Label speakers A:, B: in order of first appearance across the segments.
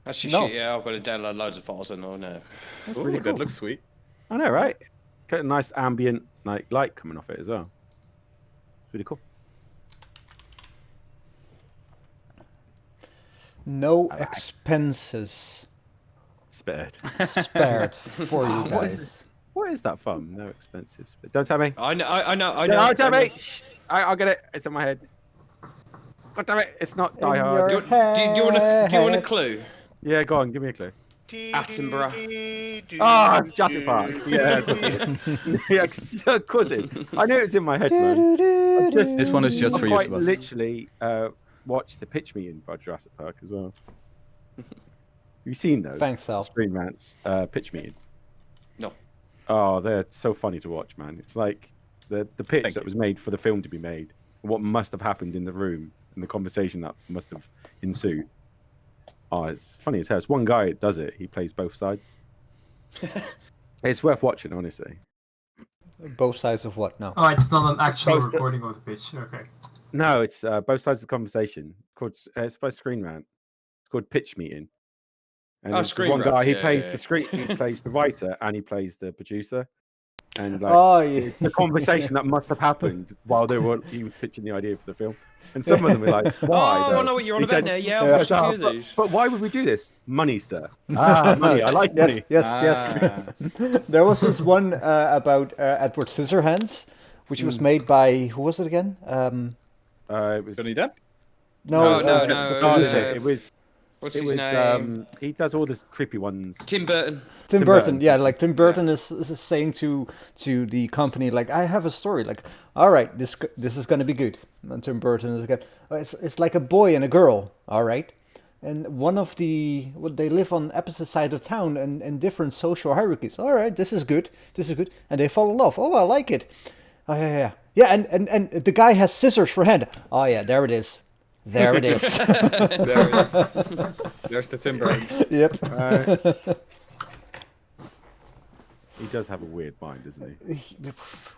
A: Actually,
B: No.
A: shit, yeah, I've got to download loads of files and all now.
C: That's
D: Ooh,
C: really cool.
D: that looks sweet.
C: I know, right? Got a nice ambient light coming off it as well. It's really cool.
B: No expenses
C: Spared.
B: spared for you
C: What is
B: guys.
C: What is that from? No expensive. Don't tell me.
A: I know.
C: Don't tell me. Shh. I'll get it. It's in my head. God damn it! It's not Die
B: In
C: Hard.
B: your
A: Do you want a clue?
C: Yeah, go on. Give me a clue.
A: Attenborough.
C: Ah, Jurassic Park. Yeah, yeah, of course it is. I knew it was in my head, man.
D: This one is just for you,
C: quite
D: Sebastian.
C: literally watched the pitch meeting for Jurassic Park as well. Have you seen those?
B: Thanks, Sal.
C: Screen Rants pitch meetings.
A: No.
C: Oh, they're so funny to watch, man. It's like the pitch
D: Thank
C: that
D: you.
C: was made for the film to be made, and what must have happened in the room, and the conversation that must have ensued. Oh, it's funny as hell. It's one guy that does it. He plays both sides. It's worth watching, honestly.
B: Both sides of what? No.
E: Oh, it's not an actual
C: Both-
E: recording of the pitch. Okay.
C: No, it's both sides of the conversation. It's by Screen Rant. It's called Pitch Meeting. And
A: Oh,
C: there's
A: Screen
C: one guy.
A: Rant,
C: He
A: yeah,
C: plays
A: yeah,
C: the screen. He plays the writer and he plays the producer. And like
B: Oh, yeah.
C: the conversation that must have happened while he was pitching the idea for the film. And some of them were like, "Why?"
A: Oh,
C: though?
A: I know what you're on
C: He
A: about
C: said-
A: now. Yeah,
B: Yeah.
A: I've watched a few of
C: but,
A: these.
C: but why would we do this? Money, sir. Ah, money. I like money.
B: Yes. There was this one about Edward Scissorhands, which was made by who was it again?
C: It was
D: Johnny Depp?
B: No,
A: No,
B: the
A: no,
B: producer.
C: it was.
A: What's
C: It
A: his
C: was.
A: name?
C: He does all the creepy ones.
A: Tim Burton.
B: Tim
C: Tim
B: Burton,
C: Burton.
B: yeah, like Tim Burton is saying to the company, like, I have a story, like, all right, this is gonna be good. And Tim Burton is again, it's like a boy and a girl, all right, and they live on opposite side of town and in different social hierarchies. All right, this is good, and they fall in love. Oh, I like it. Oh yeah, and the guy has scissors for hand. Oh yeah, there it is. There it is.
D: There's the Tim Burton.
B: Yep.
C: He does have a weird mind, doesn't he?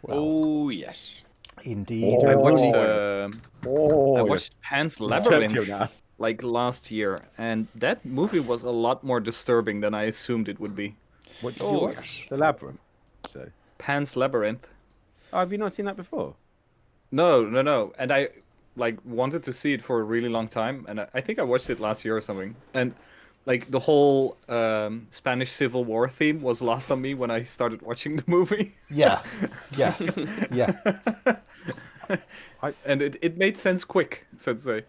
A: Oh yes.
B: Indeed.
D: I watched,
C: Oh,
D: I watched Pan's
C: Churchill
D: Labyrinth
C: now.
D: like last year, and that movie was a lot more disturbing than I assumed it would be.
C: What did you
A: Oh
C: watch?
A: yes.
C: The Labyrinth. So,
D: Pan's Labyrinth.
C: oh, have you not seen that before?
D: No. And I wanted to see it for a really long time, and I think I watched it last year or something. And like the whole Spanish Civil War theme was lost on me when I started watching the movie.
B: Yeah.
D: And it made sense quick, so to say.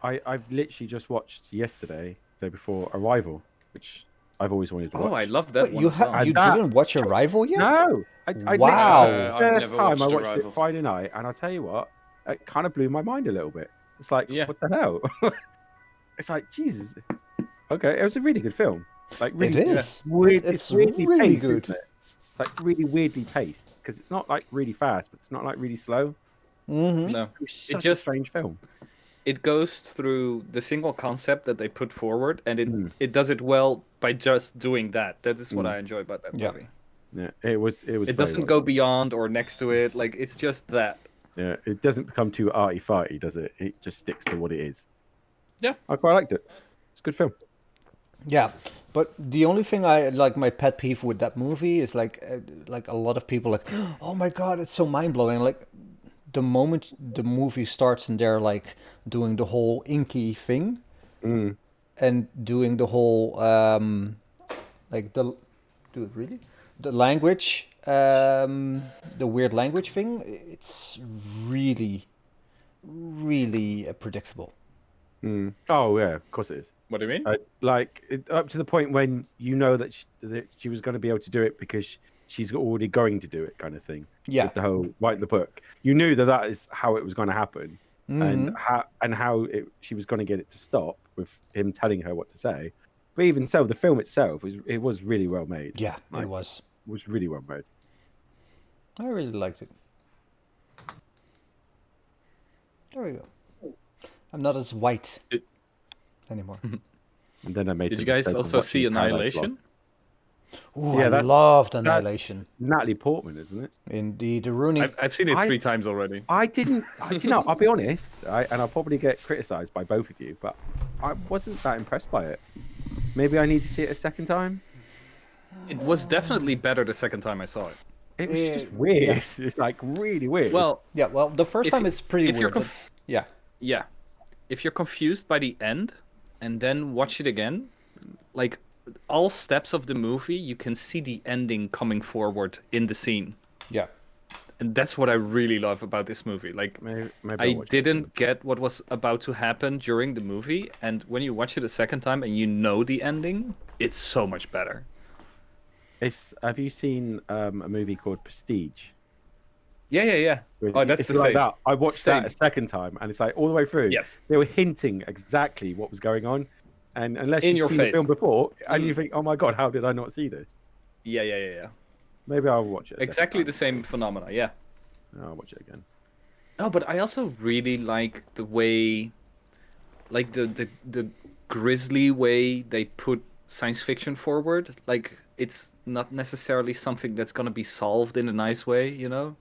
C: I've literally just watched yesterday, day before Arrival, which I've always wanted to watch.
D: Oh, I love that
B: Wait,
D: one.
B: you
D: as well.
B: you
C: that-
B: didn't watch Arrival yet?
C: No, I
B: Wow.
C: literally,
A: I've
C: first
A: never
C: time I
A: watched
C: watched
A: Arrival.
C: it Friday night, and I'll tell you what, it kind of blew my mind a little bit. It's like,
D: Yeah.
C: what the hell? It's like, Jesus. Okay, it was a really good film. Like,
B: It
C: really,
B: is.
C: Weird,
B: It's
C: weirdly
B: really
C: paced,
B: good.
C: isn't it? It's like really weirdly paced because it's not like really fast, but it's not like really slow.
B: Mm-hmm.
D: No.
C: It was
D: It
C: such
D: just-
C: a strange film.
D: It goes through the single concept that they put forward, and
C: Mm.
D: it does it well by just doing that. That is what
C: Mm.
D: I enjoy about that
B: Yeah.
D: movie.
C: Yeah, it was.
D: It
C: very
D: doesn't
C: well
D: go
C: done.
D: beyond or next to it. Like it's just that.
C: Yeah, it doesn't become too arty-farty, does it? It just sticks to what it is.
D: Yeah.
C: I quite liked it. It's a good film.
B: Yeah, but the only thing I like, my pet peeve with that movie is like a lot of people like, oh my god, it's so mind blowing. Like the moment the movie starts and they're like doing the whole inky thing
C: Mm.
B: and doing the whole like the language, the weird language thing, it's really predictable.
C: Mm. Oh yeah, of course it is.
D: What do you mean?
C: Up to the point when you know that she was going to be able to do it because she's already going to do it, kind of thing.
B: Yeah.
C: With the whole write the book, you knew that is how it was going to happen,
B: Mhm.
C: and how she was going to get it to stop with him telling her what to say. But even so, the film itself was really well made.
B: Yeah,
C: Like,
B: it was.
C: really well made.
B: I really liked it. There we go. I'm not as white anymore.
C: And then I made.
D: Did
C: the
D: you guys
C: mistake of
D: also see
C: watching Paradise Lost.
D: Annihilation?
B: Ooh,
C: Yeah,
B: I
C: that's-
B: loved
C: That's
B: Annihilation.
C: Natalie Portman, isn't it?
B: Indeed, the Rooney.
D: I've seen it
C: I-
D: 3 times already.
C: I didn't. I'll be honest, and I'll probably get criticised by both of you, but I wasn't that impressed by it. maybe I need to see it a second time.
D: It was definitely better the second time I saw it.
C: It was just
B: Yeah.
C: weird.
B: Yeah.
C: It's like really weird.
D: Well,
B: Yeah, well, the first
D: If
B: time
D: y-
B: it's pretty
D: if you're
B: weird. Yeah.
D: yeah. If you're confused by the end and then watch it again, like all steps of the movie, you can see the ending coming forward in the scene.
B: Yeah.
D: And that's what I really love about this movie. Like,
C: maybe I'll
D: I
C: watch it again.
D: didn't get what was about to happen during the movie, and when you watch it a second time and you know the ending, it's so much better.
C: Have you seen a movie called Prestige?
D: Yeah. Oh, that's
C: It's
D: the
C: like
D: same.
C: that. I watched
D: Same.
C: that a second time, and it's like all the way through.
D: Yes.
C: They were hinting exactly what was going on, and unless
D: In
C: you'd
D: your
C: seen the
D: face.
C: film before, and you think, "Oh my god, how did I not see this?"
D: Yeah.
C: Maybe I'll watch it.
D: Exactly the same phenomena, yeah.
C: I'll watch it again.
D: No, but I also really like the way, like the grisly way they put science fiction forward. Like, it's not necessarily something that's gonna be solved in a nice way, you know?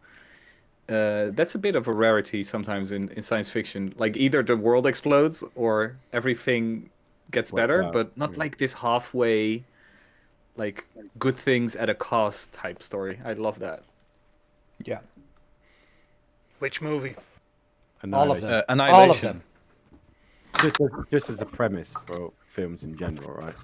D: That's a bit of a rarity sometimes in science fiction. Like, either the world explodes or everything gets
C: Works
D: better,
C: out,
D: but not
C: yeah.
D: like this halfway, like, good things at a cost type story. I love that.
B: Yeah.
F: Which movie?
B: All of them.
D: Annihilation.
B: All of them.
C: Just as a premise for films in general, right?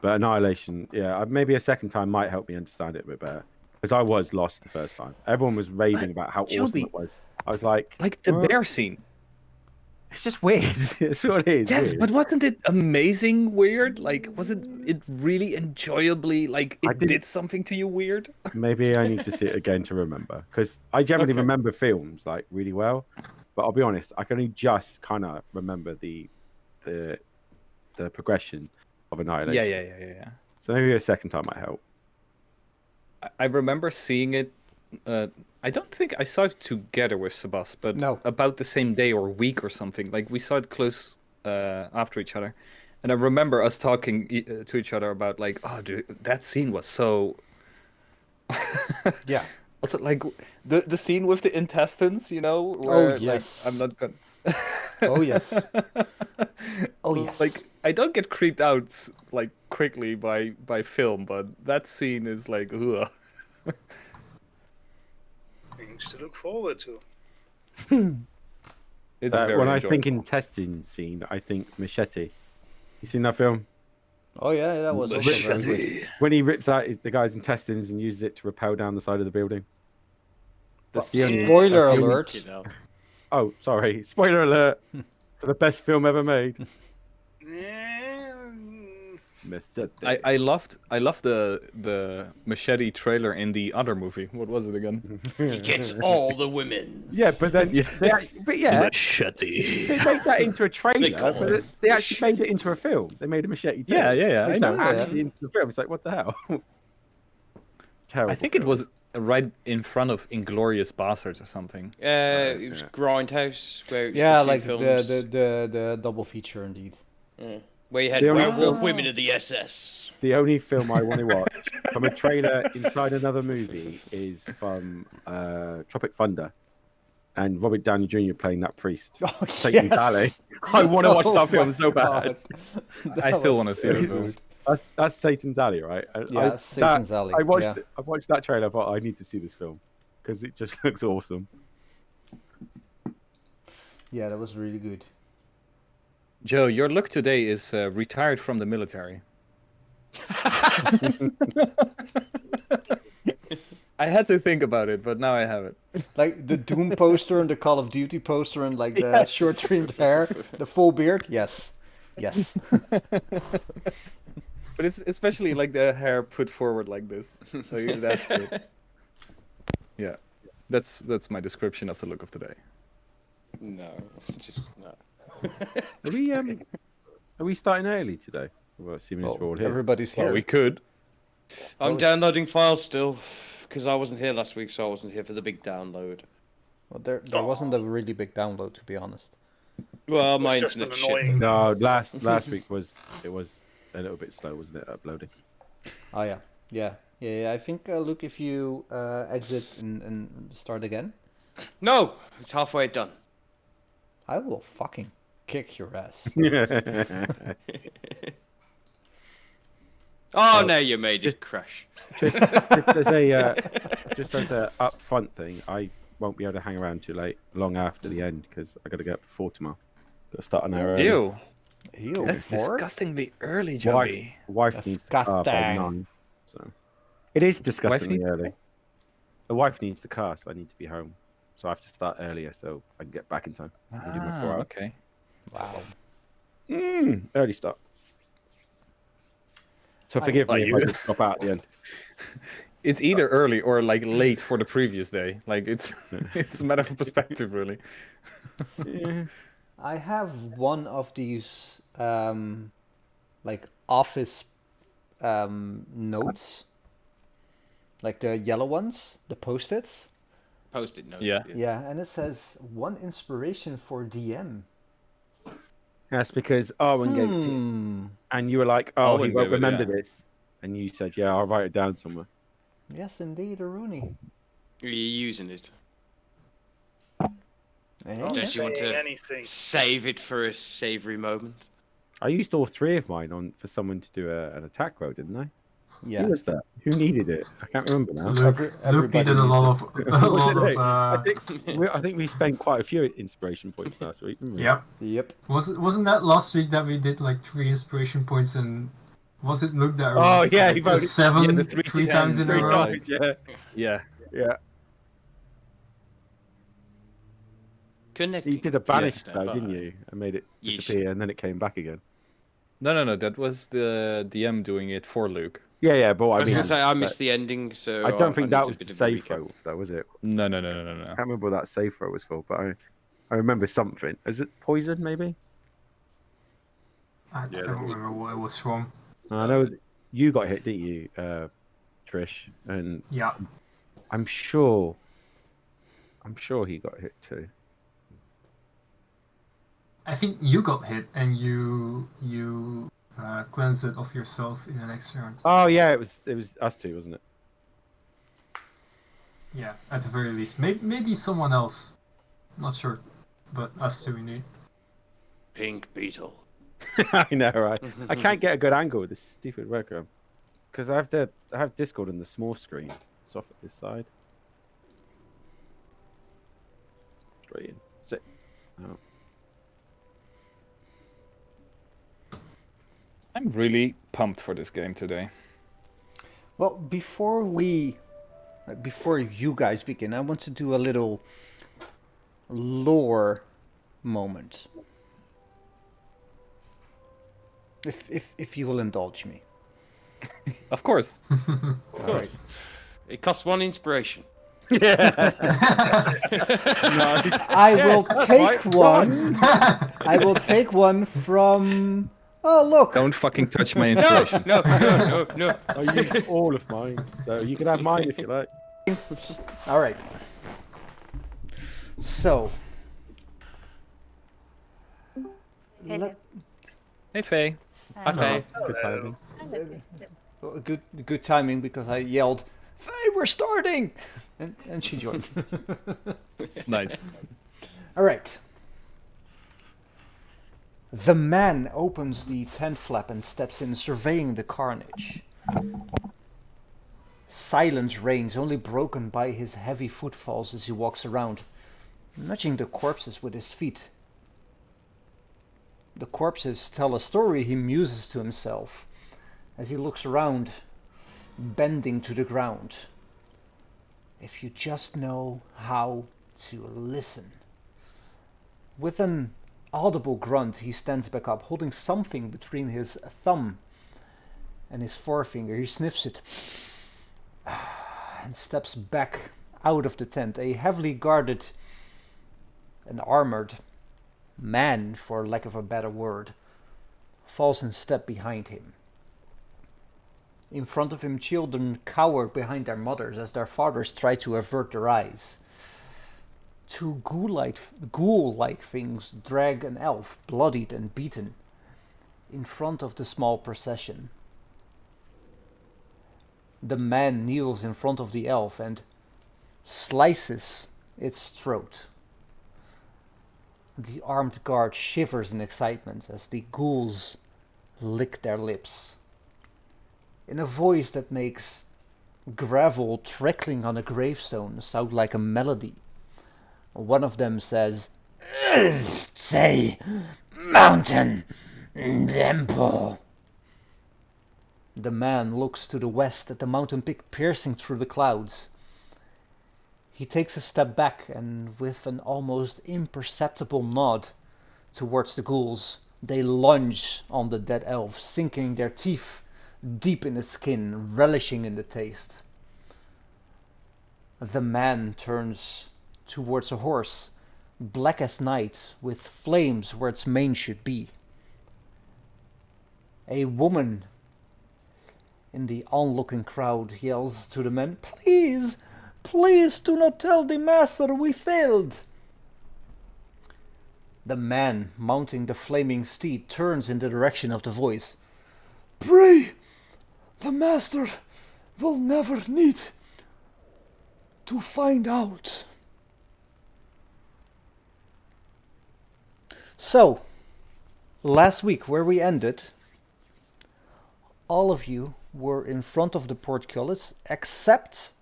C: But Annihilation, yeah, maybe a second time might help me understand it a bit better. Because I was lost the first time. Everyone was raving about how awesome
D: Joby.
C: it was. I was like,
D: Like the bear scene.
C: it's just weird. It's what it is.
D: Yes,
C: weird.
D: but wasn't it amazing weird? Like, wasn't it really enjoyably, like,
C: I
D: it
C: didn't-
D: did something to you weird?
C: Maybe I need to see it again to remember. Because I generally
D: Okay.
C: remember films like really well. But I'll be honest, I can only just kind of remember the progression of Annihilation.
D: Yeah.
C: So maybe a second time might help.
D: I remember seeing it. I don't think I saw it together with Sebas, but
B: No.
D: about the same day or week or something. Like, we saw it close after each other, and I remember us talking to each other about like, oh, dude, that scene was so.
B: Yeah.
D: Also, like the scene with the intestines, you know? Where,
B: yes.
D: Like, I'm not gonna.
B: Oh yes. Oh yes.
D: Like, I don't get creeped out like quickly by film, but that scene is like, ugh.
F: Things to look forward to.
D: It's very
C: When I
D: enjoyable.
C: think intestine scene, I think Machete. You seen that film?
B: Oh yeah, that was also very good.
C: When he rips out the guy's intestines and uses it to rappel down the side of the building. That's the only.
B: Spoiler
C: that's the only-
B: alert.
A: You know.
C: Oh, sorry. Spoiler alert for the best film ever made. Machete.
D: I loved the machete trailer in the other movie. What was it again?
A: He gets all the women.
C: Yeah, but then,
D: Yeah.
C: yeah,
A: Machete.
C: they made that into a trailer,
A: call
C: but
A: it
C: they actually made it into a film. They made a Machete too.
D: Yeah, I
C: Made
D: know.
C: that actually into the film. It's like, what the hell? Terrible.
D: I think it
C: film.
D: was right in front of Inglorious Bastards or something.
A: It was Grindhouse, where it was
B: Yeah,
A: the two
B: like
A: films,
B: the double feature indeed.
A: where you had
C: The only
A: werewolf
C: film-
A: women of the SS.
C: The only film I want to watch from a trailer inside another movie is from Tropic Thunder, and Robert Downey Jr. playing that priest.
B: Oh,
C: Satan Valley. I want to watch
B: Oh
C: that film
B: my
C: so bad.
B: God.
D: I still
B: was
D: want to see
B: so
D: it.
B: good.
D: though.
C: That's Satan's Alley, right?
B: Yeah, Satan's Alley,
C: I watched
B: yeah.
C: I watched that trailer. I thought I need to see this film because it just looks awesome.
B: Yeah, that was really good.
D: Joe, your look today is retired from the military. I had to think about it, but now I have it.
B: Like the Doom poster and the Call of Duty poster and like the
C: Yes.
B: short trimmed hair, the full beard. Yes. Yes.
D: But it's especially like the hair put forward like this. Like, that's it. Yeah, that's my description of the look of today.
A: No, just no.
C: Are we starting early today? Well, assuming we're all here.
B: Everybody's here.
D: Well, we could.
A: I'm downloading files still, because I wasn't here last week, so I wasn't here for the big download.
B: Well, there wasn't a really big download, to be honest.
A: Well,
F: It's
A: my
F: just an
A: internet shit.
F: annoying.
C: No, last week was a little bit slow, wasn't it? Uploading.
B: Oh yeah. I think Luke, if you exit and start again,
A: No, it's halfway done.
B: I will fucking kick your ass.
A: Oh
C: Oh,
A: no, you made it crash.
C: Just as a upfront thing, I won't be able to hang around too long after the end because I got to get up before tomorrow. Got to start an hour early.
D: Ew.
B: Ew,
D: That's
B: four?
D: disgustingly early,
C: Wife,
D: Joby.
C: wife needs the car by
B: Disgusting.
C: 9, so it is disgustingly
D: need-
C: early. The wife needs the car, so I need to be home. So I have to start earlier so I can get back in time and do my 4 hours.
D: Okay.
B: Wow.
C: Early start. So forgive me if I just drop out at the end.
D: It's either early or like late for the previous day. Like it's it's a matter of perspective, really.
B: I have one of these like office notes, like the yellow ones, the post-its.
A: Post-it note.
D: Yeah.
B: Yeah, and it says one inspiration for DM.
C: That's because Arwen gave it to you. And you were like, oh, he
D: Arwen
C: won't
D: gave it,
C: remember
D: yeah.
C: this. And you said, yeah, I'll write it down somewhere.
B: Yes, indeed, a Rooney.
A: Are you using it?
B: Eh?
F: Not
A: Don't you want
F: saying
A: to
F: anything.
A: save it for a savoury moment?
C: I used all 3 of mine on for someone to do an attack roll, didn't I?
B: Yeah.
C: Who was that? Who needed it? I can't remember now.
E: Luke
B: everybody
E: needed a lot
B: needs
E: of a lot of.
C: I think we spent quite a few inspiration points last week, didn't we?
E: Yep.
B: Yep.
E: Wasn't that last week that we did like 3 inspiration points and was it Luke that?
C: Oh,
E: rolled,
C: yeah,
E: like,
C: he voted-
E: 7
D: yeah, the
E: 3 times in a
C: 3
E: row.
C: times, yeah.
D: Yeah.
C: Yeah.
A: Connecting.
C: You did a banish
A: Yes,
C: spell, didn't you? And made it
A: Yeesh.
C: disappear, and then it came back again.
D: No. That was the DM doing it for Luke.
C: Yeah, but
A: I
C: I
A: was
C: mean,
A: going to say I missed the ending, so
C: I don't think
A: need
C: that
A: a
C: was
A: bit
C: the
A: of a
C: save
A: recap.
C: throw, though, was it?
D: No.
C: I can't remember what that save throw was for, but I remember something. Is it poison, maybe?
E: I don't remember what it was from.
C: I know you got hit, didn't you, Trish? And
E: Yeah.
C: I'm sure he got hit too.
E: I think you got hit and you cleansed it of yourself in the next round.
C: Oh yeah, it was us two, wasn't it?
E: Yeah, at the very least. Maybe someone else. Not sure. But us two indeed.
A: Pink Beetle.
C: I know, right? I can't get a good angle with this stupid webcam because I have Discord on the small screen. It's off at this side. Straight in. Sit. Oh.
D: I'm really pumped for this game today.
B: Well, before you guys begin, I want to do a little lore moment. If you will indulge me.
D: Of course.
A: Of course. It costs 1 inspiration.
B: I will take one. I will take one from. Oh look!
D: Don't fucking touch my inspiration.
A: No.
C: I used all of mine, so you can have mine if you like.
B: All right. So.
G: Hello.
D: Hey, Faye.
A: Okay.
C: Good timing.
B: Good timing because I yelled, "Faye, we're starting!" and she joined.
D: Nice.
B: All right. The man opens the tent flap and steps in, surveying the carnage. Silence reigns, only broken by his heavy footfalls as he walks around, nudging the corpses with his feet. The corpses tell a story, he muses to himself, as he looks around, bending to the ground. If you just know how to listen. With an audible grunt, he stands back up, holding something between his thumb and his forefinger. He sniffs it and steps back out of the tent. A heavily guarded and armored man, for lack of a better word, falls in step behind him. In front of him, children cower behind their mothers as their fathers try to avert their eyes. 2 ghoul-like things drag an elf, bloodied and beaten, in front of the small procession. The man kneels in front of the elf and slices its throat. The armed guard shivers in excitement as the ghouls lick their lips. in a voice that makes gravel trickling on a gravestone sound like a melody. One of them says, "Say, mountain, temple." The man looks to the west at the mountain peak piercing through the clouds. He takes a step back and with an almost imperceptible nod towards the ghouls, they lunge on the dead elf, sinking their teeth deep in its skin, relishing in the taste. The man turns towards a horse, black as night, with flames where its mane should be. A woman in the onlooking crowd yells to the men, "Please, please do not tell the master we failed." The man mounting the flaming steed turns in the direction of the voice. "Pray, the master will never need to find out." So, last week where we ended, all of you were in front of the portcullis except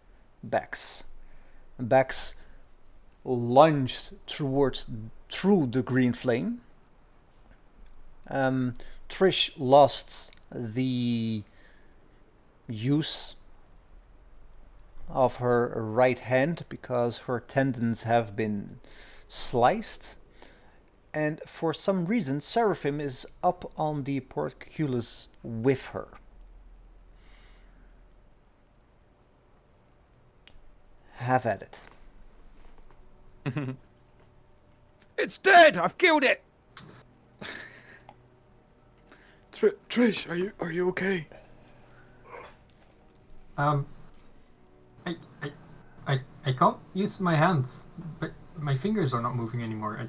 B: Bex. Bex lunged through the green flame. Trish lost the use of her right hand because her tendons have been sliced. And for some reason, Seraphim is up on the portcullis with her. Have at it.
C: It's dead! I've killed it!
H: Trish, are you okay?
E: I can't use my hands, but my fingers are not moving anymore.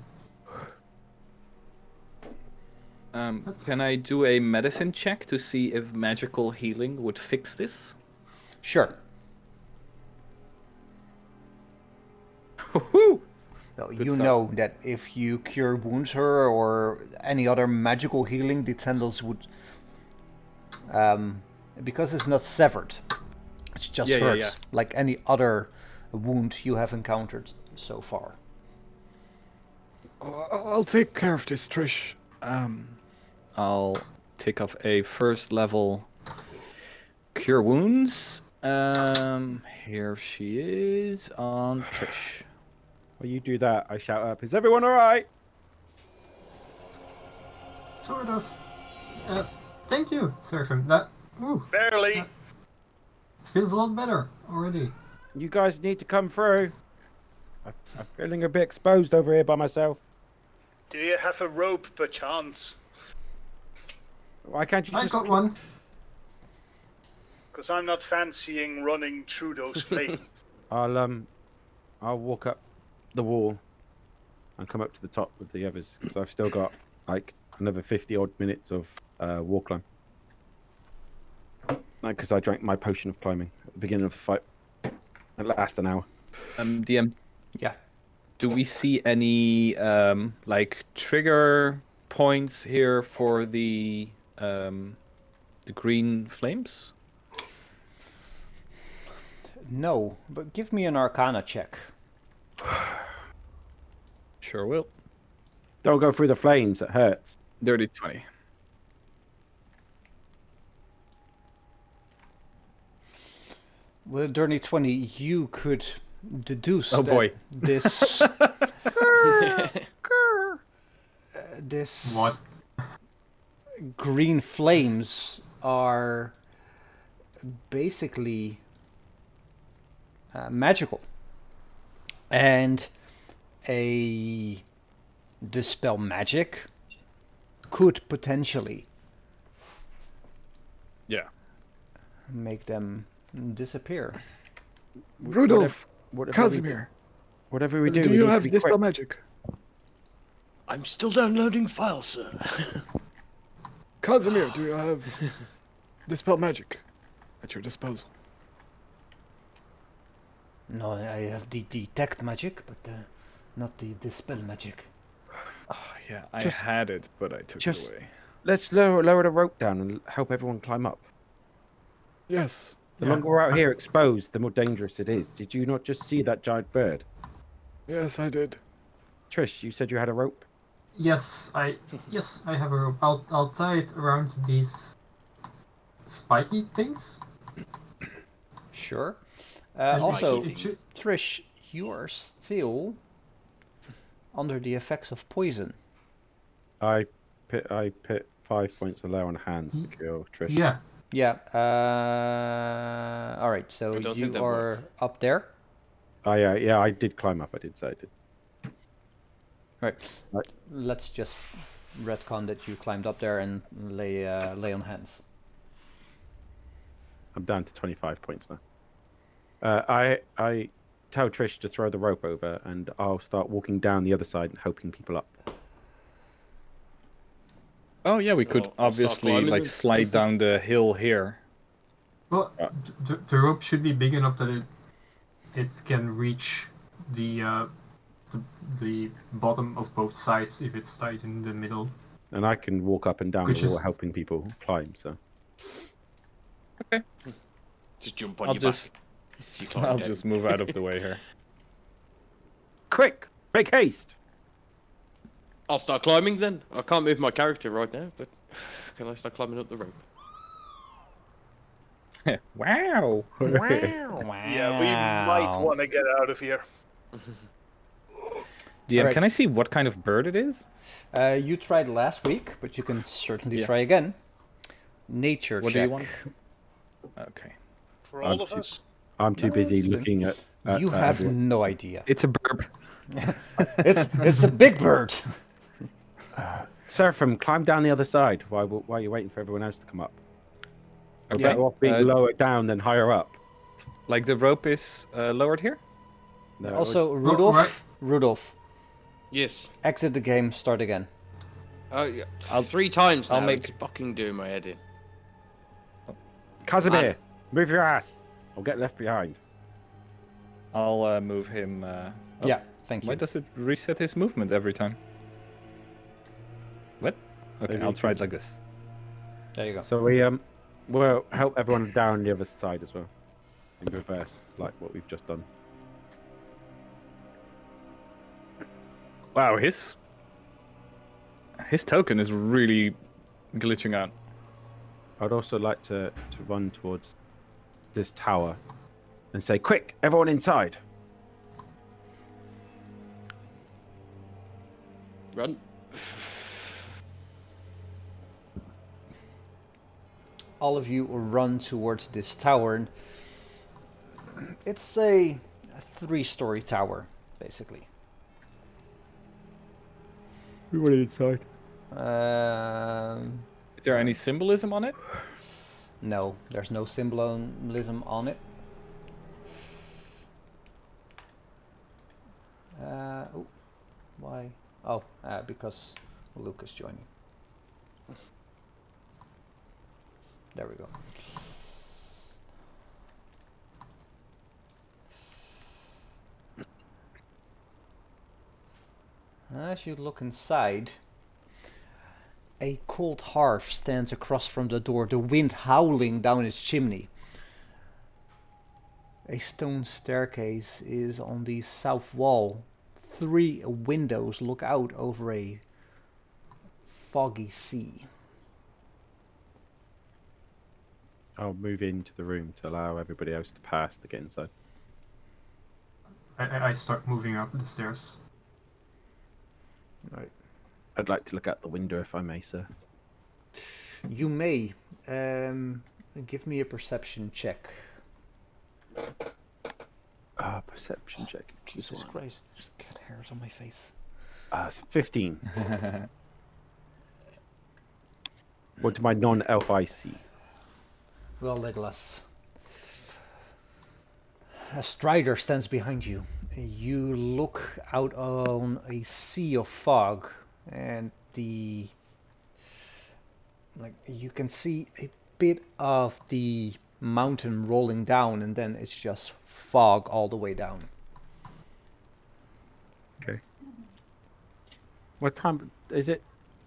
D: Can I do a medicine check to see if magical healing would fix this?
B: Sure.
D: Woohoo!
B: So
D: Good
B: you
D: stuff.
B: know that if you cure wounds her or any other magical healing, the tendrils would, because it's not severed, it just hurts like any other wound you have encountered so far.
H: I'll take care of this, Trish.
D: I'll take off a first level cure wounds. Here she is on Trish.
C: While you do that, I shout up, "Is everyone alright?"
E: Sort of. Thank you, Seraphim. That
F: Barely.
E: feels a lot better already.
C: You guys need to come through. I'm feeling a bit exposed over here by myself.
F: Do you have a rope, perchance?
C: Why can't you
E: I
C: just...
E: got one.
F: Because I'm not fancying running through those flames.
C: I'll walk up the wall and come up to the top with the others, because I've still got like another 50 odd minutes of wall climb. Because I drank my potion of climbing at the beginning of the fight. It lasts an hour.
D: DM.
B: Yeah.
D: Do we see any like trigger points here for the green flames?
B: No, but give me an Arcana check.
D: Sure will.
C: Don't go through the flames, it hurts.
D: Dirty 20.
B: With Dirty 20, you could deduce
D: Oh
B: that
D: boy.
B: this this
E: What?
B: green flames are basically magical, and a dispel magic could potentially make them disappear.
H: Rudolph,
C: Whatever
H: Casimir,
C: whatever we do,
H: do
C: we
H: you
C: need to
H: have
C: be
H: dispel
C: quick.
H: magic?
A: I'm still downloading files, sir.
H: Casimir, do you have dispel magic at your disposal?
B: No, I have the detect magic, but not the dispel magic.
D: Oh yeah, I
C: Just-
D: had it, but I took
C: just-
D: it away.
C: Let's lower the rope down and help everyone climb up.
H: Yes.
C: The
E: Yeah.
C: longer we're out here exposed, the more dangerous it is. Did you not just see that giant bird?
H: Yes, I did.
C: Trish, you said you had a rope?
E: Yes, I have a rope. I'll tie it around these spiky things.
B: Sure.
E: And
B: Also,
E: it should-
B: Trish, you are still under the effects of poison.
C: I put 5 points of lay on hands to kill Trish.
E: yeah.
B: Yeah. All right. So
A: I don't think
B: you
A: that
B: are
A: works.
B: up there.
C: Yeah, I did climb up. I did say I did.
B: Right.
C: Right.
B: Let's just retcon that you climbed up there and lay on hands.
C: I'm down to 25 points now. I tell Trish to throw the rope over, and I'll start walking down the other side and helping people up.
D: Oh yeah, we could
A: I'll start
D: obviously
A: climbing
D: like
A: then.
D: slide down the hill here.
E: Well, the rope should be big enough that it can reach the bottom of both sides if it's tied in the middle.
C: And I can walk up and down
E: Could
C: the
E: you
C: wall
E: s-
C: helping people climb. So
A: Just jump on
D: I'll
A: your
D: just
A: back. You climb
D: I'll
A: down.
D: just move out of the way here.
C: quick, make haste!
A: I'll start climbing then. I can't move my character right now, but can I start climbing up the rope?
D: Wow.
F: Yeah, we might want to get out of here.
D: DM,
B: Alright.
D: can I see what kind of bird it is?
B: You tried last week, but you can certainly
D: Yeah.
B: try again. Nature
D: What do
B: check.
D: you want? Okay.
F: For all of
C: too-
F: us.
C: I'm too
B: No,
C: busy
B: interesting.
C: looking at.
B: You have no idea.
D: It's a burb.
B: It's a big bird.
C: Seraphim, climb down the other side. Why are you waiting for everyone else to come up?
D: Okay.
C: Better off being lower down than higher up.
D: Like the rope is lowered here?
C: No,
B: Also, Rudolph.
E: right.
B: Rudolph,
A: Yes.
B: exit the game. Start again.
A: Oh, yeah. 3 times now.
D: I'll make-
A: It's fucking doing my head in.
C: Casimir, move your ass. I'll get left behind.
D: I'll move him.
B: Yeah, thank you.
D: Why does it reset his movement every time? What? Okay,
C: Maybe
D: I'll
C: it's
D: try it
C: just-
D: like this.
B: There you go.
C: So we will help everyone down the other side as well, in reverse, like what we've just done.
D: Wow, his token is really glitching out.
C: I'd also like to run towards this tower and say, "Quick, everyone inside!"
A: Run.
B: All of you run towards this tower. And it's a 3-story tower, basically.
C: We want inside.
D: Is there any symbolism on it?
B: No, there's no symbolism on it. Oh, why? Oh, because Luke is joining. There we go. As you look inside, a cold hearth stands across from the door, the wind howling down its chimney. A stone staircase is on the south wall. 3 windows look out over a foggy sea.
C: I'll move into the room to allow everybody else to pass to get inside.
E: I start moving up the stairs.
B: Right.
C: I'd like to look out the window if I may, sir.
B: You may. Give me a perception check.
C: Perception check.
B: Jesus Christ, there's cat hairs on my face.
C: It's 15. What do my non-elf eyes see?
B: Well, Legolas. A strider stands behind you. You look out on a sea of fog, and you can see a bit of the mountain rolling down, and then it's just fog all the way down.
C: Okay. What time is it?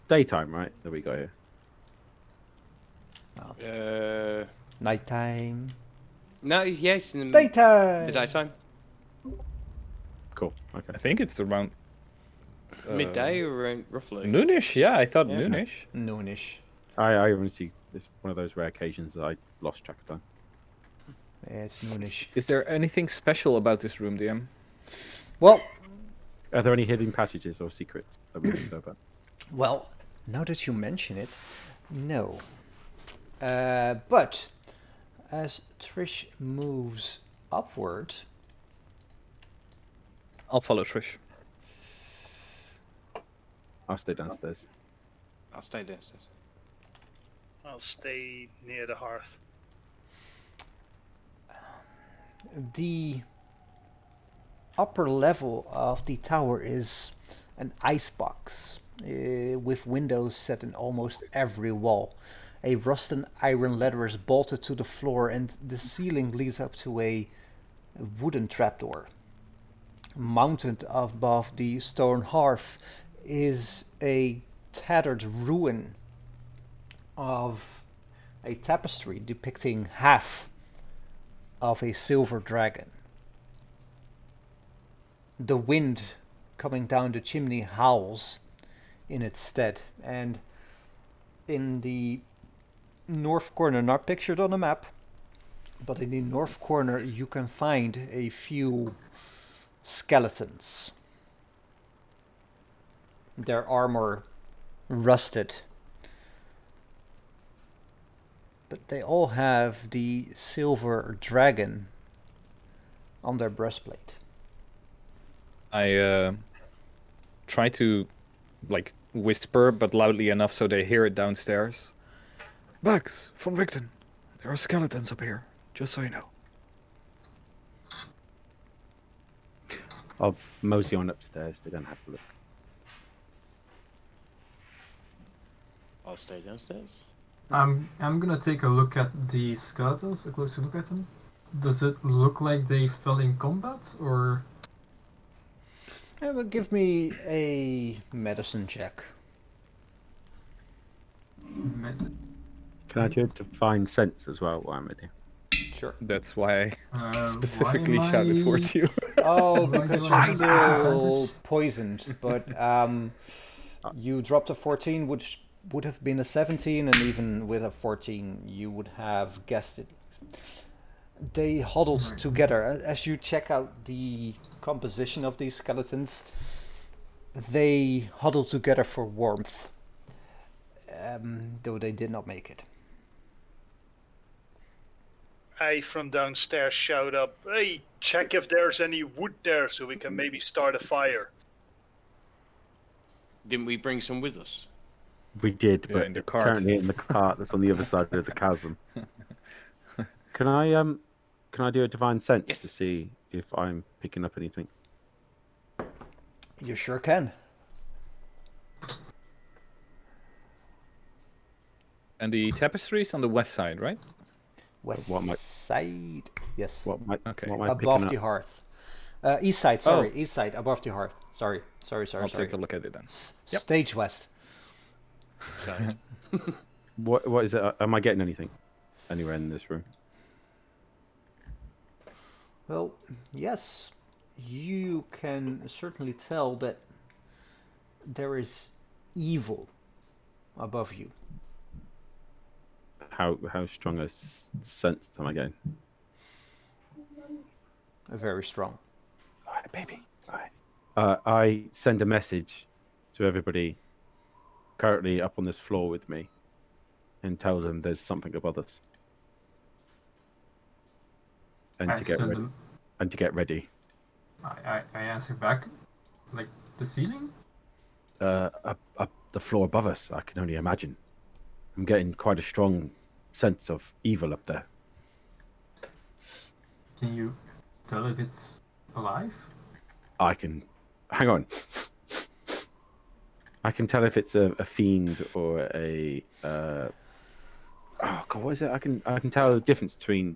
C: Daytime, right? That we got here.
B: Nighttime.
A: No, yes, in the
B: Daytime.
A: the daytime.
C: Cool. Okay.
D: I think it's around
A: Midday or around roughly.
D: noonish. Yeah, I thought
A: Yeah.
D: noonish.
B: Noonish.
C: I honestly, it's one of those rare occasions that I lost track of time.
B: Yeah, it's noonish.
D: Is there anything special about this room, DM?
B: Well,
C: Are there any hidden passages or secrets that we need to know about?
B: well, now that you mention it, no. But as Trish moves upward,
D: I'll follow Trish.
C: I'll stay downstairs.
A: I'll stay downstairs.
F: I'll stay near the hearth.
B: the upper level of the tower is an icebox with windows set in almost every wall. A rusted iron ladder is bolted to the floor, and the ceiling leads up to a wooden trapdoor. Mounted above the stone hearth is a tattered ruin of a tapestry depicting half of a silver dragon. The wind coming down the chimney howls in its stead, and in the north corner, not pictured on the map, but in the north corner you can find a few skeletons. Their armor rusted, but they all have the silver dragon on their breastplate.
D: I try to whisper, but loudly enough so they hear it downstairs.
H: Bugs, von Richten. There are skeletons up here, just so you know.
C: I'll mosey on upstairs to go and have a look.
A: I'll stay downstairs.
E: I'm gonna take a look at the skeletons, a closer look at them. Does it look like they fell in combat, or?
B: But give me a medicine check.
C: Can I do a divine sense as well while I'm in here?
B: Sure.
D: That's why I
E: Why
D: specifically
E: am
D: shouted
E: I-
D: towards you.
B: Oh,
E: Why
B: because
E: do I
B: you're
E: have
B: still
E: disadvantage?
B: poisoned, but you dropped a 14, which would have been a 17, and even with a 14, you would have guessed it. They huddled
E: Right.
B: together. As you check out the composition of these skeletons, they huddled together for warmth, though they did not make it.
F: I from downstairs shout up, "Hey, check if there's any wood there so we can maybe start a fire."
A: Didn't we bring some with us?
C: We did,
D: Yeah,
C: but
D: in the
C: it's
D: cart.
C: currently in the cart that's on the other side of the chasm. Can I do a divine sense to see if I'm picking up anything?
B: You sure can.
D: And the tapestry's on the west side, right?
B: West
C: what might-
B: side. Yes.
C: What am I,
D: Okay.
C: what am I
B: Above
C: picking
B: the
C: up?
B: hearth. East side, sorry.
D: Oh.
B: East side, above the hearth. Sorry.
D: I'll
B: Sorry.
D: take a look at it then. Yep.
B: Stage west.
A: So,
C: What is it? Am I getting anything anywhere in this room?
B: Well, yes. You can certainly tell that there is evil above you.
C: How strong a sense am I getting?
B: Very strong.
C: All right, baby. All right. I send a message to everybody currently up on this floor with me, and tell them there's something above us, and
E: I
C: to get
E: send
C: ready.
E: them.
C: And to get ready.
E: I answer back, like the ceiling.
C: Up the floor above us, I can only imagine. I'm getting quite a strong sense of evil up there.
E: Can you tell if it's alive?
C: I can. Hang on. I can tell if it's a fiend or a. Oh God, what is it? I can tell the difference between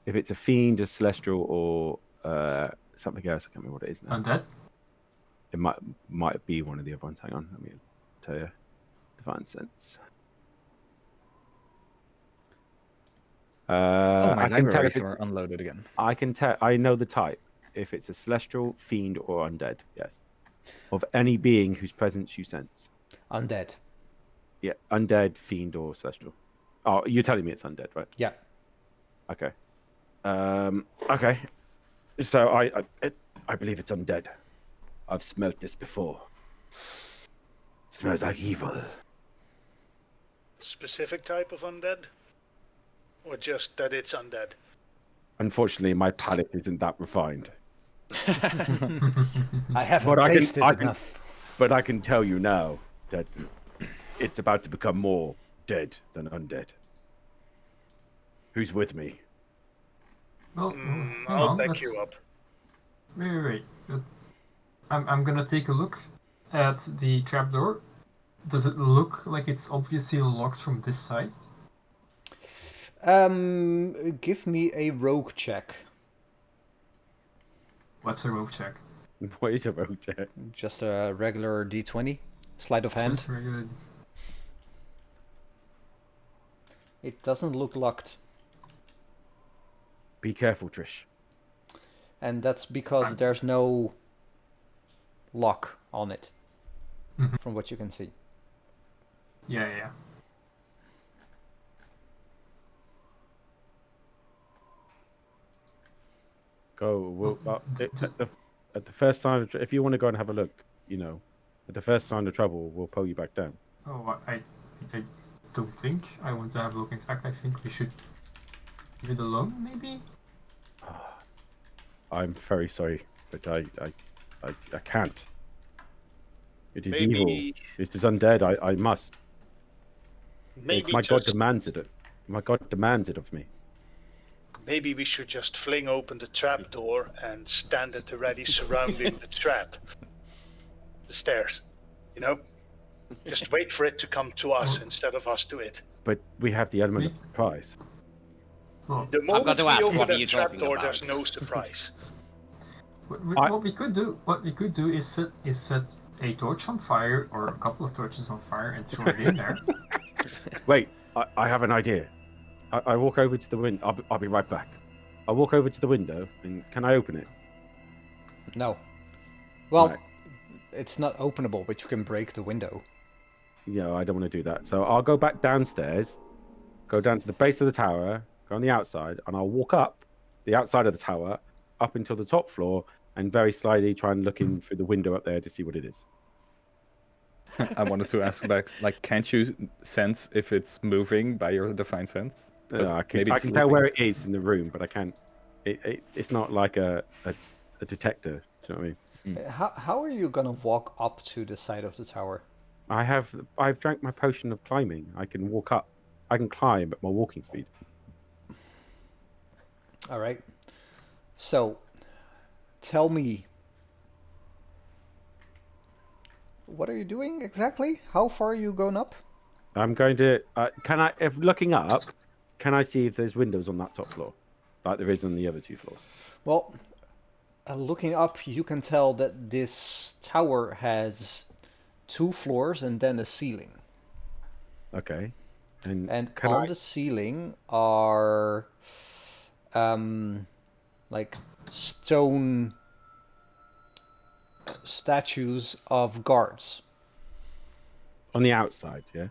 C: if it's a fiend, a celestial, or something else. I can't remember what it is now.
E: Undead?
C: It might be one of the other ones. Hang on, let me tell you. Divine sense.
D: Oh, my
C: I can tell
D: libraries
C: if it's,
D: are unloaded again.
C: I can tell. I know the type. If it's a celestial, fiend, or undead, yes, of any being whose presence you sense.
B: Undead.
C: Yeah, undead, fiend, or celestial. Oh, you're telling me it's undead, right?
B: Yeah.
C: Okay. Okay. So I believe it's undead. I've smelt this before. It smells like evil.
F: Specific type of undead? Or just that it's undead?
C: Unfortunately, my palate isn't that refined.
B: I haven't
C: But
B: tasted
C: I can,
B: enough.
C: but I can tell you now that it's about to become more dead than undead. Who's with me?
E: Well, hang
F: I'll
E: on,
F: back
E: let's...
F: you up.
E: Wait. I'm gonna take a look at the trapdoor. Does it look like it's obviously locked from this side?
B: Give me a rogue check.
E: What's a rope check?
C: What is a road check?
B: Just a regular d20. Sleight of hand.
E: Just regular...
B: It doesn't look locked.
C: Be careful, Trish.
B: And that's because there's no lock on it.
E: Mhm.
B: From what you can see.
E: Yeah.
C: Go. At the first sign of if you want to go and have a look, at the first sign of trouble, we'll pull you back down.
E: Oh, I don't think I want to have a look. In fact, I think we should leave it alone, maybe?
C: I'm very sorry, but I can't. It is
F: Maybe-
C: evil. It is undead. I must.
F: Maybe
C: My God
F: just,
C: demands it. My God demands it of me.
F: maybe we should just fling open the trap door and stand at the ready surrounding the trap. The stairs. Just wait for it to come to us instead of us to it.
C: But we have the element of surprise.
E: Well,
F: The moment
A: to
F: we
A: ask,
F: open
A: what are
F: that
A: you
F: trap
A: talking
F: door,
A: about?
F: there's no surprise.
E: what we could do is set a torch on fire or a couple of torches on fire and throw it in there.
C: Wait, I have an idea. I walk over to the window. I'll be right back. I walk over to the window and can I open it?
B: No. Well,
C: Right.
B: it's not openable, but you can break the window.
C: I don't want to do that. So I'll go back downstairs, go down to the base of the tower, go on the outside, and I'll walk up the outside of the tower, up until the top floor, and very slyly try and look in through the window up there to see what it is.
D: I wanted to ask about, can't you sense if it's moving by your divine sense? 'Cause
C: I can
D: maybe it's
C: tell
D: sleeping.
C: where it is in the room, but I can't. It's not like a detector. Do you know what I mean?
B: How are you gonna walk up to the side of the tower?
C: I've drank my potion of climbing. I can walk up. I can climb at my walking speed.
B: All right. So, tell me, what are you doing exactly? How far are you going up?
C: I'm going to. If looking up, can I see if there's windows on that top floor, like there is on the other two floors?
B: Well, looking up, you can tell that this tower has 2 floors and then a ceiling.
C: Okay. And
B: And on the ceiling are like stone statues of guards.
C: on the outside, yeah.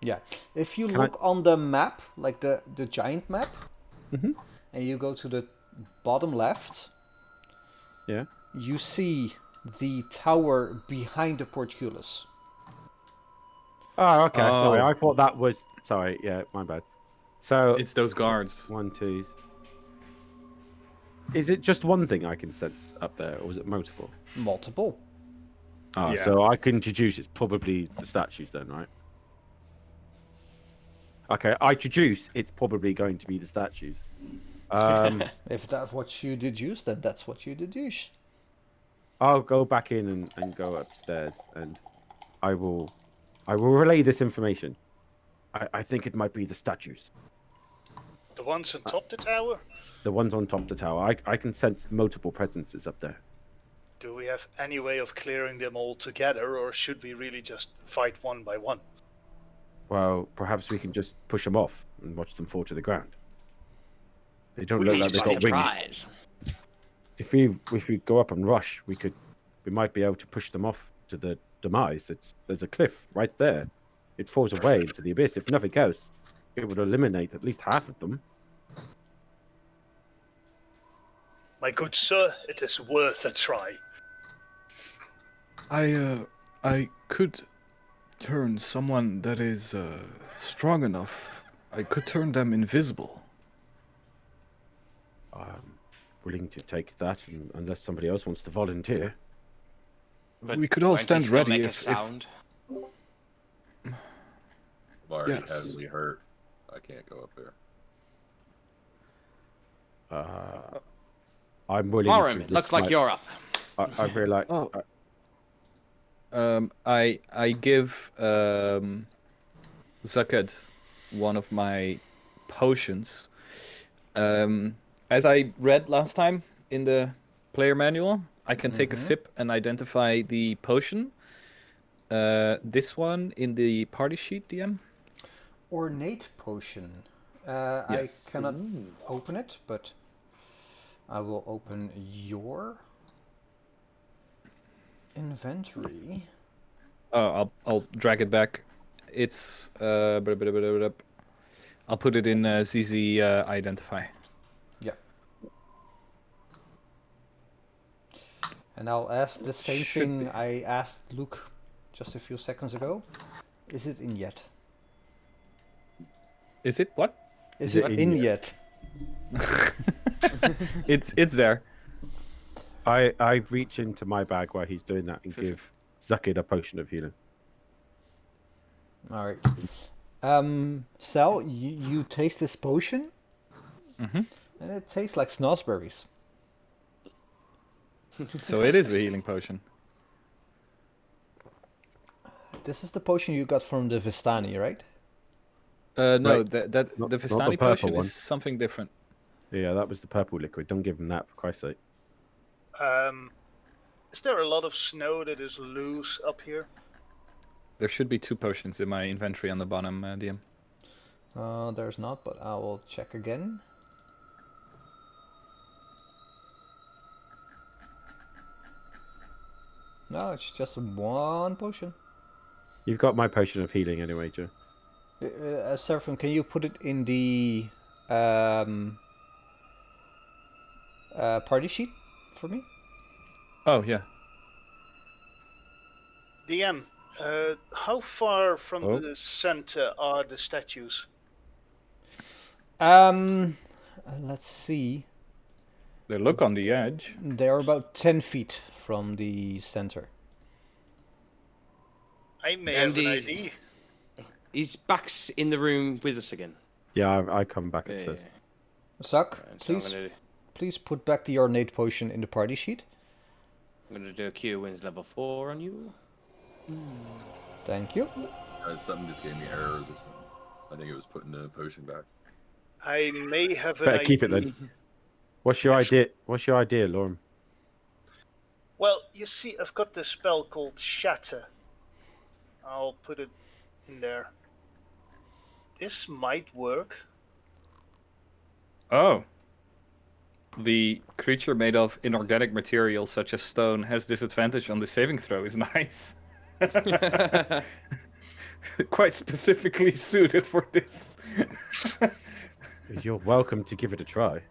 B: Yeah. If you
C: Can I-
B: look on the map, like the giant map,
C: Mhm.
B: and you go to the bottom left,
C: Yeah.
B: you see the tower behind the portcullis.
C: Oh, okay. Sorry,
D: Oh.
C: I thought that was. Sorry, yeah, my bad. So
D: It's those guards.
C: 1, 2. Is it just one thing I can sense up there, or is it multiple?
B: Multiple.
C: Ah,
F: Yeah.
C: so I can deduce it's probably the statues then, right? Okay, I deduce it's probably going to be the statues.
B: If that's what you deduce, then that's what you deduce.
C: I'll go back in and go upstairs, and I will relay this information. I think it might be the statues,
F: The ones on top the tower?
C: the ones on top of the tower. I can sense multiple presences up there.
F: Do we have any way of clearing them all together, or should we really just fight one by one?
C: Well, perhaps we can just push them off and watch them fall to the ground. They don't
F: We
C: look
F: need
C: like
F: to
C: they've
F: be
C: got wings. If we go up and rush, we might be able to push them off to the demise. There's a cliff right there. It falls away into the abyss. If nothing else, it would eliminate at least half of them.
F: My good sir, it is worth a try.
H: I could turn someone that is strong enough. I could turn them invisible.
C: I'm willing to take that, unless somebody else wants to volunteer.
H: We could all stand ready
A: Make a
H: if
A: sound.
I: I'm already
H: Yes.
I: heavily hurt. I can't go up there.
C: I'm willing
A: Lauren,
C: to.
A: it looks like you're up.
C: I really like.
H: Oh.
D: I give Zaked one of my potions. As I read last time in the player manual, I can take a sip and identify the potion. This one in the party sheet, DM.
B: Ornate potion.
D: Yes.
B: I cannot open it, but I will open your inventory.
D: Oh, I'll drag it back. It's I'll put it in ZZ identify.
B: Yeah. And I'll ask the same
D: Should
B: thing
D: be.
B: I asked Luke just a few seconds ago. Is it in yet?
D: Is it what?
B: Is it in yet?
D: It's there.
C: I reach into my bag while he's doing that and give Zakid a potion of healing.
B: All right. Sal, you taste this potion, and it tastes like snozzberries.
D: So it is a healing potion.
B: This is the potion you got from the Vistani, right?
D: No,
C: Right.
D: that
C: Not-
D: the
C: not the
D: Vistani
C: purple
D: potion
C: one.
D: is something different.
C: Yeah, that was the purple liquid. Don't give him that, for Christ's sake.
F: Is there a lot of snow that is loose up here?
D: There should be 2 potions in my inventory on the bottom, DM.
B: There's not, but I will check again. No, it's just one potion.
C: You've got my potion of healing anyway, Joe.
B: Seraphim, can you put it in the party sheet for me?
D: Oh yeah.
F: DM, how far from
D: Oh.
F: the center are the statues?
B: Let's see.
D: They look on the edge.
B: They're about 10 feet from the center.
F: I may have an
A: Andy-
F: idea.
A: He's back in the room with us again.
C: Yeah, I come back
A: Yeah,
C: upstairs.
B: Suck,
A: Right, so
B: please, please put back the ornate potion in the party sheet.
A: I'm gonna do a Cure Wins level 4 on you.
B: Thank you.
I: Something just gave me errors. Or something. I think it was putting the potion back.
F: I may have an
C: Better
F: idea.
C: keep it then. What's your idea? What's your idea, Lauren?
F: Well, you see, I've got this spell called Shatter. I'll put it in there. This might work.
D: Oh. The creature made of inorganic materials such as stone has disadvantage on the saving throw is nice. Quite specifically suited for this.
C: You're welcome to give it a try.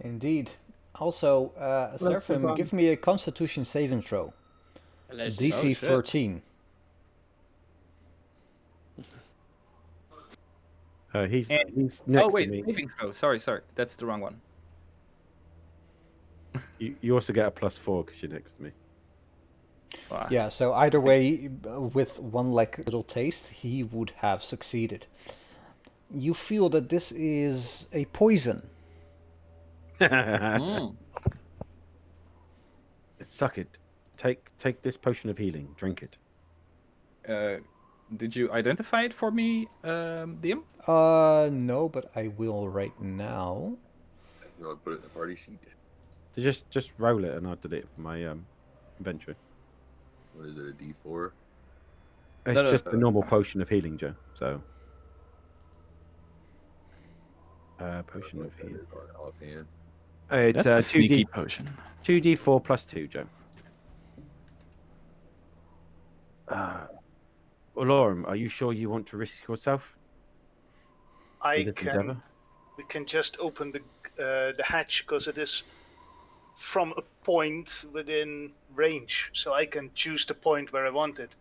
B: Indeed. Also, Seraphim, give me a Constitution saving throw. DC 13.
C: He's
D: And-
C: next to
D: wait,
C: me.
D: saving throw. Sorry, that's the wrong one.
C: You also get a +4 because you're next to me.
D: Wow.
B: Yeah, so either way, with one like little taste, he would have succeeded. You feel that this is a poison.
D: Mm.
C: Suck it. Take this potion of healing. Drink it.
D: Did you identify it for me, DM?
B: No, but I will right now.
I: You want to put it in the party sheet?
C: So just roll it and I'll delete it from my inventory.
I: What is it, a D4?
C: It's
D: No, no,
C: just a normal potion of healing, Joe. So Potion of healing.
I: Offhand.
C: It's
H: That's a sneaky
C: 2D,
H: potion.
C: 2d4 plus 2, Joe. Lauren, are you sure you want to risk yourself with this endeavor?
F: We can just open the hatch because it is from a point within range, so I can choose the point where I want it.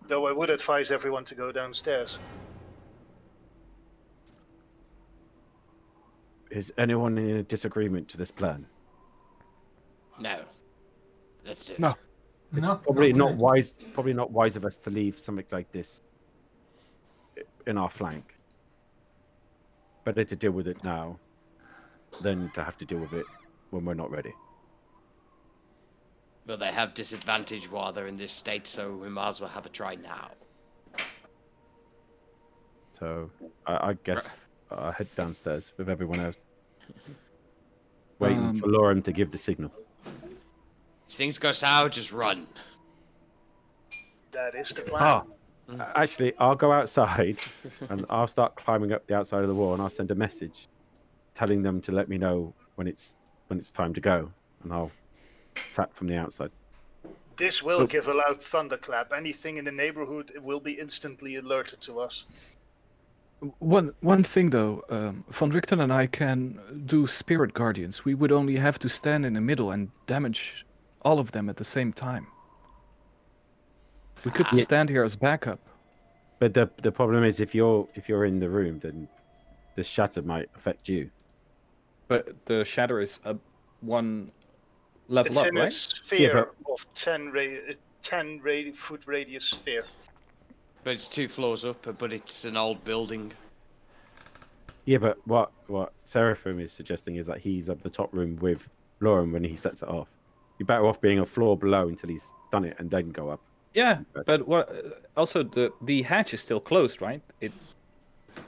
F: Though I would advise everyone to go downstairs.
C: Is anyone in a disagreement to this plan?
A: No. Let's do it.
H: No.
C: It's
E: No,
C: probably
E: not
C: not
E: really.
C: wise. Probably not wise of us to leave something like this in our flank. Better to deal with it now than to have to deal with it when we're not ready.
A: Well, they have disadvantage while they're in this state, so we might as well have a try now.
C: So I guess I head downstairs with everyone else, waiting for Lauren to give the signal.
A: If things go sour, just run.
F: That is the plan.
C: Actually, I'll go outside and I'll start climbing up the outside of the wall, and I'll send a message telling them to let me know when it's time to go, and I'll tap from the outside.
F: This will give a loud thunderclap. Anything in the neighborhood will be instantly alerted to us.
H: One thing though, Von Richten and I can do spirit guardians. We would only have to stand in the middle and damage all of them at the same time. We could stand here as backup.
C: But the problem is, if you're in the room, then the shatter might affect you.
D: But the shatter is one level
F: It's
D: up,
F: in a
D: right?
F: sphere of 10 foot radius sphere.
A: But it's 2 floors up, but it's an old building.
C: Yeah, but what Seraphim is suggesting is that he's up the top room with Lauren when he sets it off. You're better off being a floor below until he's done it and then go up.
D: Yeah, but what? Also, the hatch is still closed, right? It,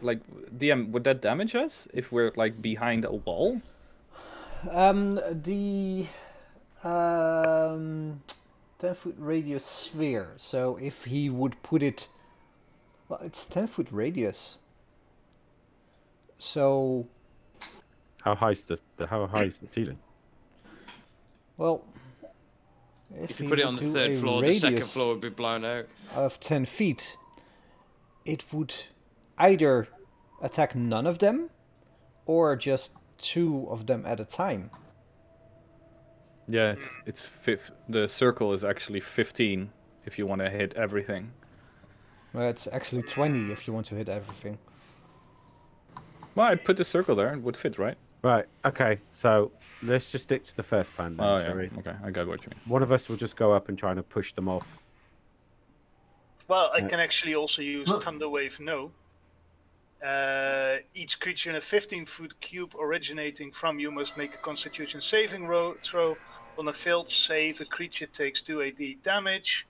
D: like, DM, would that damage us if we're like behind a wall?
B: The 10-foot radius sphere. So if he would put it, well, it's 10-foot radius. So
C: How high is the ceiling?
B: well,
A: If
B: he
A: you put it
B: would
A: on the
B: do
A: 3rd
B: a
A: floor, the 2nd
B: radius
A: floor would be blown out.
B: of 10 feet, it would either attack none of them or just 2 of them at a time.
D: Yeah, it's the circle is actually 15 if you want to hit everything.
B: Well, it's actually 20 if you want to hit everything.
D: Well, I put the circle there; it would fit, right?
C: Right. Okay. So let's just stick to the first plan then,
D: Oh
C: shall
D: yeah.
C: we?
D: Okay, I got what you mean.
C: One of us will just go up and try to push them off.
F: Well, I can actually also use
E: Look.
F: Thunder Wave No. Each creature in a 15-foot cube originating from you must make a Constitution saving throw. On a failed save, a creature takes 2 AD damage,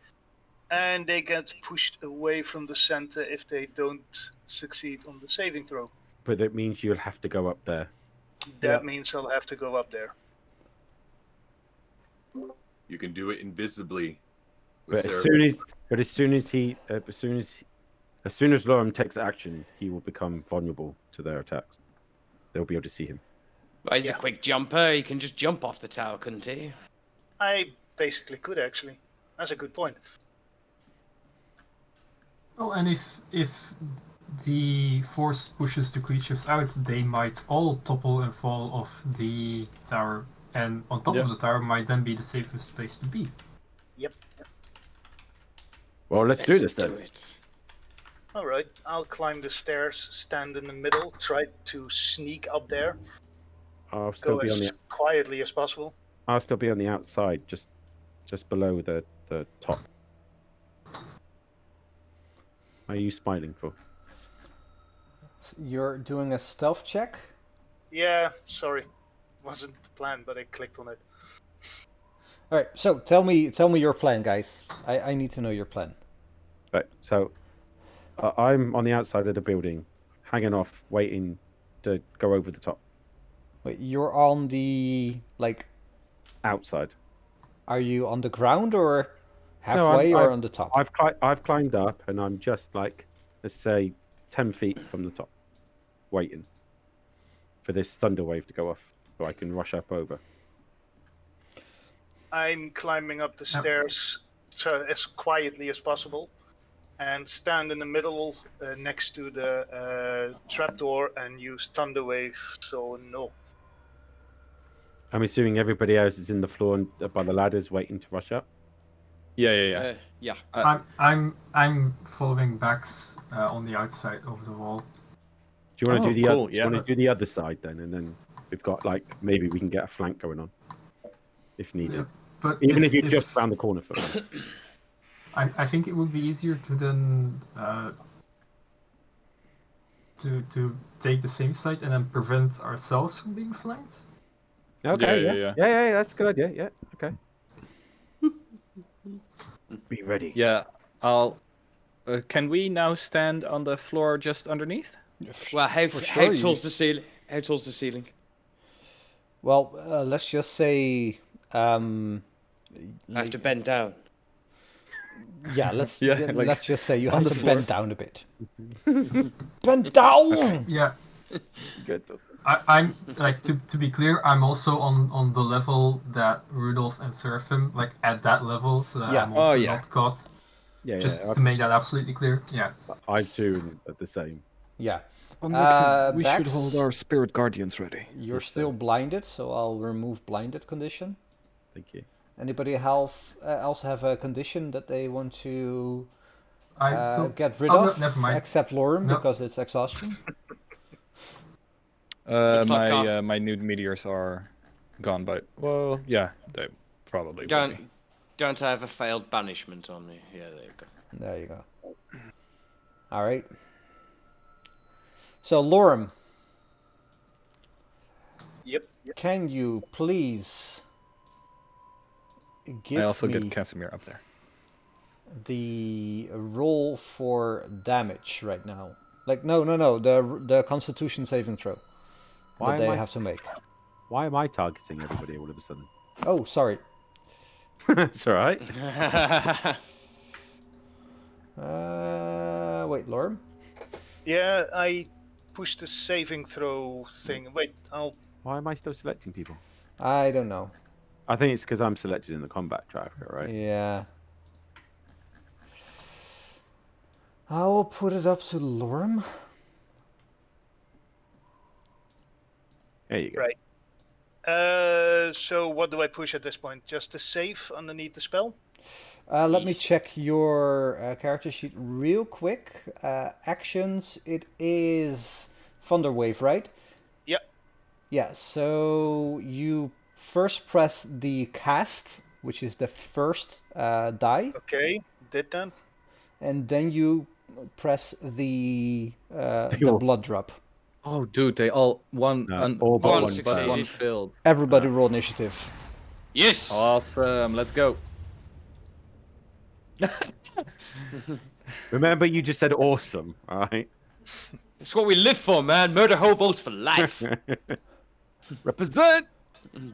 F: and they get pushed away from the center if they don't succeed on the saving throw.
C: But that means you'll have to go up there.
F: That means I'll have to go up there.
I: You can do it invisibly.
C: But
I: with
C: as soon as Lauren takes action, he will become vulnerable to their attacks. They'll be able to see him.
A: Well, he's a quick jumper. He can just jump off the tower, couldn't he?
F: I basically could, actually. That's a good point.
E: Oh, and if the force pushes the creatures out, they might all topple and fall off the tower, and on top of the tower might then be the safest place to be.
F: Yep.
C: Well, let's do this then.
A: it.
F: Alright, I'll climb the stairs, stand in the middle, try to sneak up there.
C: I'll still
F: Go
C: be on
F: as
C: the.
F: quietly as possible.
C: I'll still be on the outside, just below the top. What are you smiling for?
B: You're doing a stealth check?
F: Yeah, sorry. Wasn't the plan, but I clicked on it.
B: Alright, so tell me your plan, guys. I need to know your plan.
C: Right. So I'm on the outside of the building, hanging off, waiting to go over the top.
B: Wait, you're on the, like,
C: Outside.
B: are you on the ground or
C: No,
B: halfway or
C: I've-
B: on the top?
C: I've climbed up, and I'm just like, let's say, 10 feet from the top, waiting for this thunder wave to go off, so I can rush up over.
F: I'm climbing up the stairs as quietly as possible, and stand in the middle next to the trapdoor and use thunder wave. So no.
C: I'm assuming everybody else is in the floor and by the ladders waiting to rush up.
D: Yeah.
A: Yeah.
E: I'm following backs on the outside of the wall.
C: Do you want to
D: Oh,
C: do the
D: cool,
C: other? Do you want to do the other side then, and then we've got like maybe we can get a flank going on if needed.
E: Yeah, but
C: Even if you're just round the corner for me.
E: I think it would be easier to then to take the same side and then prevent ourselves from being flanked.
C: Okay,
D: Yeah.
C: yeah, that's a good idea. Yeah, okay. Be ready.
D: Yeah, I'll. Can we now stand on the floor just underneath?
A: Well, how
B: sure you-
A: tall's the ceiling? How tall's the ceiling?
B: Well, let's just say.
A: I have to bend down.
B: Yeah, let's
D: Yeah, like,
B: let's just say you
D: on
B: have
D: the
B: to
D: floor.
B: bend down a bit. Bend down.
E: Yeah,
C: Good.
E: I'm like to be clear, I'm also on the level that Rudolph and Seraphim, like at that level, so that
B: Yeah.
E: I'm also
D: Oh, yeah.
E: not caught.
C: Yeah,
E: Just
C: yeah.
E: to make that absolutely clear. Yeah.
C: I too at the same.
B: Yeah,
H: Von Richter, we should
B: Bax,
H: hold our spirit guardians ready.
B: You're
C: Yes,
B: still
C: sir.
B: blinded, so I'll remove blinded condition.
C: Thank you.
B: Anybody else have a condition that they want to
E: I still
B: get rid
E: Oh, no,
B: of?
E: never mind.
B: Except Lorem,
E: No.
B: because it's exhaustion.
A: Looks like our-
D: My nude meteors are gone, but well, yeah, they probably will be.
A: Don't I have a failed banishment on me? Yeah, there you go.
B: There you go. All right. So Lorem,
F: Yep.
B: can you please give
D: I also
B: me
D: get Casimir up there.
B: the roll for damage right now? Like no, the Constitution saving throw
C: Why
B: that
C: am
B: they
C: I-
B: have to make.
C: Why am I targeting everybody all of a sudden?
B: Oh, sorry.
C: It's all right.
B: Wait, Lorem.
F: Yeah, I pushed the saving throw thing. Wait,
C: Why am I still selecting people?
B: I don't know.
C: I think it's because I'm selected in the combat tracker, right?
B: Yeah. I will put it up to Lorem.
C: There you go.
F: Right. So what do I push at this point? Just the save underneath the spell?
B: Let me check your character sheet real quick. Actions, it is Thunderwave, right?
F: Yep.
B: Yeah, so you first press the cast, which is the first die,
F: Okay, did that.
B: and then you press the
C: Cool.
B: blood drop.
D: Oh, dude, they all one
C: No, all but
A: one
C: one
A: succeeded.
C: failed.
D: one failed.
B: Everybody roll initiative.
A: Yes.
D: Awesome, let's go.
C: Remember, you just said awesome, all right?
A: That's what we live for, man. Murder hobos for life.
C: Represent.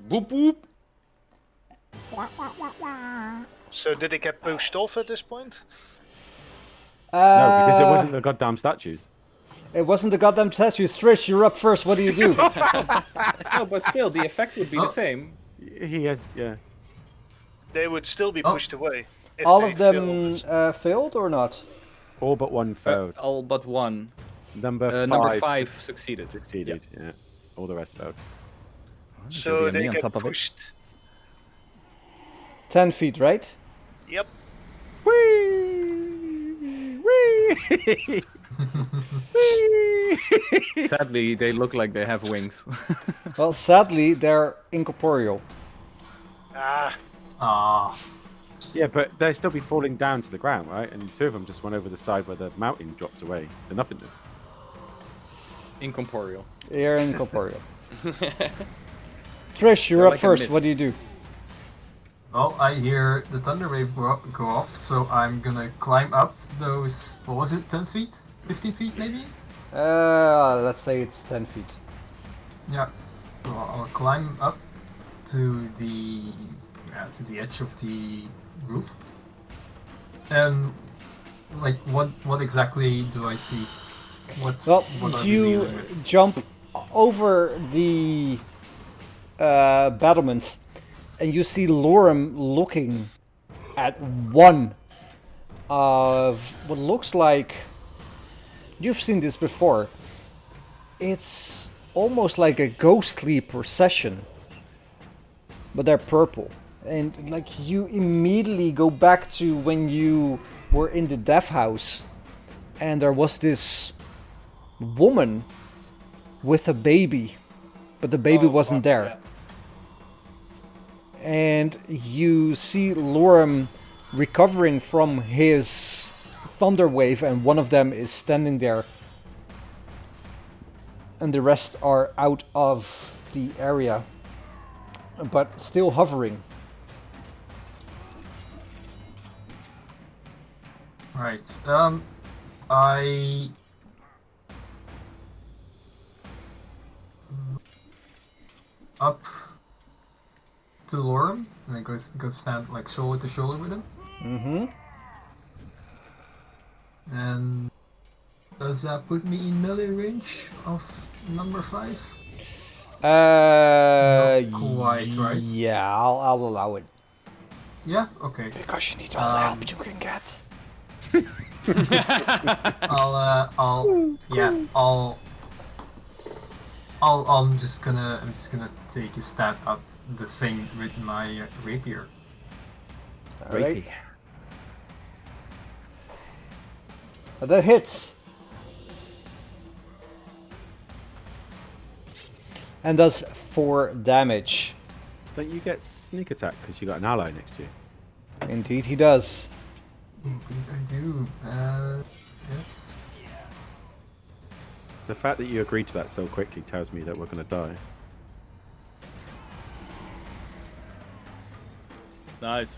A: Whoop whoop.
F: So did it get pushed off at this point?
C: No, because it wasn't the goddamn statues.
B: It wasn't the goddamn statues. Trish, you're up first. What do you do?
D: No, but still, the effect would be the same.
C: He has, yeah.
F: They would still be
E: Oh.
F: pushed away. If
B: All
F: they
B: of them
F: failed.
B: failed or not?
C: All but one failed.
D: All but one.
C: Number
D: Number 5 succeeded.
C: succeeded. Yeah. All the rest failed.
F: So
D: There'll be
F: they
D: me on
F: get
D: top of it.
F: pushed.
B: 10 feet, right?
F: Yep.
C: Whee! Whee! Whee!
D: Sadly, they look like they have wings.
B: Well, sadly, they're incorporeal.
F: Ah,
E: Ah,
C: Yeah, but they'll still be falling down to the ground, right? And two of them just went over the side where the mountain drops away to nothingness.
D: Incorporeal.
B: They're incorporeal. Trish, you're
D: They're
B: up
D: like a
B: first.
D: mist.
B: What do you do?
E: well, I hear the thunder wave go off, so I'm gonna climb up those. What was it? 10 feet? 15 feet, maybe?
B: Let's say it's 10 feet.
E: Yeah. So I'll climb up to the edge of the roof. And like, what exactly do I see? What
B: Well,
E: are we
B: you
E: dealing with?
B: jump over the battlements, and you see Lorem looking at one of what looks like, you've seen this before, it's almost like a ghostly procession, but they're purple. And like you immediately go back to when you were in the death house and there was this woman with a baby, but the baby wasn't there.
D: Yeah.
B: And you see Lorem recovering from his thunder wave, and one of them is standing there, and the rest are out of the area, but still hovering.
E: Right. I up to Lorem and I go stand like shoulder to shoulder with him.
B: Mm-hmm.
E: And does that put me in melee range of number 5? Not quite, right?
B: Yeah, I'll allow it.
E: Yeah. Okay.
B: Because you need all the help you can get.
E: I'm just gonna take a stab at the thing with my rapier.
B: Alright. That hits. And does 4 damage.
C: Don't you get sneak attack because you got an ally next to you?
B: Indeed he does.
E: Indeed I do. Yes.
C: The fact that you agreed to that so quickly tells me that we're going to die.
D: Nice.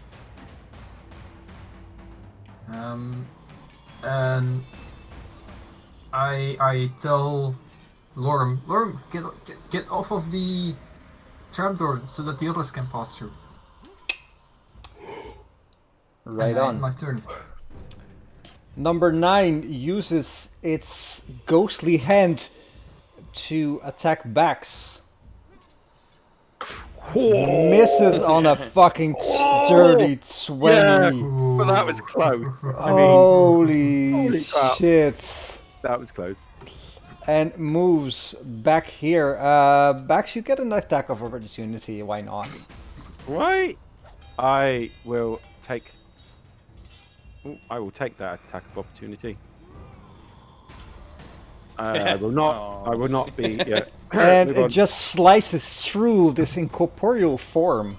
E: And I tell Lorem, get off of the trapdoor so that the others can pass through.
B: Right
E: And
B: on.
E: my turn.
B: Number 9 uses its ghostly hand to attack Bax. Misses on a fucking dirty 20.
C: Yeah, but that was close.
B: Holy
C: holy crap.
B: shit.
C: That was close.
B: And moves back here. Bax, you get an attack of opportunity. Why not?
C: Right. I will take. Ooh, I will take that attack of opportunity. I will not. I will not be. Yeah.
B: And
C: Move
B: it
C: on.
B: just slices through this incorporeal form.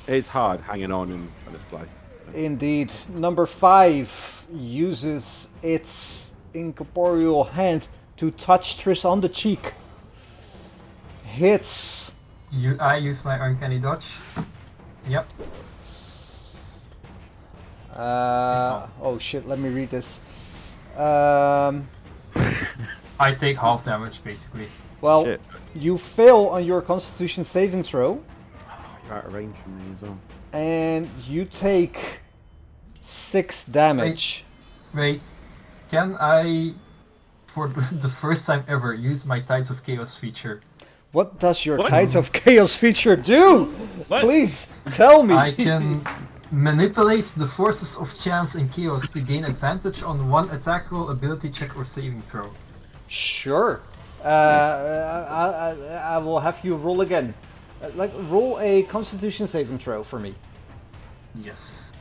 C: It's hard hanging on and a slice.
B: Indeed. Number 5 uses its incorporeal hand to touch Triss on the cheek. Hits.
E: I use my uncanny dodge. Yep.
B: Oh shit, let me read this.
E: I take half damage basically.
B: Well,
C: Shit.
B: you fail on your Constitution saving throw,
C: You're out of range from me as well.
B: and you take 6 damage.
E: Wait, can I, for the first time ever, use my Tides of Chaos feature?
B: What does your
D: What?
B: Tides of Chaos feature do?
D: What?
B: Please tell me.
E: I can manipulate the forces of chance and chaos to gain advantage on one attack roll, ability check, or saving throw.
B: Sure. I will have you roll again. Roll a Constitution saving throw for me.
E: Yes.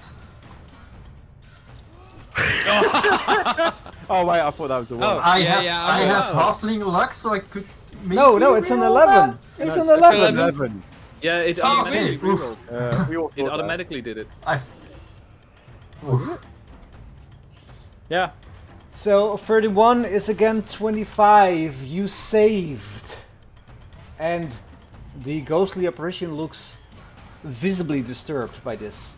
C: Oh wait, I thought that was a one.
A: Oh.
E: I
A: Yeah,
E: have
A: yeah,
E: I
A: I
E: have
A: know.
E: halfling luck, so I could.
B: No, it's an 11. It's an
A: 11.
C: 11.
D: Yeah, it
E: Oh,
D: automatically
E: okay. Oof.
D: rerolled.
C: We all
D: It
C: thought that.
D: automatically did it.
E: Oof.
D: Yeah.
B: So 31 is again 25. You saved. And the ghostly apparition looks visibly disturbed by this.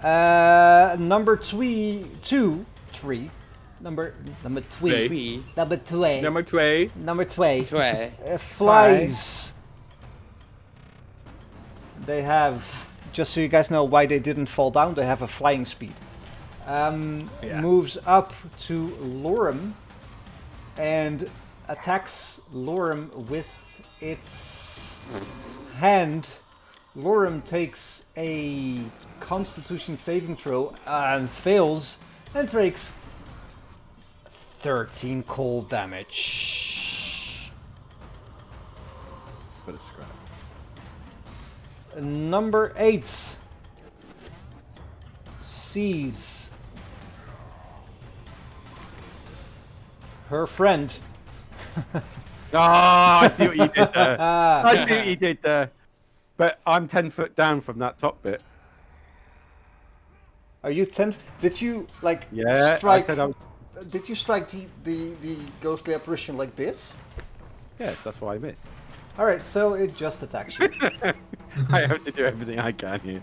B: Number 3. Number 3. Number 2.
D: Number 2.
B: Number 2.
A: Twee.
B: Flies. They have, just so you guys know why they didn't fall down, they have a flying speed.
D: Yeah.
B: Moves up to Lorem and attacks Lorem with its hand. Lorem takes a Constitution saving throw and fails and takes 13 cold damage.
C: But it's scrap.
B: Number 8 sees her friend.
C: I see what you did there. I see what you did there. But I'm 10 foot down from that top bit.
B: Are you 10? Did you like
C: Yeah,
B: strike?
C: I said I was...
B: Did you strike the ghostly apparition like this?
C: Yes, that's why I missed.
B: All right, so it just attacks you.
C: I have to do everything I can here.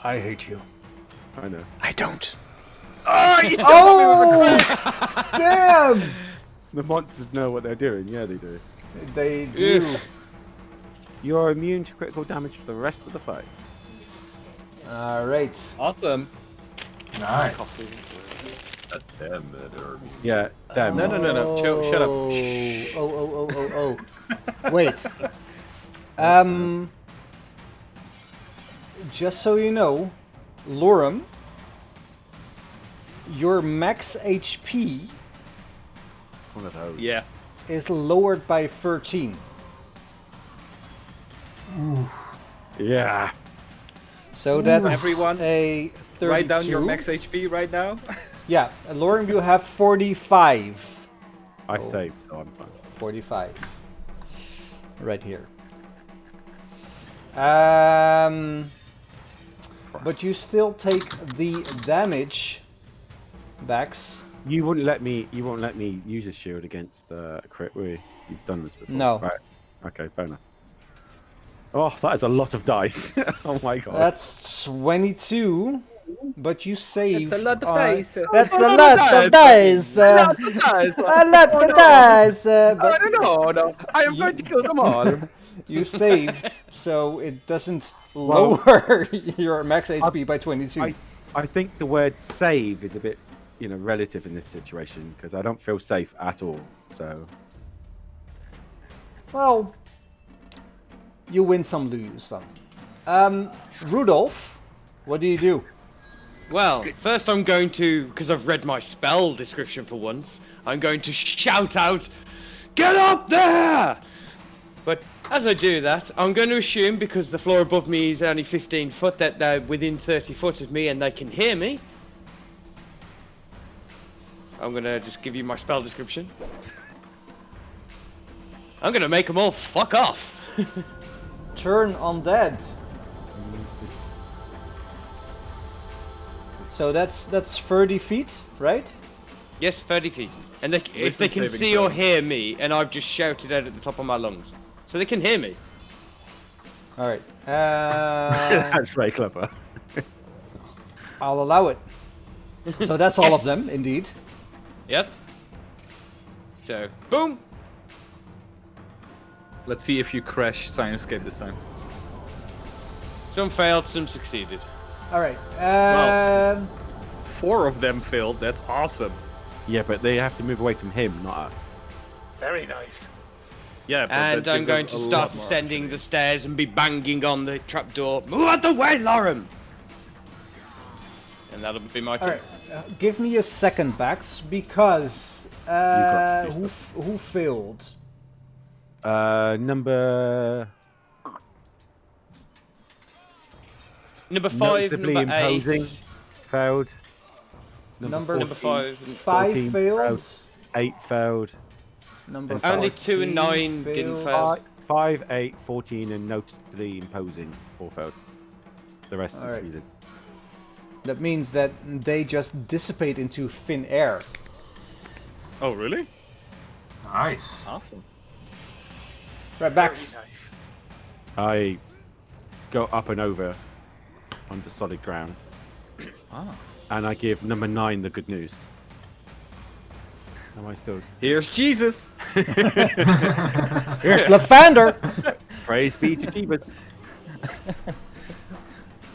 B: I hate you.
C: I know.
B: I don't.
C: Oh, you still
B: Oh, damn!
C: The monsters know what they're doing. Yeah, they do.
B: They do.
C: You're immune to critical damage for the rest of the fight.
B: All right.
D: Awesome.
E: Nice.
I: That's them that are.
C: Yeah, them.
D: No. Shut up.
B: Oh. Wait. Just so you know, Lorem, your max HP
C: One of those.
D: Yeah.
B: is lowered by 13.
C: Yeah.
B: So that's
D: Everyone,
B: a 32.
D: Write down your max HP right now.
B: Yeah, Lorem, you have 45.
C: I saved, so I'm fine.
B: 45. Right here. But you still take the damage, Bax.
C: You wouldn't let me. You won't let me use a shield against a crit, will you? You've done this before.
B: No.
C: Right. Okay. Fair enough. Oh, that is a lot of dice. Oh my god.
B: That's 22. But you saved.
D: That's a lot of
B: on-
D: dice.
B: That's a lot of dice. A lot of dice. But
C: No. I am going to kill them all.
B: you saved, so it doesn't lower your max HP by 22.
C: I think the word save is a bit, relative in this situation because I don't feel safe at all. So
B: Well, you win some, lose some. Rudolph, what do you do?
A: Well, first I'm going to, because I've read my spell description for once, I'm going to shout out, "Get up there!" But as I do that, I'm going to assume, because the floor above me is only 15 foot, that they're within 30 foot of me and they can hear me. I'm going to just give you my spell description. I'm going to make them all fuck off.
B: Turn undead. So that's 30 feet, right?
A: Yes, 30 feet. And if they can
D: saving
A: see
D: throw.
A: or hear me, and I've just shouted out at the top of my lungs. So they can hear me.
B: All right.
C: that's very clever.
B: I'll allow it. So that's all of them, indeed.
A: Yep. So, boom.
D: Let's see if you crash Science-Escape this time.
A: Some failed, some succeeded.
B: All right.
D: Well. 4 of them failed. That's awesome.
C: Yeah, but they have to move away from him, not us.
F: Very nice.
D: Yeah, but
A: And
D: that
A: I'm
D: gives
A: going
D: us
A: to
D: a
A: start
D: lot more
A: ascending
D: opportunity.
A: the stairs and be banging on the trapdoor. Move out the way, Lorem! And that'll be my
B: All
A: turn.
B: right. Give me a second, Bax, because
C: got your
B: who failed?
C: Number
A: Number 5,
C: noticeably
A: number 8.
C: imposing failed.
B: Number
A: 5.
B: 5
C: 14
B: failed.
C: 8 failed.
B: Number
C: And
A: Only
B: 14
A: 2 and 9 didn't
B: failed.
A: fail.
C: 5, 8, 14, and noticeably imposing all failed. The rest
B: All right.
C: succeeded.
B: That means that they just dissipate into thin air.
D: Oh, really?
E: Nice.
D: Awesome.
B: Right,
F: Very
B: Bax.
F: nice.
C: I go up and over onto solid ground,
D: Ah.
C: and I give number 9 the good news. Am I still?
D: Here's Jesus.
B: Here's Lathander.
C: Praise be to Jeebus.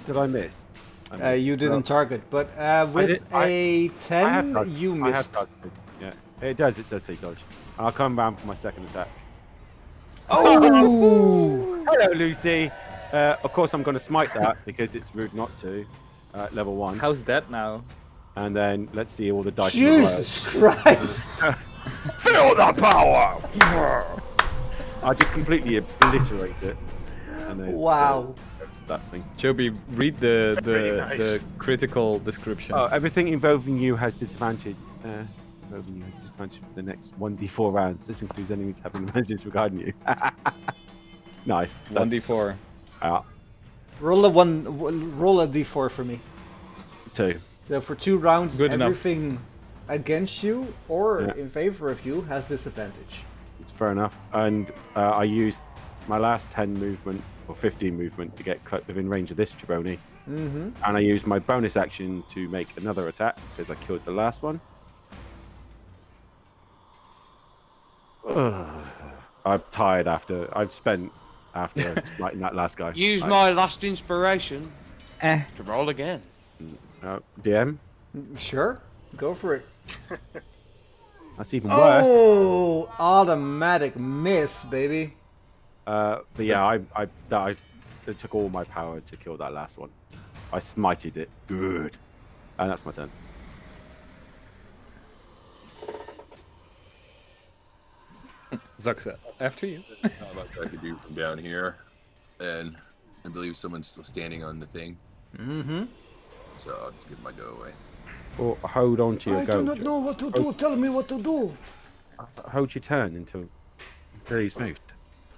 C: Did I miss?
B: You didn't target, but with a 10, you
C: I have
B: missed.
C: targeted. Yeah, it does say dodge. I'll come round for my second attack.
B: Oh!
C: Hello, Lucy. Of course, I'm going to smite that because it's rude not to. Level 1.
D: How's that now?
C: And then let's see all the dice. in a row.
B: Jesus Christ!
C: Feel the power! I just completely obliterate it. And there's
B: Wow.
C: that thing.
D: Joby, read the
F: Very nice.
D: the critical description.
C: Oh, everything involving you has disadvantage. Involving you has disadvantage for the next 1d4 rounds. This includes enemies having advantages regarding you. Nice.
D: 1d4.
B: Roll a d4 for me.
C: 2.
B: So for 2 rounds,
D: Good enough.
B: everything against you or
C: Yeah.
B: in favor of you has disadvantage.
C: It's fair enough. And I used my last 10 movement or 15 movement to get within range of this jabroni.
B: Mm-hmm.
C: And I used my bonus action to make another attack because I killed the last one. I'm tired I've spent after smiting that last guy.
A: Use my last inspiration to roll again.
C: DM?
B: Sure, go for it.
C: That's even worse.
B: Oh, automatic miss, baby.
C: But yeah, it took all my power to kill that last one. I smited it. Good. And that's my turn.
D: Zuxa, after you.
I: How about I could do from down here, and I believe someone's still standing on the thing.
B: Mm-hmm.
I: So I'll just give my go away.
C: Or hold on to your go.
B: know what to do. Tell me what to do.
C: Hold your turn until he's moved.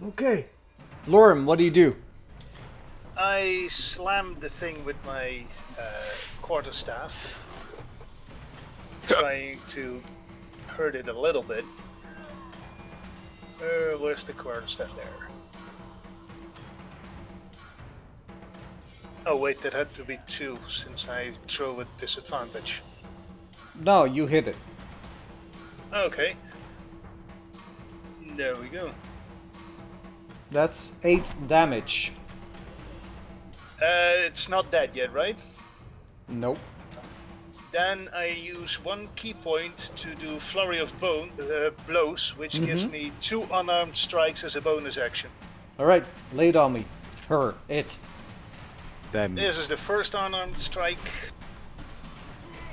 B: Okay. Lorem, what do you do?
F: I slammed the thing with my quarterstaff, trying to hurt it a little bit. Where's the quarterstaff there? Oh wait, that had to be 2 since I throw with disadvantage.
B: No, you hit it.
F: Okay. There we go.
B: That's 8 damage.
F: It's not dead yet, right?
B: Nope.
F: Then I use 1 key point to do flurry of blows, which gives me 2 unarmed strikes as a bonus action.
B: Alright, lay it on me. Her. It.
C: Them.
F: This is the first unarmed strike.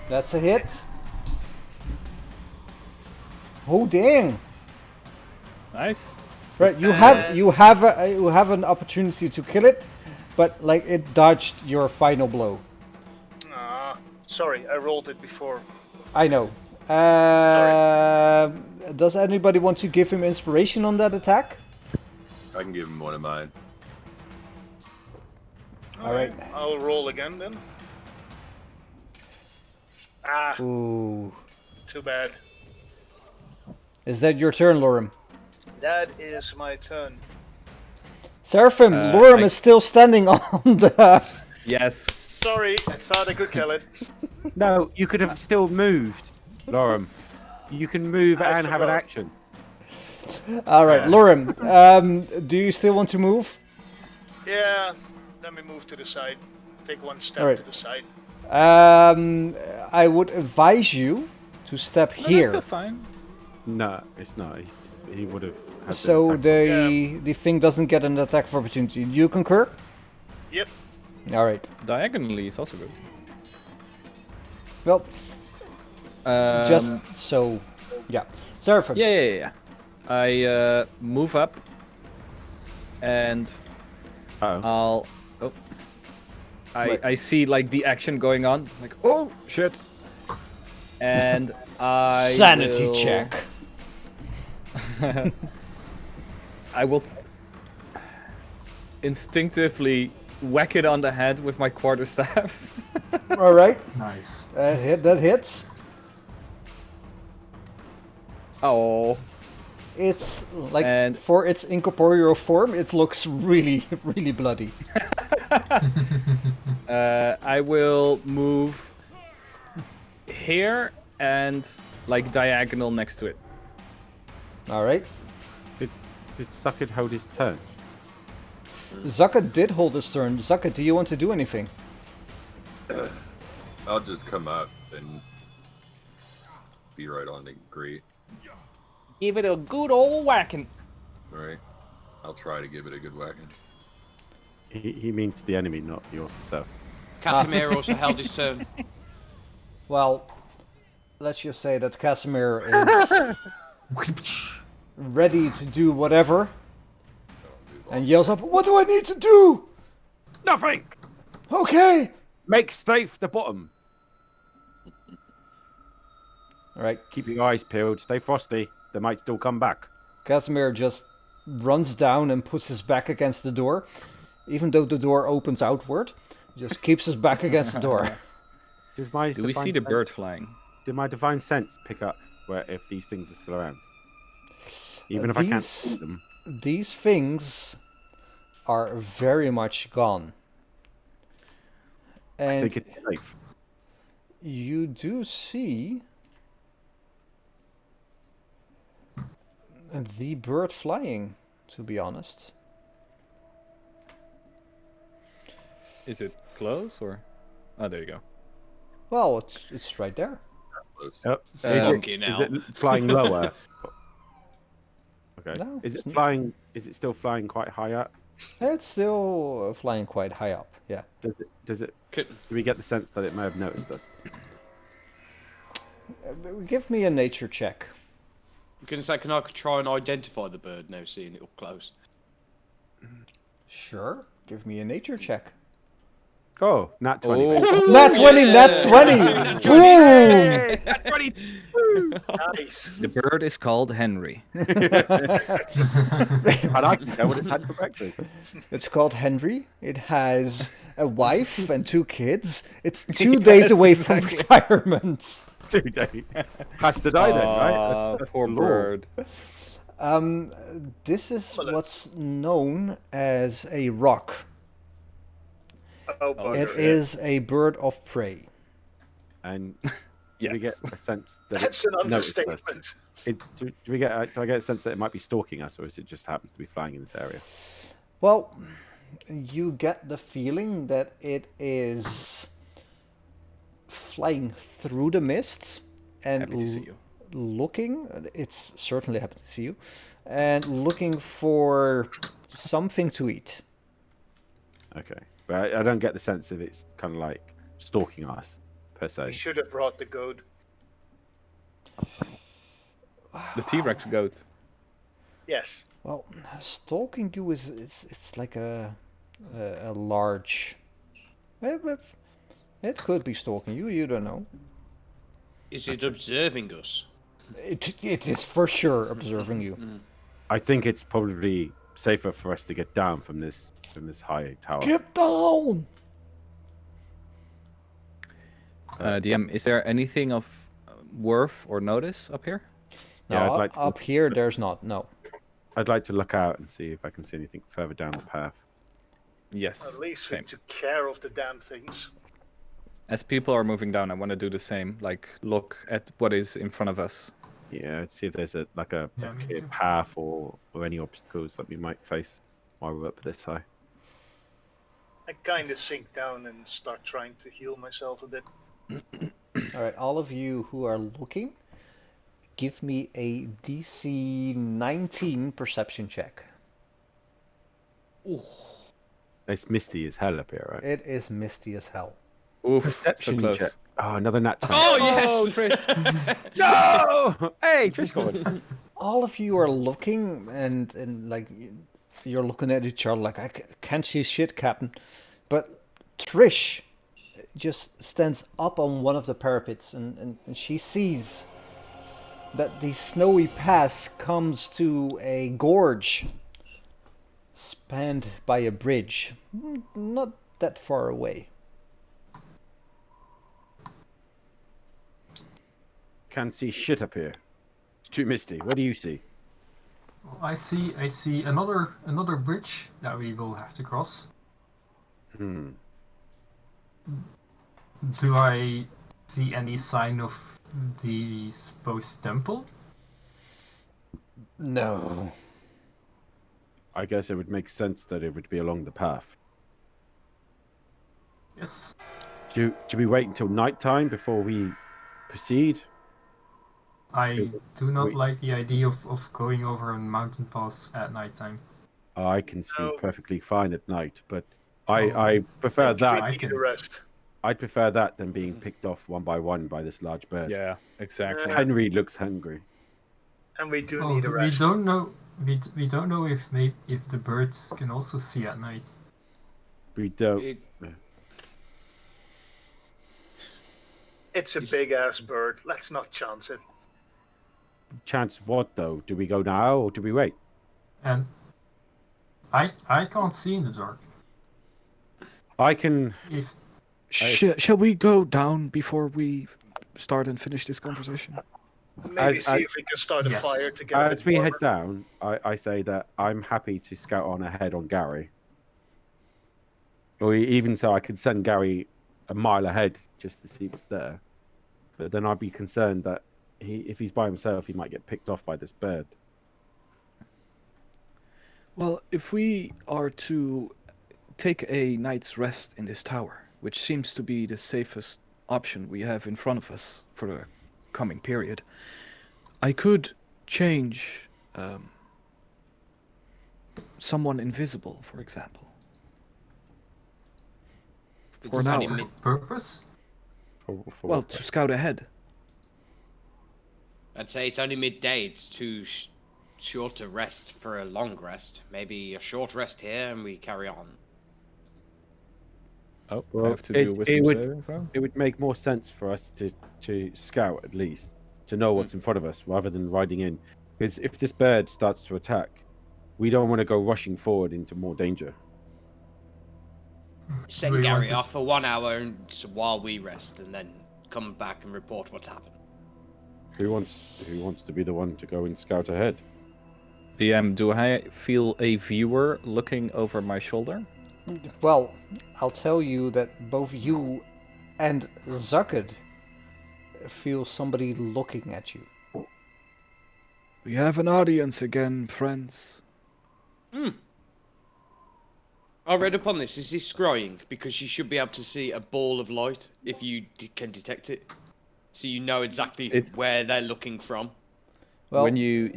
B: That's a hit. Oh dang!
D: Nice.
B: Right, you have an opportunity to kill it, but like it dodged your final blow.
F: Sorry, I rolled it before.
B: I know. Does anybody want to give him inspiration on that attack?
I: I can give him one of mine.
B: Alright.
F: I'll roll again then. Ah,
B: Ooh.
F: too bad.
B: Is that your turn, Lorem?
F: That is my turn.
B: Seraphim, Lorem is still standing on the...
D: Yes.
F: Sorry, I thought I could kill it.
C: No, you could have still moved, Lorem. You can move
F: I
C: and have an
F: forgot.
C: action.
B: Alright, Lorem, do you still want to move?
F: Yeah, let me move to the side. Take 1 step
B: Alright.
F: to the side.
B: I would advise you to step here.
D: That's fine.
C: No, it's not. He would have. Had
B: So
C: the
B: the thing doesn't get an attack of opportunity. Do you concur?
F: Yep.
B: Alright.
D: Diagonally is also good.
B: Well, just so... Yeah. Seraphim.
D: Yeah. I move up, and
C: Oh.
D: I see like the action going on. Like, oh shit. And I
B: Sanity
D: will-
B: check.
D: I will instinctively whack it on the head with my quarterstaff.
B: Alright.
E: Nice.
B: That hits.
D: Oh.
B: It's like,
D: And-
B: for its incorporeal form, it looks really, really bloody.
D: I will move here and like diagonal next to it.
B: Alright.
C: Did Sucked hold his turn?
B: Zaka did hold his turn. Zaka, do you want to do anything?
I: I'll just come up and be right on the grate.
H: Give it a good old whacking.
I: All right. I'll try to give it a good whacking.
C: He means the enemy, not yourself.
A: Casimir also held his turn.
B: Well, let's just say that Casimir is ready to do whatever, and yells up, "What do I need to do?"
C: Nothing!
B: Okay!
C: Make safe the bottom.
B: Alright,
C: Keep your eyes peeled. Stay frosty. They might still come back.
B: Casimir just runs down and puts his back against the door. Even though the door opens outward, he just keeps his back against the door.
C: Does my
H: Do we
C: divine
H: see the
C: sense-
H: bird flying?
C: Did my divine sense pick up where if these things are still around? Even if I can't see them.
B: These things are very much gone.
C: I
B: And
C: think it's safe.
B: you do see the bird flying, to be honest.
H: Is it close or? Oh, there you go.
B: Well, it's right there.
I: Close.
C: Yep.
A: Fucking
C: Is
A: hell.
C: it flying lower? Okay.
B: No,
C: Is it
B: it's not.
C: flying? Is it still flying quite high up?
B: It's still flying quite high up. Yeah.
C: Does it?
A: Could,
C: Do we get the sense that it may have noticed us?
B: Give me a nature check.
A: can I try and identify the bird now, seeing it up close?
B: Sure. Give me a nature check.
C: Oh, nat 20.
H: Oh.
C: baby.
B: Nat 20! Nat 20! Boom!
C: Nat 20.
F: Nice.
H: The bird is called Henry.
C: And I can tell what it's had for breakfast.
B: It's called Henry. It has a wife and 2 kids. It's 2 days away from retirement.
C: 2 days. Has to die then, right?
H: Aw,
C: That's
H: poor
C: the law.
H: bird.
B: This is what's known as a rock.
F: Oh,
B: It
F: bugger.
B: is a bird of prey.
C: And do we get
H: Yes.
C: a sense that
F: That's
C: it
F: an
C: noticed us?
F: understatement.
C: Do we get? Do I get a sense that it might be stalking us, or is it just happens to be flying in this area?
B: Well, you get the feeling that it is flying through the mists and
H: Happy to see you.
B: looking. It's certainly happy to see you, and looking for something to eat.
C: Okay, but I don't get the sense of it's kind of like stalking us per
F: We
C: se.
F: should have brought the goat.
H: The T-Rex goat.
F: Yes.
B: Well, stalking you is it's like a large. It could be stalking you. You don't know.
A: Is it observing us?
B: It is for sure observing you.
C: I think it's probably safer for us to get down from this high tower.
B: Get down!
H: DM, is there anything of worth or notice up here?
B: No,
C: Yeah, I'd like to
B: up here there's not. No.
C: I'd like to look out and see if I can see anything further down the path.
H: Yes.
F: At least we
H: Same.
F: took care of the damn things.
H: As people are moving down, I want to do the same. Like, look at what is in front of us.
C: Yeah, I'd see if there's a
E: Yeah, me
C: clear
E: too.
C: path or any obstacles that we might face while we're up this high.
F: I kind of sink down and start trying to heal myself a bit.
B: All right, all of you who are looking, give me a DC 19 perception check.
C: It's misty as hell up here, right?
B: It is misty as hell.
H: Oof,
C: Perception
H: so close.
C: check. Oh, another nat 20.
A: Oh, yes!
C: No! Hey, Trish got one.
B: All of you are looking and like you're looking at each other like can't see shit, Captain. But Trish just stands up on one of the parapets and she sees that the snowy pass comes to a gorge spanned by a bridge, not that far away.
C: Can't see shit up here. It's too misty. What do you see?
E: I see another bridge that we will have to cross.
C: Hmm.
E: Do I see any sign of the supposed temple?
B: No.
C: I guess it would make sense that it would be along the path.
E: Yes.
C: Do we wait until nighttime before we proceed?
E: I do not
C: Wait.
E: like the idea of going over a mountain pass at nighttime.
C: I can see
F: No.
C: perfectly fine at night, but
E: Oh,
C: I prefer
F: And we
C: that.
F: need a rest.
C: I'd prefer that than being picked off one by one by this large bird.
D: Yeah, exactly.
C: Henry looks hungry.
F: And we do
E: Oh,
F: need a
E: we
F: rest.
E: don't know. We don't know if the birds can also see at night.
C: We don't.
A: It-
F: It's a big ass bird. Let's not chance it.
C: Chance what though? Do we go now or do we wait?
E: And I can't see in the dark.
C: I can.
E: If
H: Shall we go down before we start and finish this conversation?
F: Maybe
C: As-
F: see
C: as-
F: if we can start a
E: Yes.
F: fire to get a
C: As
F: bit
C: we head
F: warmer.
C: down, I say that I'm happy to scout on ahead on Gary. Or even so, I could send Gary a mile ahead just to see what's there. But then I'd be concerned that if he's by himself, he might get picked off by this bird.
H: Well, if we are to take a night's rest in this tower, which seems to be the safest option we have in front of us for the coming period, I could change someone invisible, for example. For an
A: only
H: hour.
A: mid-
E: purpose,
C: For
H: Well,
C: what?
H: to scout ahead.
A: I'd say it's only midday. It's too short a rest for a long rest. Maybe a short rest here and we carry on.
D: Oh,
C: Well,
D: I have to do a
C: it
D: wisdom
C: would-
D: saving throw?
C: It would make more sense for us to scout at least, to know what's in front of us rather than riding in. Because if this bird starts to attack, we don't want to go rushing forward into more danger.
A: Send
E: we want
A: Gary
E: to
A: off for 1 hour while we rest, and then come back and report what's happened.
C: Who wants to be the one to go and scout ahead?
D: DM, do I feel a viewer looking over my shoulder?
B: Well, I'll tell you that both you and Zucked feel somebody looking at you.
H: We have an audience again, friends.
A: I read up on this. Is this scrying? Because you should be able to see a ball of light if you can detect it. So you know exactly
D: It's-
A: where they're looking from.
B: Well,
D: when you,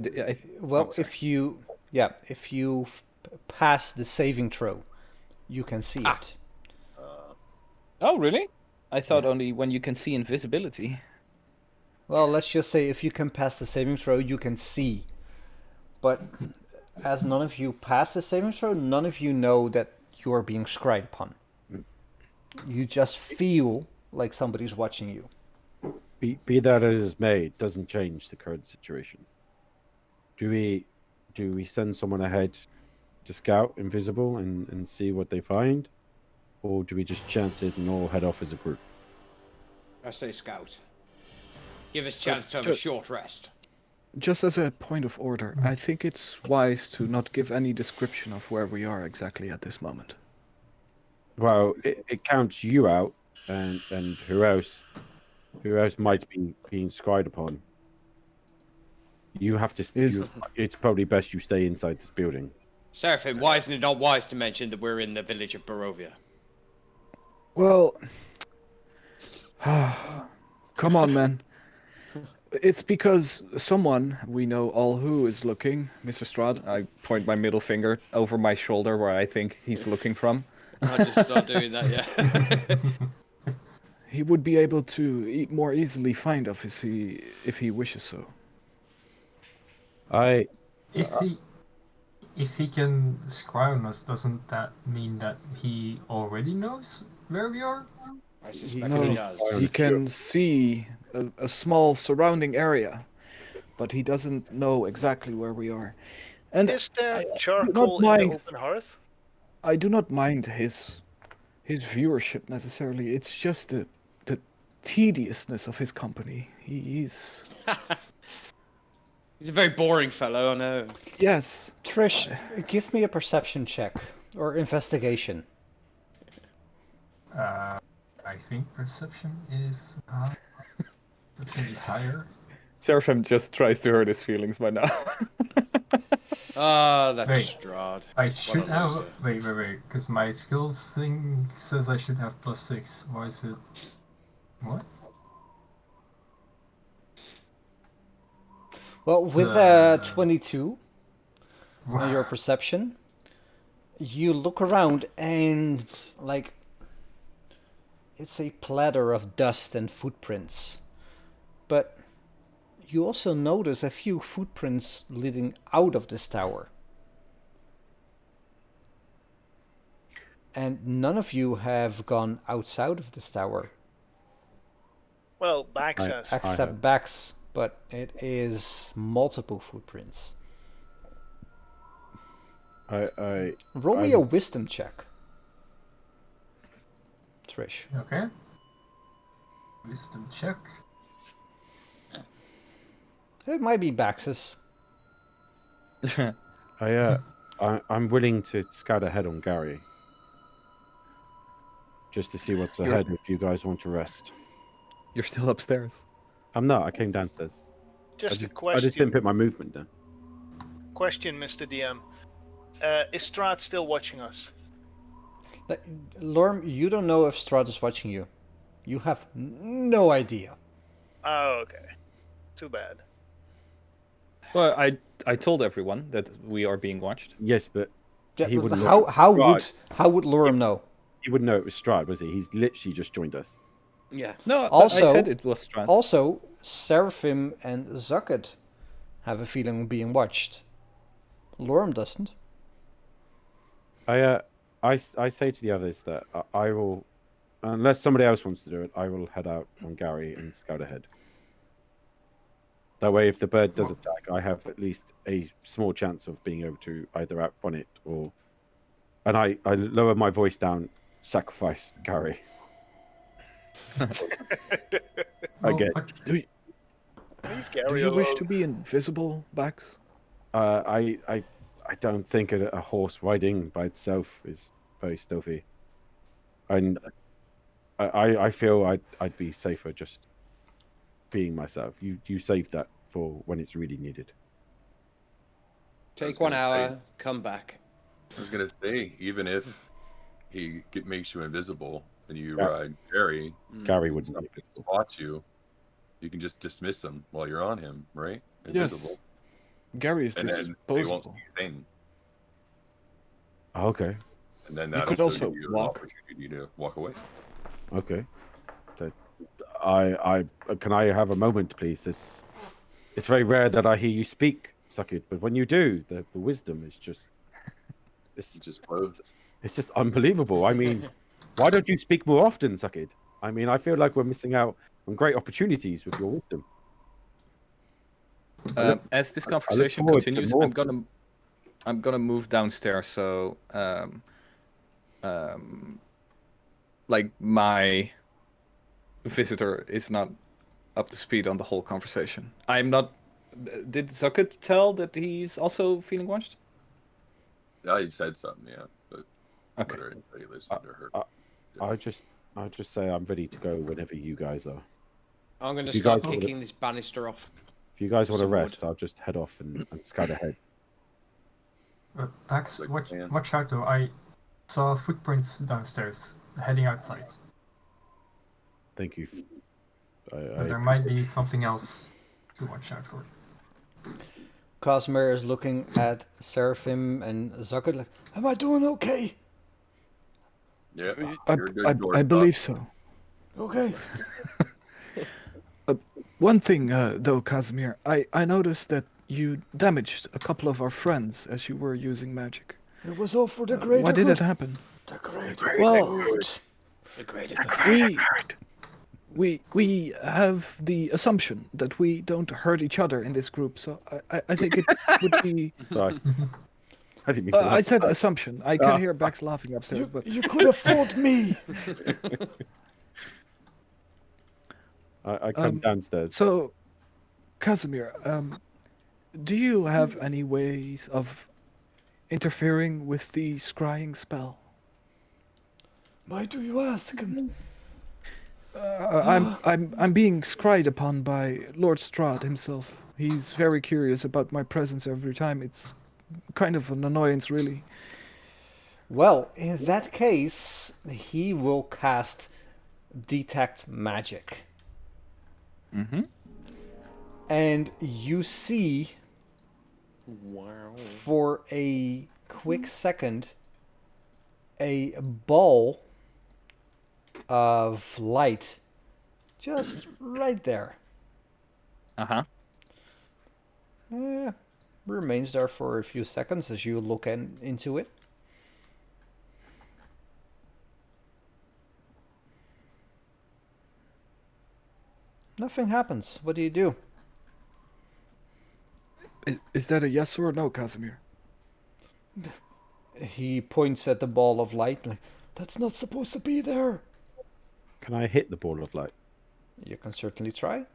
B: well,
D: sorry.
B: if you pass the saving throw, you can see it.
D: oh really? I thought only when you can see invisibility.
B: Well, let's just say if you can pass the saving throw, you can see. But as none of you pass the saving throw, none of you know that you are being scried upon. You just feel like somebody's watching you.
C: Be that as it may, it doesn't change the current situation. Do we send someone ahead to scout invisible and see what they find? Or do we just chance it and all head off as a group?
A: I say scout. Give us a chance to have
H: ju-
A: a short rest.
H: Just as a point of order, I think it's wise to not give any description of where we are exactly at this moment.
C: Well, it counts you out and who else might be being scried upon. You have to. It's probably best you stay inside this building.
A: Seraphim, why isn't it not wise to mention that we're in the village of Barovia?
H: Well, come on, man. It's because someone we know all who is looking, Mr. Strahd. I point my middle finger over my shoulder where I think he's looking from.
A: I'll just start doing that, yeah.
H: He would be able to more easily find us if he wishes so.
E: If he can scry on us, doesn't that mean that he already knows where we are?
A: I suspect
H: No,
A: he does.
H: he can see a small surrounding area, but he doesn't know exactly where we are. And
F: Is there
H: I do
F: charcoal
H: not
F: in
H: mind.
F: the open hearth?
H: I do not mind his viewership necessarily. It's just the tediousness of his company. He's
A: He's a very boring fellow, I know.
H: yes.
B: Trish, give me a perception check or investigation.
E: I think perception is perception is higher.
D: Seraphim just tries to hurt his feelings by now.
A: Ah, that's
E: Wait.
A: Strahd.
E: I
A: What
E: should
A: a
E: have.
A: loser.
E: Wait, because my skills thing says I should have +6. Why is it? What?
B: Well, with
E: Uh,
B: 22 on your perception, you look around and like it's a platter of dust and footprints. But you also notice a few footprints leading out of this tower. And none of you have gone outside of this tower.
F: Well, Bax
C: I-
F: has.
B: Except Bax, but it is multiple footprints. Roll me a wisdom check. Trish.
E: Okay. Wisdom check.
B: It might be Bax's.
C: I'm willing to scout ahead on Gary. Just to see what's ahead if you guys want to rest.
H: You're still upstairs.
C: I'm not, I came downstairs.
F: Just a
C: I just
F: question.
C: didn't put my movement down.
F: Question, Mr. DM. Is Strahd still watching us?
B: Lorm, you don't know if Strahd is watching you. You have no idea.
F: Oh, okay. Too bad.
D: Well, I told everyone that we are being watched.
C: Yes, but he wouldn't
B: how
C: Right.
B: would Lorm know?
C: he wouldn't know it was Strahd, was he? He's literally just joined us.
A: Yeah.
D: No, but
B: Also-
D: I said it was Strahd.
B: Also, Seraphim and Zucket have a feeling of being watched. Lorm doesn't.
C: I say to the others that I will, unless somebody else wants to do it, I will head out on Gary and scout ahead. That way, if the bird does attack, I have at least a small chance of being able to either outrun it or. And I lower my voice down, sacrifice Gary. Again.
F: Leave
H: Do
F: Gary
H: you wish
F: alone.
H: to be invisible, Bax?
C: I don't think a horse riding by itself is very stealthy, and I feel I'd be safer just being myself. You save that for when it's really needed.
A: Take
I: I was
A: 1
I: gonna
A: hour,
I: say-
A: come back.
I: I was gonna say, even if he makes you invisible and you
C: Yeah.
I: ride Gary,
C: Gary wouldn't
I: somebody
C: be
I: can spot you. You can just dismiss him while you're on him, right?
H: Yes.
I: Invisible.
H: Gary is
I: And then they won't see
H: disposable.
I: a thing.
C: Oh, okay,
I: And then
H: You
I: that
H: could
I: also
H: also
I: give you an
H: walk.
I: opportunity to walk away.
C: okay. I can I have a moment, please? It's very rare that I hear you speak, Suckit, but when you do, the wisdom is just
I: It's just closed.
C: it's just unbelievable. I mean, why don't you speak more often, Suckit? I mean, I feel like we're missing out on great opportunities with your wisdom.
D: As this
C: I look
D: conversation
C: forward to
D: continues,
C: more
D: I'm gonna move downstairs so like my visitor is not up to speed on the whole conversation. I'm not. Did Zucket tell that he's also feeling watched?
I: Yeah, he said something, yeah, but
D: Okay.
I: whether anybody listened or heard.
C: I just say I'm ready to go whenever you guys are.
A: I'm going to
C: If you
A: start
C: guys wanna-
A: kicking this banister off.
C: If you guys want to
A: Some wood.
C: rest, I'll just head off and scout ahead.
E: Pax,
I: Like,
E: watch,
I: yeah.
E: watch out though. I saw footprints downstairs, heading outside.
C: Thank you.
E: There might be something else to watch out for.
B: Cosmer is looking at Seraphim and Zucket like, am I doing okay?
I: Yeah,
H: I,
I: you're a good
H: I,
I: door
H: I
I: stop.
H: believe so.
B: Okay.
H: One thing, though, Casimir, I noticed that you damaged a couple of our friends as you were using magic.
B: It was all for the greater
H: Why did
B: good.
H: it happen?
B: The greater
H: Well,
B: good.
A: The greater
H: we have the assumption that we don't hurt each other in this group, so I think it would be.
C: Sorry. I didn't mean to.
H: I said assumption. I can hear Bax laughing upstairs, but
B: You could have fought me.
C: I come downstairs.
H: so, Casimir, do you have any ways of interfering with the scrying spell?
B: Why do you ask?
H: I'm being scried upon by Lord Strahd himself. He's very curious about my presence every time. It's kind of an annoyance, really.
B: Well, in that case, he will cast Detect Magic.
H: Mm-hmm.
B: And you see,
A: Wow.
B: for a quick second, a ball of light just right there.
D: Uh-huh.
B: Remains there for a few seconds as you look into it. Nothing happens. What do you do?
H: Is that a yes or a no, Casimir?
B: He points at the ball of light. Like, that's not supposed to be there.
C: Can I hit the ball of light?
B: You can certainly try.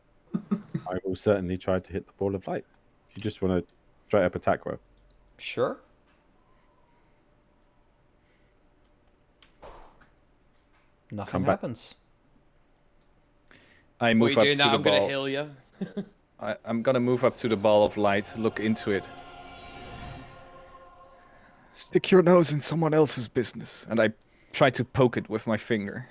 C: I will certainly try to hit the ball of light. If you just want to straight up attack roll.
B: Sure. Nothing
C: Come back.
B: happens.
D: I
A: What are
D: move
A: you
D: up
A: doing
D: to
A: now?
D: the
A: I'm gonna
D: ball.
A: heal you.
D: I'm gonna move up to the ball of light, look into it.
H: Stick your nose in someone else's business.
D: And I try to poke it with my finger.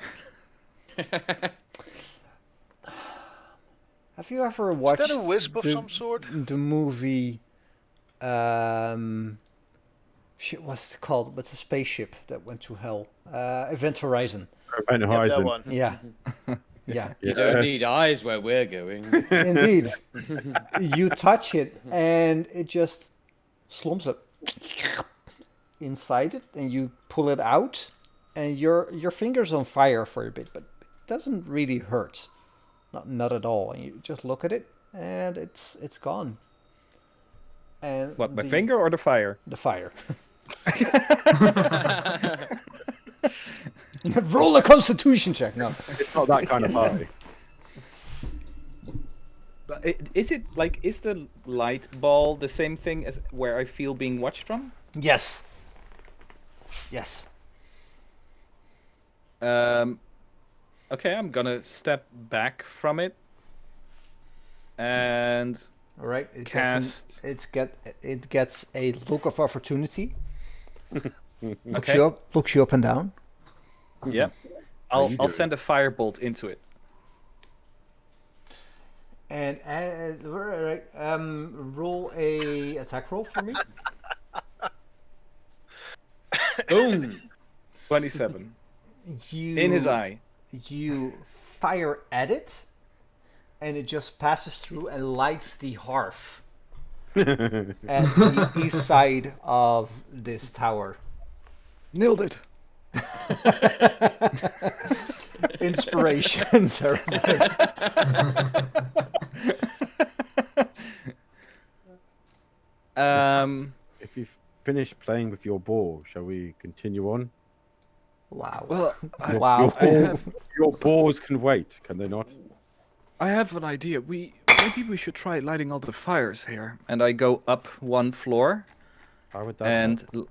B: Have you ever
F: Is
B: watched
F: that a wisp of
B: the,
F: some sort?
B: the movie? Shit, what's it called? What's the spaceship that went to hell? Event Horizon.
C: Event
F: Yeah,
C: Horizon.
F: that one.
B: Yeah, yeah.
A: You don't
C: Yes.
A: need eyes where we're going.
B: Indeed. You touch it and it just slumps up inside it, and you pull it out, and your finger's on fire for a bit, but it doesn't really hurt, not at all. And you just look at it, and it's gone. And
D: What, my finger or the fire?
B: The fire. Roll a Constitution check. No.
C: It's not that kind of party.
D: But is it like, is the light ball the same thing as where I feel being watched from?
B: Yes. Yes.
D: Okay, I'm gonna step back from it and
B: All right.
D: cast.
B: It gets a look of opportunity. Looks
D: Okay.
B: you up and down.
D: Yeah, I'll send a firebolt into it.
B: And right, roll a attack roll for me.
D: Boom. 27
B: You
D: in his eye.
B: You fire at it, and it just passes through and lights the hearth at the east side of this tower.
H: Nailed it.
B: Inspiration, sir.
C: If you've finished playing with your ball, shall we continue on?
B: Wow.
H: Well,
B: Wow.
C: Your balls can wait, can they not?
H: I have an idea. Maybe we should try lighting all the fires here.
D: And I go up one floor
C: How would that
D: and
C: work?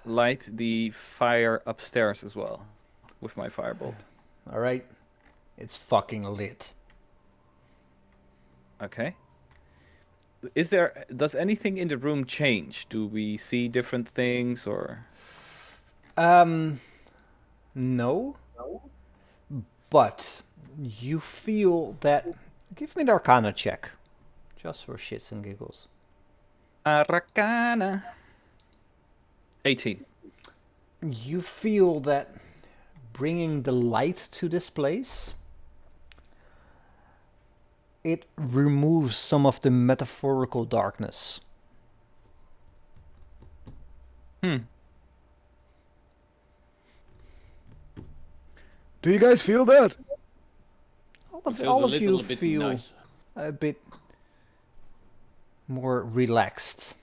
D: light the fire upstairs as well with my firebolt.
B: All right. It's fucking lit.
D: Okay. Does anything in the room change? Do we see different things or?
B: No. But you feel that. Give me an Arcana check, just for shits and giggles.
D: Arcana. 18.
B: You feel that bringing the light to this place, it removes some of the metaphorical darkness.
H: Do you guys feel that?
A: Feels
B: All
A: a
B: of
A: little
B: you
A: bit
B: feel
A: nice.
B: a bit more relaxed.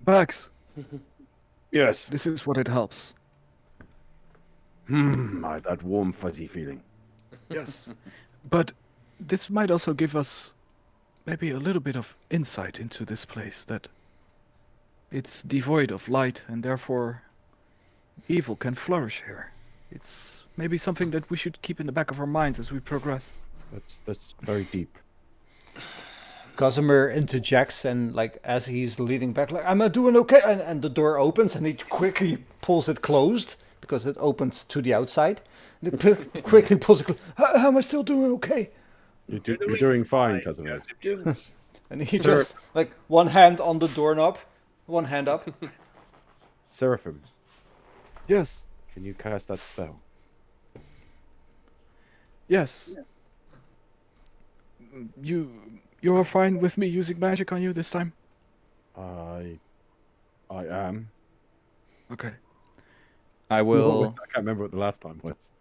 H: Bax,
C: Yes.
H: this is what it helps.
C: That warm, fuzzy feeling.
H: Yes. But this might also give us maybe a little bit of insight into this place, that it's devoid of light and therefore evil can flourish here. It's maybe something that we should keep in the back of our minds as we progress.
C: That's very deep.
B: Gossamer interjects and like as he's leading back, like I'm doing okay, and the door opens and he quickly pulls it closed because it opens to the outside. Quickly pulls it closed. How am I still doing okay?
C: You're doing fine, Casimir.
B: And he just like one hand on the doorknob, one hand up.
C: Seraphim,
H: Yes.
C: can you cast that spell?
H: Yes. You are fine with me using magic on you this time?
C: I am.
D: Okay. I will.
C: I can't remember what the last time was.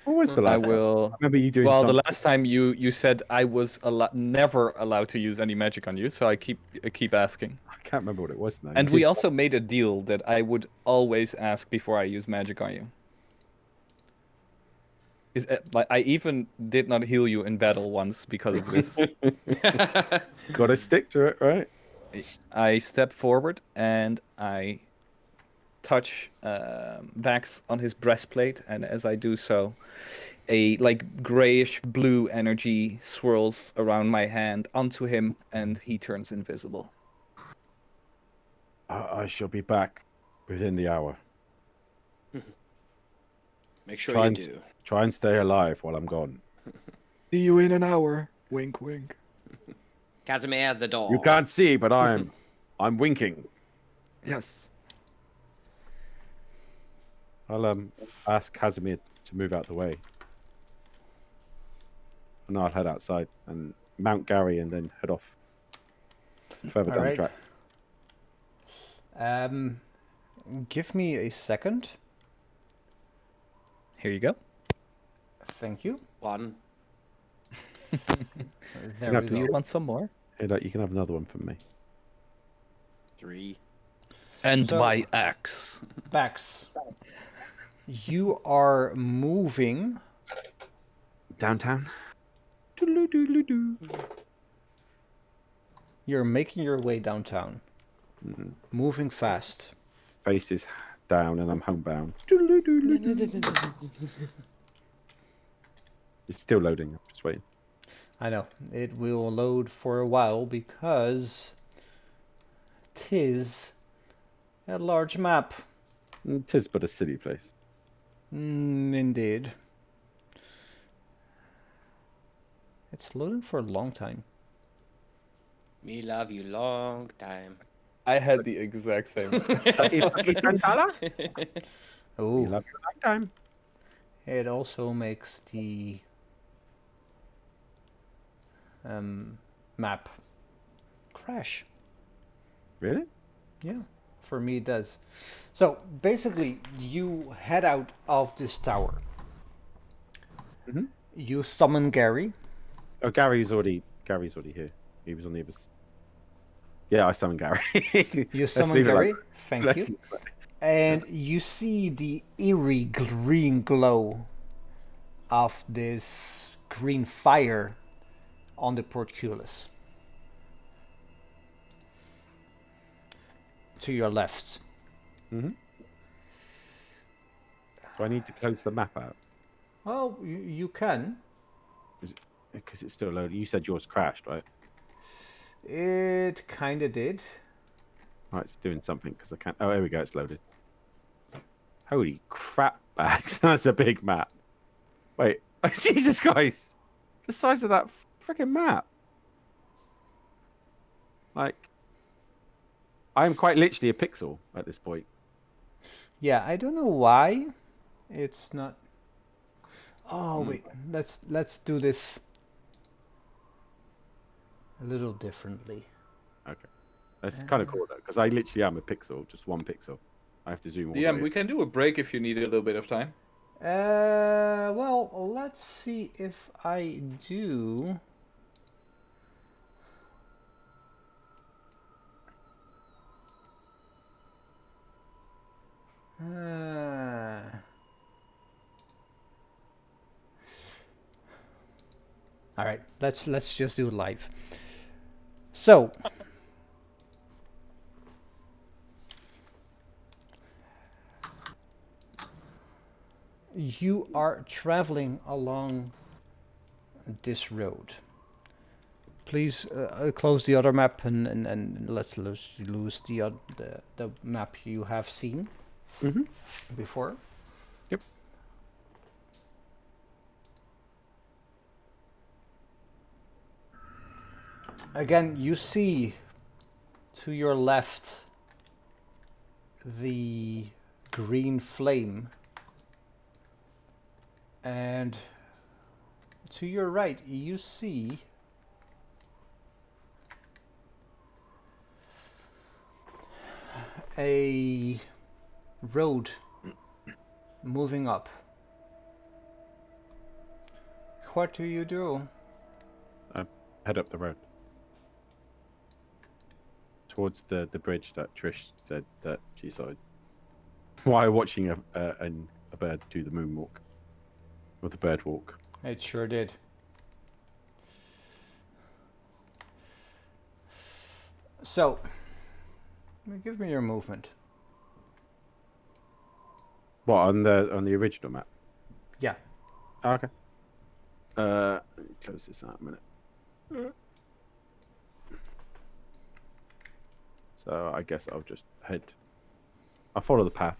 C: What was the last
D: I will.
C: time? I remember you doing
D: Well,
C: something.
D: the last time you said I was never allowed to use any magic on you, so I keep asking.
C: I can't remember what it was now.
D: And
C: You
D: we
C: did-
D: also made a deal that I would always ask before I use magic on you. Like I even did not heal you in battle once because of this.
C: Gotta stick to it, right?
D: I step forward and I touch Vax on his breastplate, and as I do so, a like grayish blue energy swirls around my hand onto him, and he turns invisible.
C: I shall be back within the hour.
A: Make sure
C: Try
A: you
C: and
A: do.
C: Try and stay alive while I'm gone.
H: See you in an hour. Wink, wink.
A: Casimir, the door.
C: You can't see, but I'm winking.
H: Yes.
C: I'll ask Casimir to move out the way. And I'll head outside and mount Gary and then head off further down the track.
B: Give me a second.
D: Here you go.
B: Thank you.
A: One.
B: There we
D: Do you
B: go.
D: want some more?
C: Hey, look, you can have another one from me.
A: 3.
D: And
B: So-
D: my axe.
B: Bax, you are moving.
C: Downtown.
B: You're making your way downtown. Moving fast.
C: Face is down and I'm homebound. It's still loading. I'm just waiting.
B: I know. It will load for a while because 'tis a large map.
C: It is but a silly place.
B: Indeed. It's loading for a long time.
A: Me love you long time.
D: I had the exact same.
B: Oh,
C: We love you a long time.
B: it also makes the map crash.
C: Really?
B: Yeah, for me it does. So basically, you head out of this tower.
C: Mhm.
B: You summon Gary.
C: Oh, Gary's already here. He was on the other. Yeah, I summoned Gary.
B: You
C: Let's
B: summon
C: leave it
B: Gary.
C: like-
B: Thank
C: let's
B: you.
C: leave it like-
B: And you see the eerie green glow of this green fire on the portcullis. To your left.
C: Do I need to close the map out?
B: Well, you can.
C: Because it's still loading. You said yours crashed, right?
B: It kind of did.
C: Oh, it's doing something because I can't. Oh, there we go. It's loaded. Holy crap, bags. That's a big map. Wait. Oh, Jesus Christ. The size of that freaking map. Like, I am quite literally a pixel at this point.
B: Yeah, I don't know why it's not. Oh wait, let's do this a little differently.
C: Okay. That's kind of cool, though, because I literally am a pixel, just one pixel. I have to zoom all the
D: Yeah,
C: way.
D: we can do a break if you need a little bit of time.
B: Well, let's see if I do. All right, let's just do it live. So, you are traveling along this road. Please close the other map and let's lose the map you have seen before.
C: Yep.
B: Again, you see to your left the green flame, and to your right you see a road moving up. What do you do?
C: Head up the road towards the bridge that Trish said that she saw while watching a bird do the moonwalk or the bird walk.
B: It sure did. So, give me your movement.
C: What, on the original map?
B: Yeah.
C: Oh, okay. Let me close this out a minute. So I guess I'll just I'll follow the path.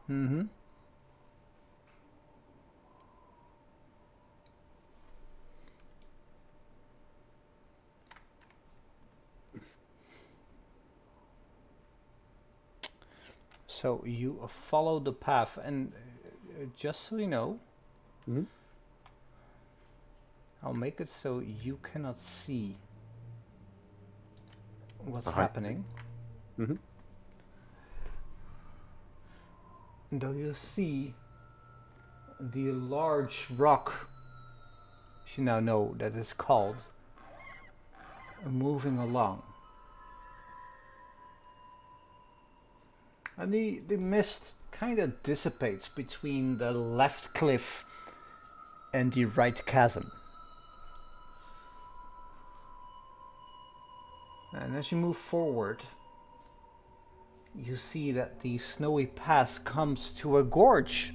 B: Mm-hmm. So you follow the path, and just so you know, I'll make it so you cannot see what's happening.
C: Mm-hmm.
B: Though you see the large rock, you now know that is called, moving along. And the mist kind of dissipates between the left cliff and the right chasm. And as you move forward, you see that the snowy pass comes to a gorge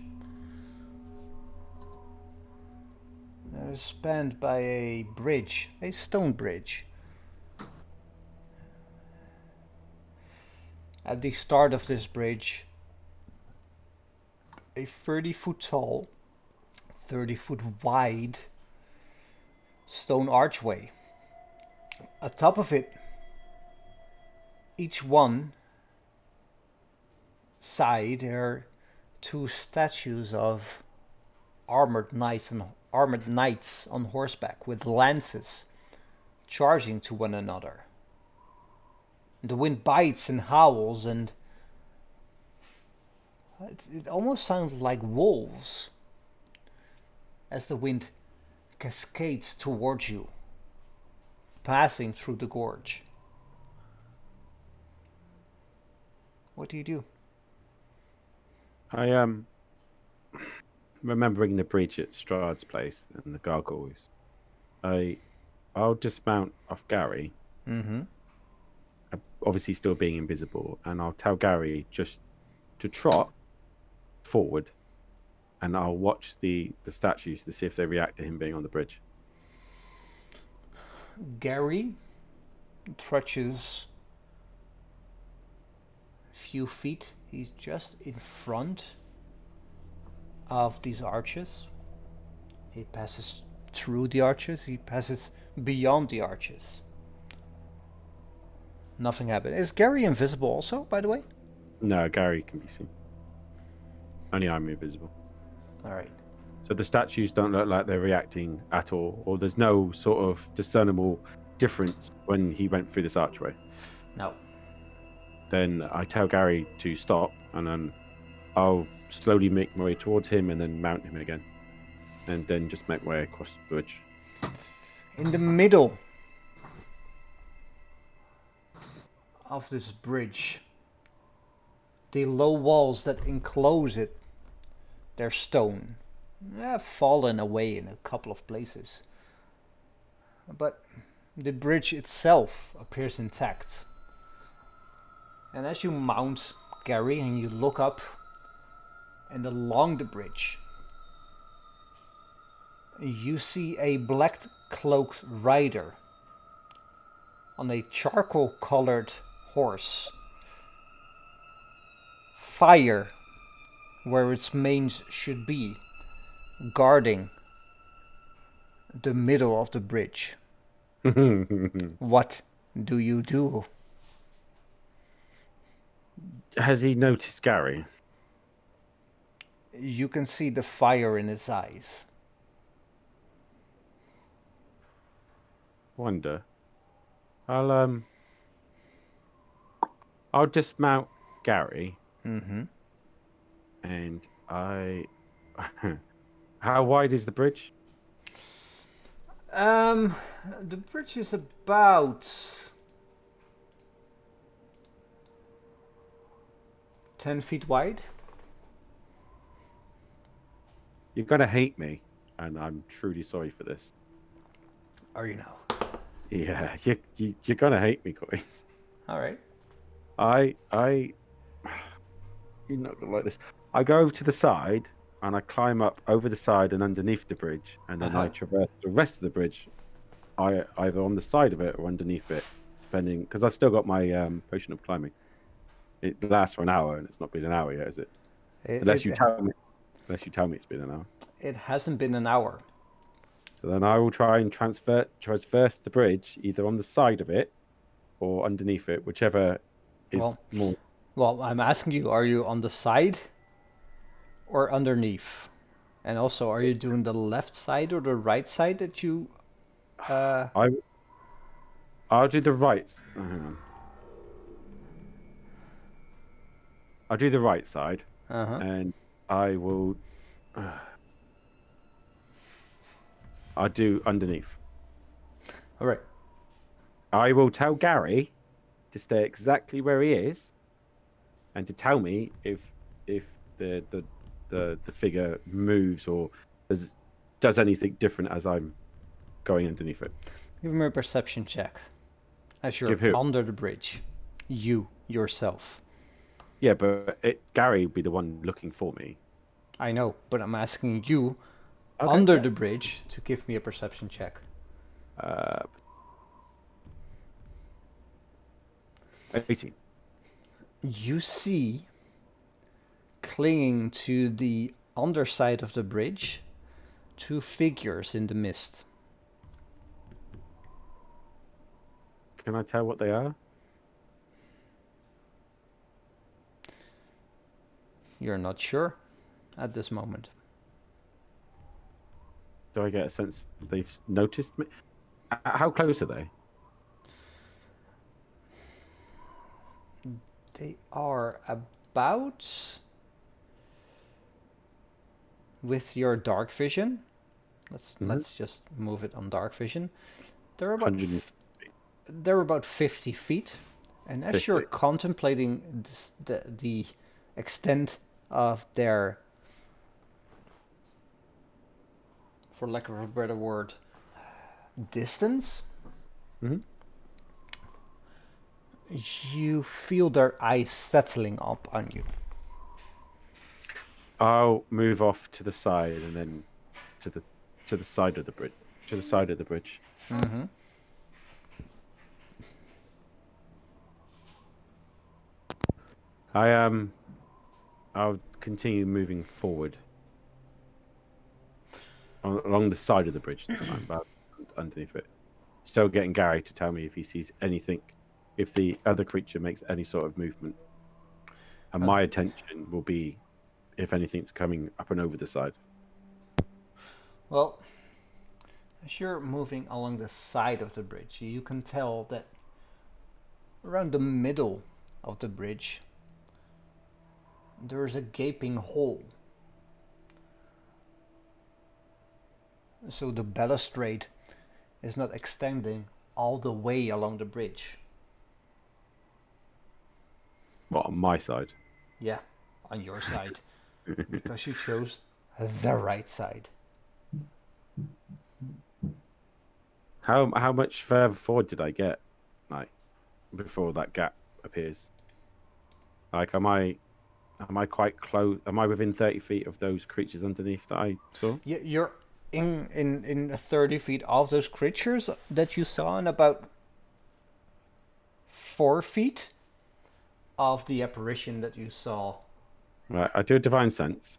B: that is spanned by a bridge, a stone bridge. At the start of this bridge, a 30-foot tall, 30-foot wide stone archway. Atop of it, each one side are two statues of armored knights on horseback with lances charging to one another. The wind bites and howls, and it almost sounds like wolves as the wind cascades towards you, passing through the gorge. What do you do?
C: I remembering the bridge at Strahd's place and the gargoyles. I'll dismount off Gary.
B: Mm-hmm.
C: Obviously still being invisible, and I'll tell Gary just to trot forward, and I'll watch the statues to see if they react to him being on the bridge.
B: Gary trudges a few feet. He's just in front of these arches. He passes through the arches. He passes beyond the arches. Nothing happened. Is Gary invisible also, by the way?
C: No, Gary can be seen. Only I'm invisible.
B: Alright.
C: So the statues don't look like they're reacting at all, or there's no sort of discernible difference when he went through this archway.
B: No.
C: Then I tell Gary to stop, and then I'll slowly make my way towards him and then mount him again. And then just make my way across the bridge.
B: In the middle of this bridge, the low walls that enclose it, they're stone. They've fallen away in a couple of places. But the bridge itself appears intact. And as you mount Gary and you look up, and along the bridge, You see a black-cloaked rider on a charcoal-colored horse. Fire where its manes should be, guarding the middle of the bridge. What do you do?
C: Has he noticed Gary?
B: You can see the fire in its eyes.
C: Wonder. I'll dismount Gary.
B: Mm-hmm.
C: And I. How wide is the bridge?
B: The bridge is about 10 feet wide.
C: You're gonna hate me, and I'm truly sorry for this.
B: Are you now?
C: Yeah, you're gonna hate me, Coins.
B: All right.
C: You're not gonna like this. I go over to the side and I climb up over the side and underneath the bridge, and then I traverse the rest of the bridge, either on the side of it or underneath it, depending. Because I've still got my potion of climbing. It lasts for an hour, and it's not been an hour yet, is it? Unless you tell me it's been an hour.
B: It hasn't been an hour.
C: So then I will try and traverse the bridge either on the side of it or underneath it, whichever is more.
B: Well, I'm asking you, are you on the side or underneath? And also, are you doing the left side or the right side that you...
C: I'll do the right. Hang on. I'll do the right side, and I will... I'll do underneath.
B: All right.
C: I will tell Gary to stay exactly where he is, and to tell me if the figure moves or does anything different as I'm going underneath it.
B: Give me a perception check. As you're under the bridge. You, yourself.
C: Yeah, but Gary would be the one looking for me.
B: I know, but I'm asking you under the bridge to give me a perception check.
C: 18.
B: You see, clinging to the underside of the bridge, two figures in the mist.
C: Can I tell what they are?
B: You're not sure at this moment.
C: Do I get a sense they've noticed me? How close are they?
B: They are about, with your dark vision. Let's just move it on dark vision. They're about 50 feet, and as you're contemplating the extent of their, for lack of a better word, distance, you feel their eyes settling up on you.
C: I'll move off to the side and then to the side of the bridge. To the side of the bridge.
B: Mm-hmm.
C: I'll continue moving forward along the side of the bridge this time, but underneath it. Still getting Gary to tell me if he sees anything, if the other creature makes any sort of movement. And my attention will be if anything's coming up and over the side.
B: Well, as you're moving along the side of the bridge, you can tell that around the middle of the bridge, there is a gaping hole. So the balustrade is not extending all the way along the bridge.
C: What, on my side?
B: Yeah, on your side. Because you chose the right side.
C: How much further forward did I get, like, before that gap appears? Like, am I quite close? Am I within 30 feet of those creatures underneath that I saw?
B: You're in 30 feet of those creatures that you saw, and about 4 feet of the apparition that you saw.
C: Right, I do a divine sense.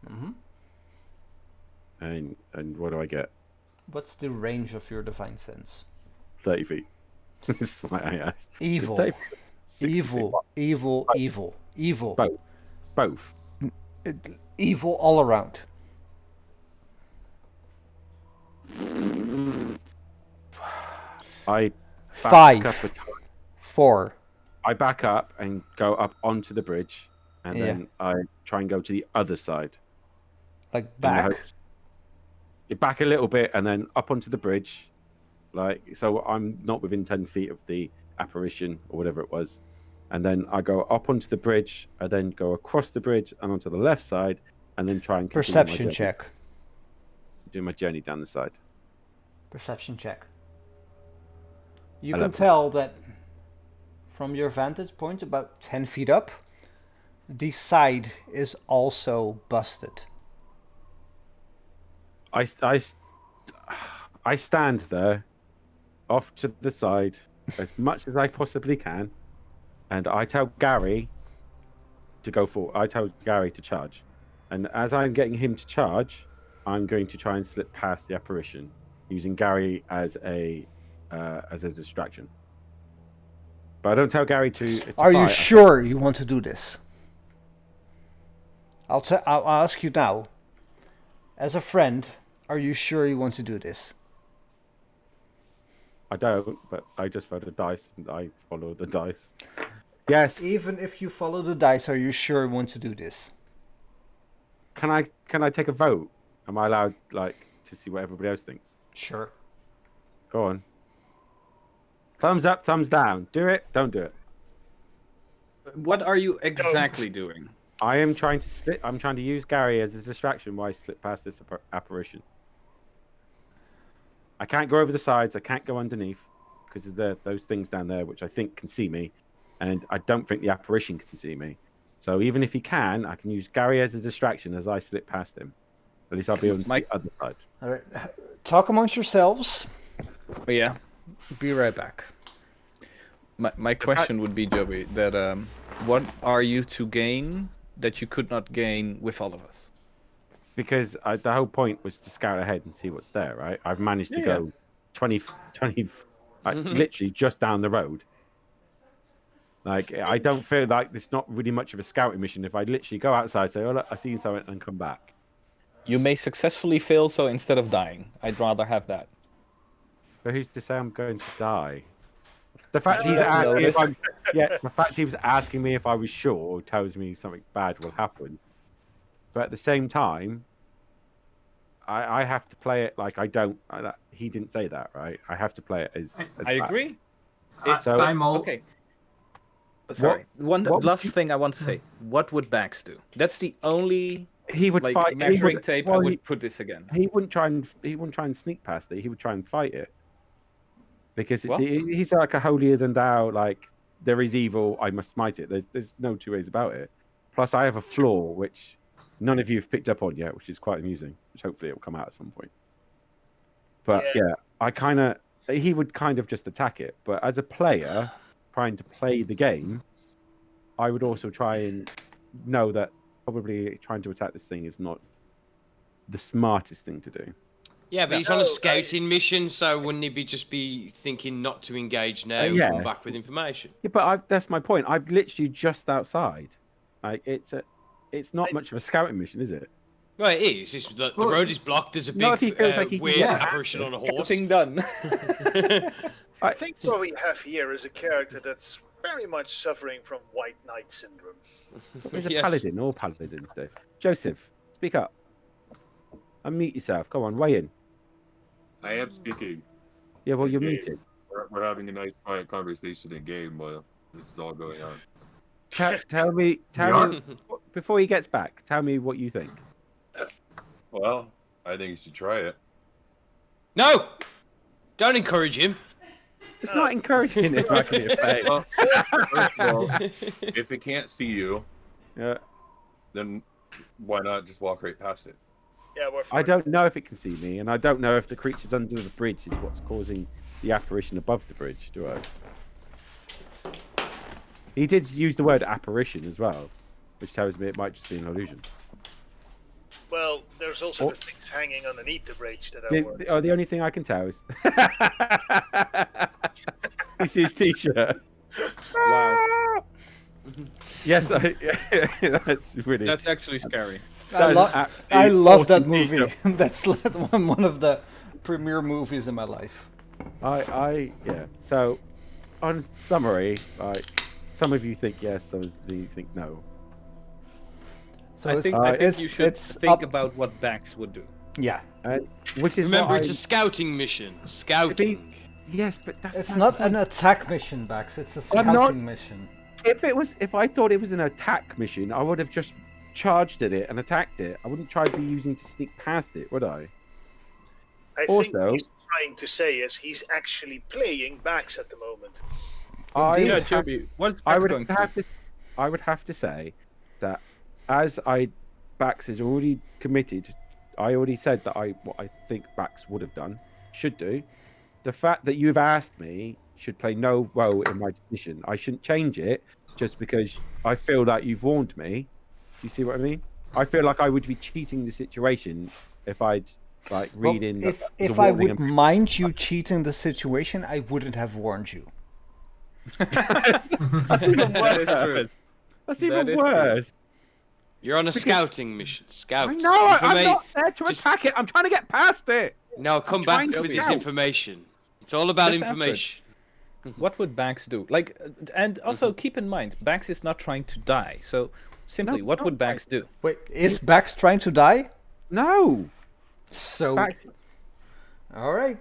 B: Mm-hmm.
C: And what do I get?
B: What's the range of your divine sense?
C: 30 feet. This is why I asked.
B: Evil.
C: 30 feet, 60
B: Evil,
C: feet.
B: evil.
C: Both.
B: Evil all around.
C: I back
B: 5,
C: up a ton.
B: 4.
C: I back up and go up onto the bridge, and then I try and go to the other side.
B: Like back?
C: You back a little bit, and then up onto the bridge, like so. I'm not within 10 feet of the apparition or whatever it was, and then I go up onto the bridge. I then go across the bridge and onto the left side, and then try and continue
B: Perception
C: my journey.
B: check.
C: Do my journey down the side.
B: Perception check. You
C: 11.
B: can tell that from your vantage point, about 10 feet up, the side is also busted.
C: I stand there, off to the side, as much as I possibly can, and I tell Gary to go forward. I tell Gary to charge, and as I'm getting him to charge, I'm going to try and slip past the apparition, using Gary as a distraction. But I don't tell Gary to
B: Are you
C: fight.
B: sure you want to do this? I'll ask you now. As a friend, are you sure you want to do this?
C: I don't, but I just rolled the dice and I follow the dice. Yes.
B: Even if you follow the dice, are you sure you want to do this?
C: Can I take a vote? Am I allowed to see what everybody else thinks?
B: Sure.
C: Go on. Thumbs up, thumbs down. Do it, don't do it.
D: What are you exactly doing?
C: I am trying to I'm trying to use Gary as a distraction while I slip past this apparition. I can't go over the sides. I can't go underneath because of those things down there, which I think can see me, and I don't think the apparition can see me. So even if he can, I can use Gary as a distraction as I slip past him. At least I'll be on the other side.
B: All right. Talk amongst yourselves.
D: Yeah.
B: Be right back.
D: My question would be, Joey, that what are you to gain that you could not gain with all of us?
C: Because the whole point was to scout ahead and see what's there, right? I've managed to go 20 literally just down the road. Like, I don't feel like there's not really much of a scouting mission if I literally go outside, say, oh, look, I see something, and come back.
D: You may successfully fail, so instead of dying, I'd rather have that.
C: But who's to say I'm going to die? The fact he's asking if I'm, the fact he was asking me if I was sure tells me something bad will happen. But at the same time, I have to play it like I don't. He didn't say that, right? I have to play it as
D: I
C: bad.
D: agree.
E: I'm all
D: Okay. Sorry. One last thing I want to say. What would Bax do? That's the only
C: he would fight
D: measuring tape I would put this against.
C: He wouldn't try and sneak past it. He would try and fight it. Because he's like a holier than thou, like there is evil, I must smite it. There's no two ways about it. Plus I have a flaw which none of you have picked up on yet, which is quite amusing, which hopefully it will come out at some point. But he would kind of just attack it. But as a player trying to play the game, I would also try and know that probably trying to attack this thing is not the smartest thing to do.
A: Yeah, but he's on a scouting mission, so wouldn't he just be thinking not to engage now and come back with information?
C: Yeah, but that's my point. I'm literally just outside. Like it's not much of a scouting mission, is it?
A: Well, it is. The road is blocked. There's a big weird apparition on a horse.
D: Scouting done.
F: I think what we have here is a character that's very much suffering from White Knight syndrome.
C: He's a paladin. All paladins do. Joseph, speak up. Unmute yourself. Go on, weigh in.
I: I am speaking.
C: Yeah, well, you're muted.
I: We're having a nice quiet conversation in game while this is all going on.
C: Tell me, before he gets back, tell me what you think.
I: Well, I think you should try it.
A: No! Don't encourage him.
C: It's not encouraging it like a face.
I: Well, first of all, if it can't see you, then why not just walk right past it?
F: Yeah, we're
C: I
F: fine.
C: don't know if it can see me, and I don't know if the creatures under the bridge is what's causing the apparition above the bridge, do I? He did use the word apparition as well, which tells me it might just be an illusion.
F: Well, there's also
C: Oh.
F: the things hanging underneath the bridge that are worse.
C: The only thing I can tell is this is his t-shirt.
D: Wow.
C: Yes, that's really.
D: That's actually scary.
B: I
C: I
B: love that movie. That's one of the premier movies in my life.
C: Yeah. So, on summary, like, some of you think yes, some of you think no.
B: So
D: I think you should think about what Bax would do.
B: Yeah.
C: Which is
A: Remember,
C: what
A: it's a scouting mission. Scouting.
C: Yes, but that's
B: It's
C: my
B: not
C: point.
B: an attack mission, Bax. It's a
C: I'm not-
B: scouting mission.
C: If I thought it was an attack mission, I would have just charged at it and attacked it. I wouldn't try to be using to sneak past it, would I?
F: I
C: Also-
F: think what he's trying to say is he's actually playing backs at the moment.
D: Yeah, Joby, what's
C: I
D: Bax
C: would
D: going to
C: have
D: do?
C: to. I would have to say that Bax has already committed. I already said that what I think Bax would have done, should do. The fact that you've asked me should play no role in my decision. I shouldn't change it just because I feel that you've warned me. Do you see what I mean? I feel like I would be cheating the situation if I'd read in.
B: If
C: that there's a
B: I
C: warning
B: would
C: and-
B: mind you cheating the situation, I wouldn't have warned you.
C: That's even
D: That is true.
C: worse. That's
D: That
C: even
D: is true.
C: worse.
A: You're on a scouting mission. Scout.
C: I know. I'm
A: Informa-
C: not there to
A: just-
C: attack it. I'm trying to get past it.
A: Now come back
C: trying to
A: with this
C: scout.
A: information. It's all about
D: Just answer it.
A: information.
D: What would Bax do? Like, and also keep in mind, Bax is not trying to die. So simply,
C: No,
D: what
C: no,
D: would Bax do?
B: Wait, is Bax trying to die?
C: No.
B: So,
C: Bax,
B: all right.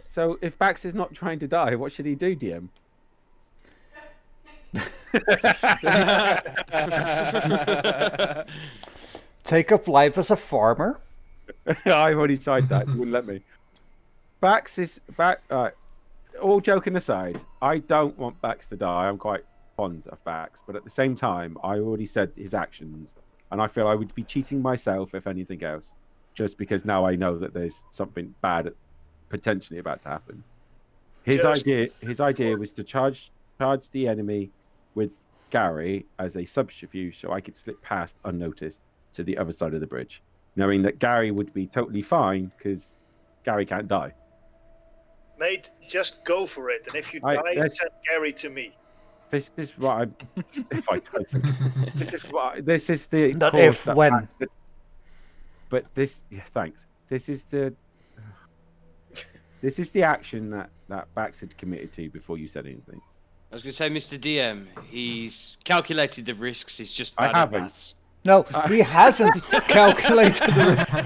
C: so if Bax is not trying to die, what should he do, DM?
B: Take up life as a farmer.
C: I've already tried that. You wouldn't let me. Bax is back. All joking aside, I don't want Bax to die. I'm quite fond of Bax, but at the same time, I already said his actions, and I feel I would be cheating myself if anything else, just because now I know that there's something bad potentially about to happen. His idea was to charge the enemy with Gary as a subterfuge, so I could slip past unnoticed to the other side of the bridge, knowing that Gary would be totally fine because Gary can't die.
F: Mate, just go for it. And if you
C: I-
F: die,
C: that's-
F: send Gary to me.
C: This is what I'm. If I die, this is the.
B: Not
C: course
B: if,
C: that
B: when.
C: But this, yeah, thanks. This is the. This is the action that Bax had committed to before you said anything.
A: I was going to say, Mr. DM, he's calculated the risks. He's just
C: I
A: bad at
C: haven't.
A: maths.
B: No, he hasn't calculated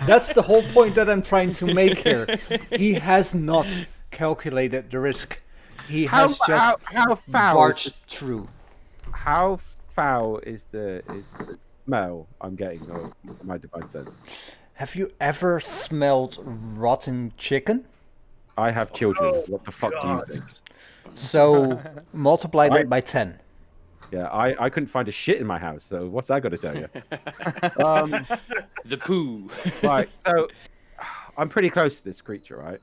B: That's the whole point that I'm trying to make here. He has not calculated the risk. He has just
C: how foul
B: barged
C: is
B: through.
C: how foul is the smell I'm getting of my divine sense?
B: Have you ever smelled rotten chicken?
C: I have children.
F: Oh,
C: What the fuck do you
F: God.
C: think?
B: So multiply that by 10.
C: Yeah, I couldn't find a shit in my house, so what's that got to tell you?
A: The poo.
C: Right, so I'm pretty close to this creature, right?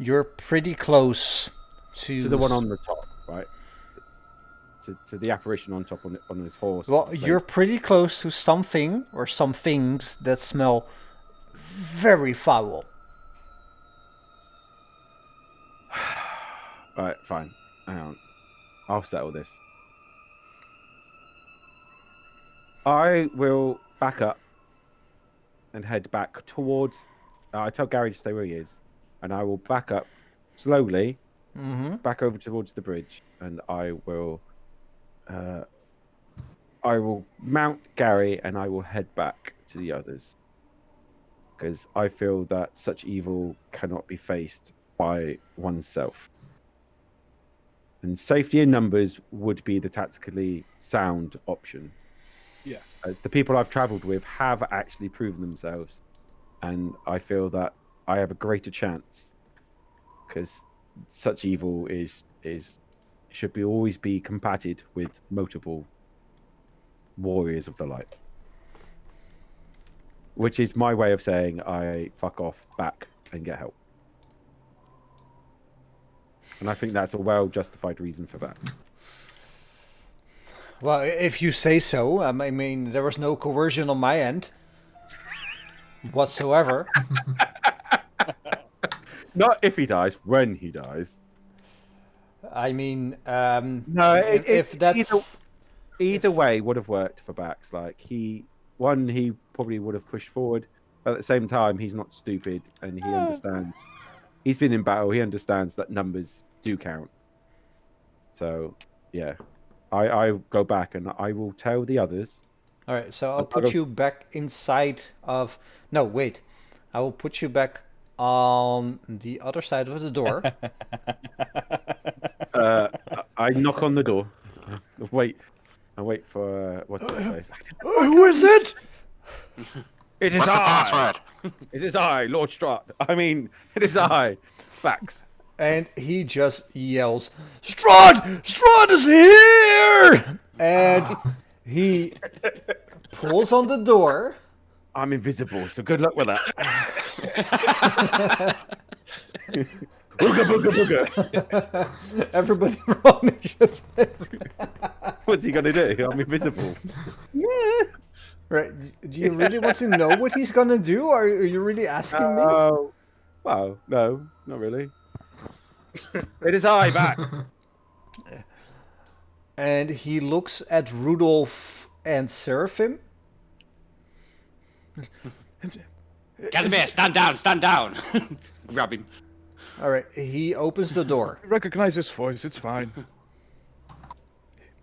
B: You're pretty close to
C: To the one on the top, right? To the apparition on top on this horse.
B: Well,
C: Like,
B: you're pretty close to something or some things that smell very foul.
C: Right, fine. Hang on. I'll settle this. I will back up and head back towards. I tell Gary to stay where he is, and I will back up slowly, back over towards the bridge, and I will mount Gary, and I will head back to the others, because I feel that such evil cannot be faced by oneself. And safety in numbers would be the tactically sound option.
D: Yeah.
C: As the people I've travelled with have actually proven themselves. And I feel that I have a greater chance. Because such evil should always be combated with multiple warriors of the light. which is my way of saying I fuck off back and get help. And I think that's a well-justified reason for that.
B: Well, if you say so. I mean, there was no coercion on my end whatsoever.
C: Not if he dies, when he dies.
B: I mean,
C: No,
B: if that's
C: either way would have worked for Bax. Like he probably would have pushed forward, but at the same time, he's not stupid and he understands. He's been in battle. He understands that numbers do count. So, yeah, I go back and I will tell the others.
B: all right. So I'll put you back inside of. No, wait. I will put you back on the other side of the door.
C: I knock on the door. I wait for what's his face.
B: Who is it?
C: It is
J: What's the
C: I.
J: password?
C: It is I, Lord Strahd. I mean, it is I, Bax.
B: And he just yells, Strahd! Strahd is here! And he pulls on the door.
C: I'm invisible, so good luck with that. Booga booga booga.
B: Everybody roll initiative.
C: What's he gonna do? I'm invisible.
B: Right. Do you really want to know what he's gonna do? Or are you really asking me?
C: Well, no, not really. It is I, back.
B: And he looks at Rudolph and Seraphim.
A: Casimir, stand down, stand down. Grab him.
B: All right. He opens the door.
H: I recognize his voice. It's fine.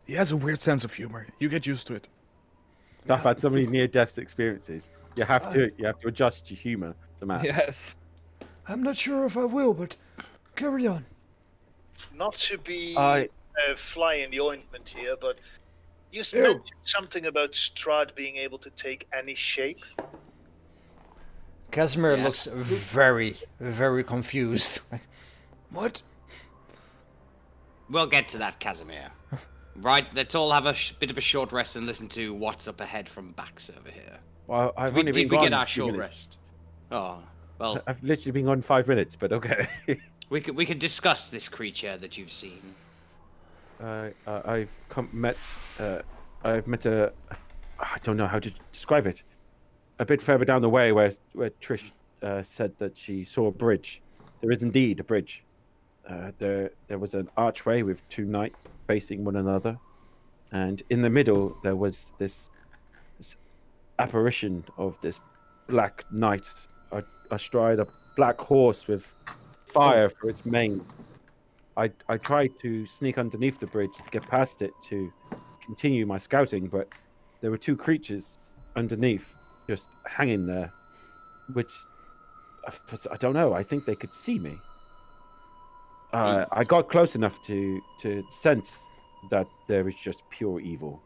H: He has a weird sense of humor. You get used to it.
C: I've had so many near-death experiences. You have to adjust your humor to match.
H: Yes.
B: I'm not sure if I will, but carry on.
F: Not to be
C: I-
F: fly in the ointment here, but you mentioned something about Strahd being able to take any shape.
B: Casimir
A: Yes.
B: looks very, very confused. Like, what?
A: We'll get to that, Casimir. Right, let's all have a bit of a short rest and listen to what's up ahead from Bax over here.
C: Well, I've
A: We,
C: only
A: did
C: been
A: we get
C: gone
A: our
C: 2
A: short
C: minutes.
A: rest? Oh, well,
C: I've literally been gone 5 minutes, but okay.
A: we could discuss this creature that you've seen.
C: I've met a. I don't know how to describe it. A bit further down the way, where Trish said that she saw a bridge. There is indeed a bridge. There was an archway with 2 knights facing one another, and in the middle there was this apparition of this black knight astride a black horse with fire for its mane. I tried to sneak underneath the bridge to get past it to continue my scouting, but there were 2 creatures underneath, just hanging there, which I don't know. I think they could see me. I got close enough to sense that there is just pure evil.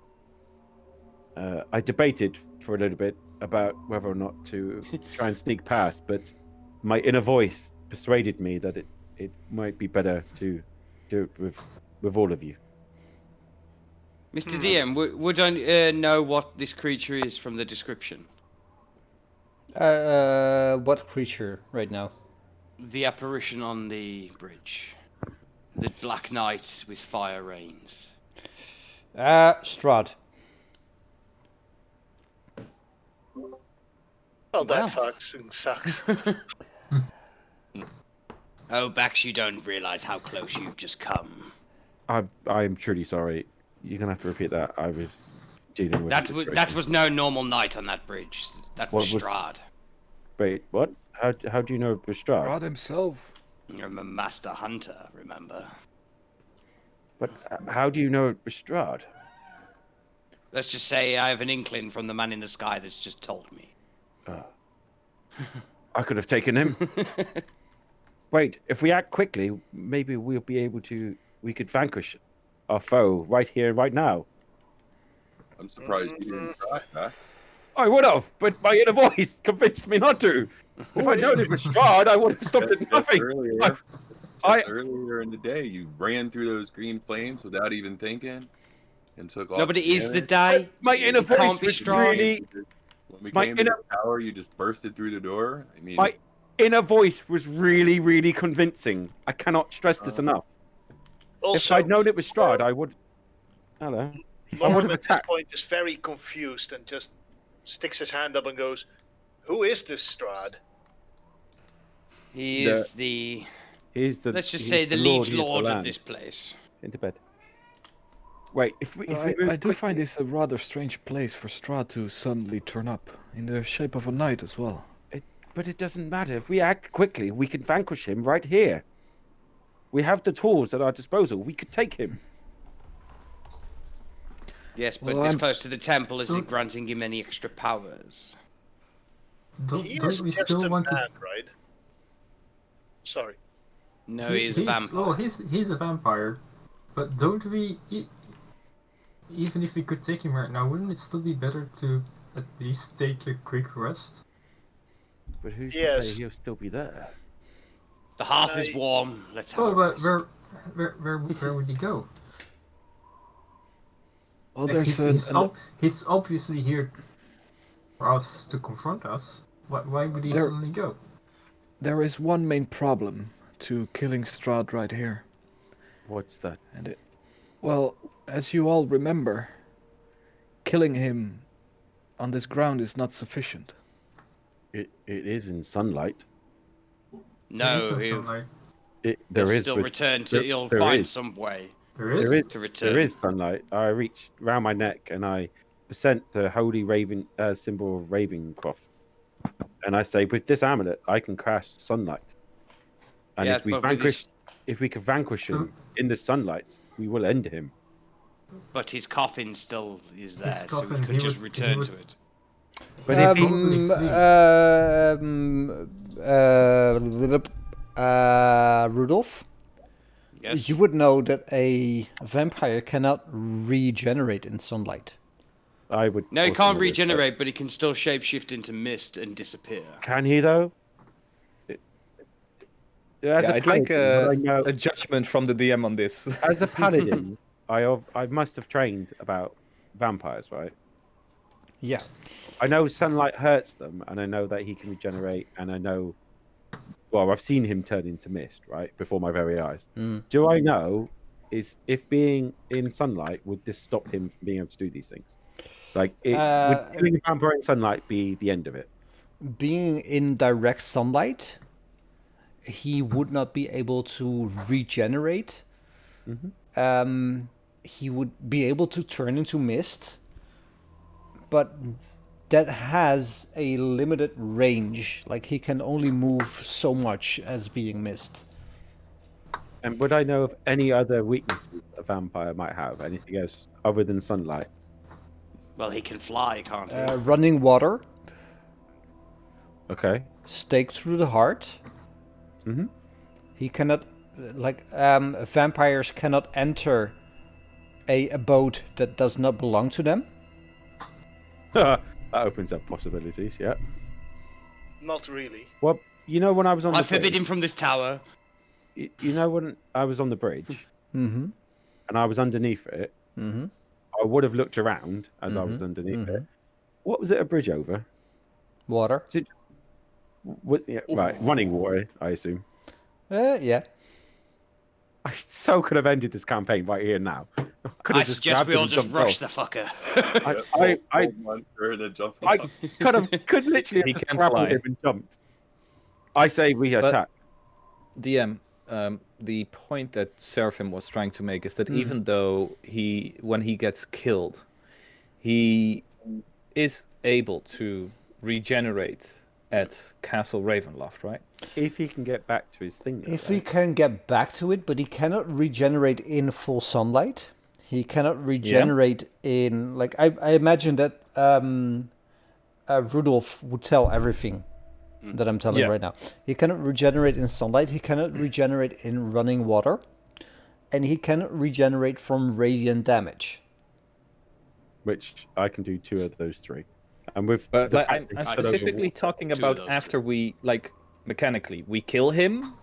C: I debated for a little bit about whether or not to try and sneak past, but my inner voice persuaded me that it might be better to do it with all of you.
A: Mr. DM, would I know what this creature is from the description?
B: What creature right now?
A: The apparition on the bridge. The Black Knight with fire rains.
B: Strahd.
F: Well, that fucking sucks.
A: Oh, Bax, you don't realize how close you've just come.
C: I'm truly sorry. You're gonna have to repeat that. I was dealing with
A: That was no normal knight on that bridge. That was
C: What was-
A: Strahd.
C: Wait, what? How do you know it was Strahd?
H: Strahd himself.
A: You're a master hunter, remember?
C: But how do you know it was Strahd?
A: Let's just say I have an inkling from the man in the sky that's just told me.
C: I could have taken him. Wait, if we act quickly, maybe we'll be able to. We could vanquish our foe right here, right now.
I: I'm surprised you didn't try, Max.
C: I would have, but my inner voice convinced me not to. If I'd known it was Strahd, I would have stopped at
I: Just
C: nothing.
I: Earlier in the day, you ran through those green flames without even thinking, and took off.
A: No, but it is the
I: together.
A: day.
C: My inner
A: It can't
C: voice
A: be
C: was
A: Strahd.
C: really.
I: When we
C: My
I: came to
C: inner-
I: the tower, you just bursted through the door. I mean,
C: My inner voice was really, really convincing. I cannot stress this enough.
F: Also,
C: If I'd known it was Strahd, I would. Hello. I would
F: Norm
C: have
F: at this
C: attacked.
F: point is very confused and just sticks his hand up and goes, "Who is this Strahd?"
A: He
C: The-
A: is the.
C: He's the.
A: Let's just
C: he's
A: say the
C: Lord,
A: liege
C: he's the
A: lord of
C: land.
A: this place.
C: Into bed. Wait, if we
H: I
C: move
H: do
C: quickly-
H: find this a rather strange place for Strahd to suddenly turn up, in the shape of a knight as well.
C: But it doesn't matter. If we act quickly, we can vanquish him right here. We have the tools at our disposal. We could take him.
A: Yes, but
H: Well,
A: this
H: I'm-
A: close to the temple isn't
E: Don't-
A: granting him any extra powers.
E: Don't
F: He
E: don't
F: is
E: we
F: just
E: still
F: a
E: want to?
F: man, right? Sorry.
A: No, he is a vampire.
E: Well, he's a vampire, but don't we? Even if we could take him right now, wouldn't it still be better to at least take a quick rest?
C: But who's to
F: Yes.
C: say he'll still be there?
A: The hearth is
F: I-
A: warm. Let's have
E: Oh,
A: a
E: but
A: rest.
E: where would he go?
H: Well,
E: Like,
H: there's
E: he's obviously here for us to confront us. Why would he
H: There-
E: suddenly go?
H: there is one main problem to killing Strahd right here.
C: What's that?
H: Well, as you all remember, killing him on this ground is not sufficient.
C: It is in sunlight.
A: No,
E: There is
A: he'll,
E: sunlight.
C: There
A: he'll
C: is.
A: still
C: but
A: return to.
C: there-
A: He'll
C: there
A: find
C: is.
A: some way
E: There is.
C: There is.
A: to return.
C: There is sunlight. I reached round my neck and I present the holy raven symbol of Ravencroft, and I say, with this amulet, I can cast sunlight. And
A: Yes,
C: if we
A: but with
C: vanquish,
A: his-
C: if we can vanquish him in the sunlight, we will end him.
A: But his coffin still is there,
E: His
A: so
E: coffin,
A: we could
E: he
A: just
E: would-
A: return
E: he would-
A: to it.
C: But if he,
E: Probably
B: Rudolph,
A: Yes.
B: you would know that a vampire cannot regenerate in sunlight.
C: I would.
A: No, he
C: also
A: can't
C: know this,
A: regenerate, but he can still shapeshift into mist and disappear.
C: but Can he though? As a
D: I'd like
C: paladin, would I know-
D: a judgment from the DM on this.
C: as a paladin, I must have trained about vampires, right?
B: Yeah.
C: I know sunlight hurts them, and I know that he can regenerate, and I know. Well, I've seen him turn into mist, right, before my very eyes.
B: Mm.
C: Do I know is if being in sunlight would this stop him from being able to do these things? Like, would killing a vampire in sunlight be the end of it?
B: Being in direct sunlight, he would not be able to regenerate. He would be able to turn into mist, but that has a limited range. Like, he can only move so much as being mist.
C: And would I know of any other weaknesses a vampire might have? Anything else other than sunlight?
A: Well, he can fly, can't he?
B: Running water,
C: Okay.
B: stake through the heart.
C: Mhm.
B: He cannot, vampires cannot enter a abode that does not belong to them.
C: That opens up possibilities. Yeah.
F: Not really.
C: Well, you know when I was on
A: I
C: the
A: forbid
C: bridge,
A: him from this tower.
C: you know when I was on the bridge
B: Mm-hmm.
C: and I was underneath it,
B: Mm-hmm.
C: I would have looked around as I was underneath it. What was it a bridge over?
B: Water.
C: Is it? Right, running water, I assume.
B: Yeah.
C: I so could have ended this campaign right here now. Could
A: I
C: have just
A: suggest
C: grabbed
A: we
C: him
A: all
C: and
A: just
C: jumped
A: rush
C: off.
A: the fucker.
C: I
I: monster that jumped
C: I
I: off.
C: could literally
D: He
C: have just
D: can
C: grappled
D: fly.
C: him and jumped. I say we
D: But-
C: attack.
D: DM, the point that Seraphim was trying to make is that even though when he gets killed, he is able to regenerate at Castle Ravenloft, right?
C: If he can get back to his thing. though,
B: If he
C: right?
B: can get back to it, but he cannot regenerate in full sunlight. He cannot regenerate in, like, I imagine that Rudolph would tell everything that I'm telling
D: Yeah.
B: right now. He cannot regenerate in sunlight. He cannot regenerate in running water, and he cannot regenerate from radiant damage.
C: Which I can do 2 of those 3. And with
D: But
C: the
D: like,
C: fact
D: I'm
C: that he's still over
D: specifically
C: water-
D: talking
A: Two of
D: about
A: those
D: after we, like, mechanically, we kill him.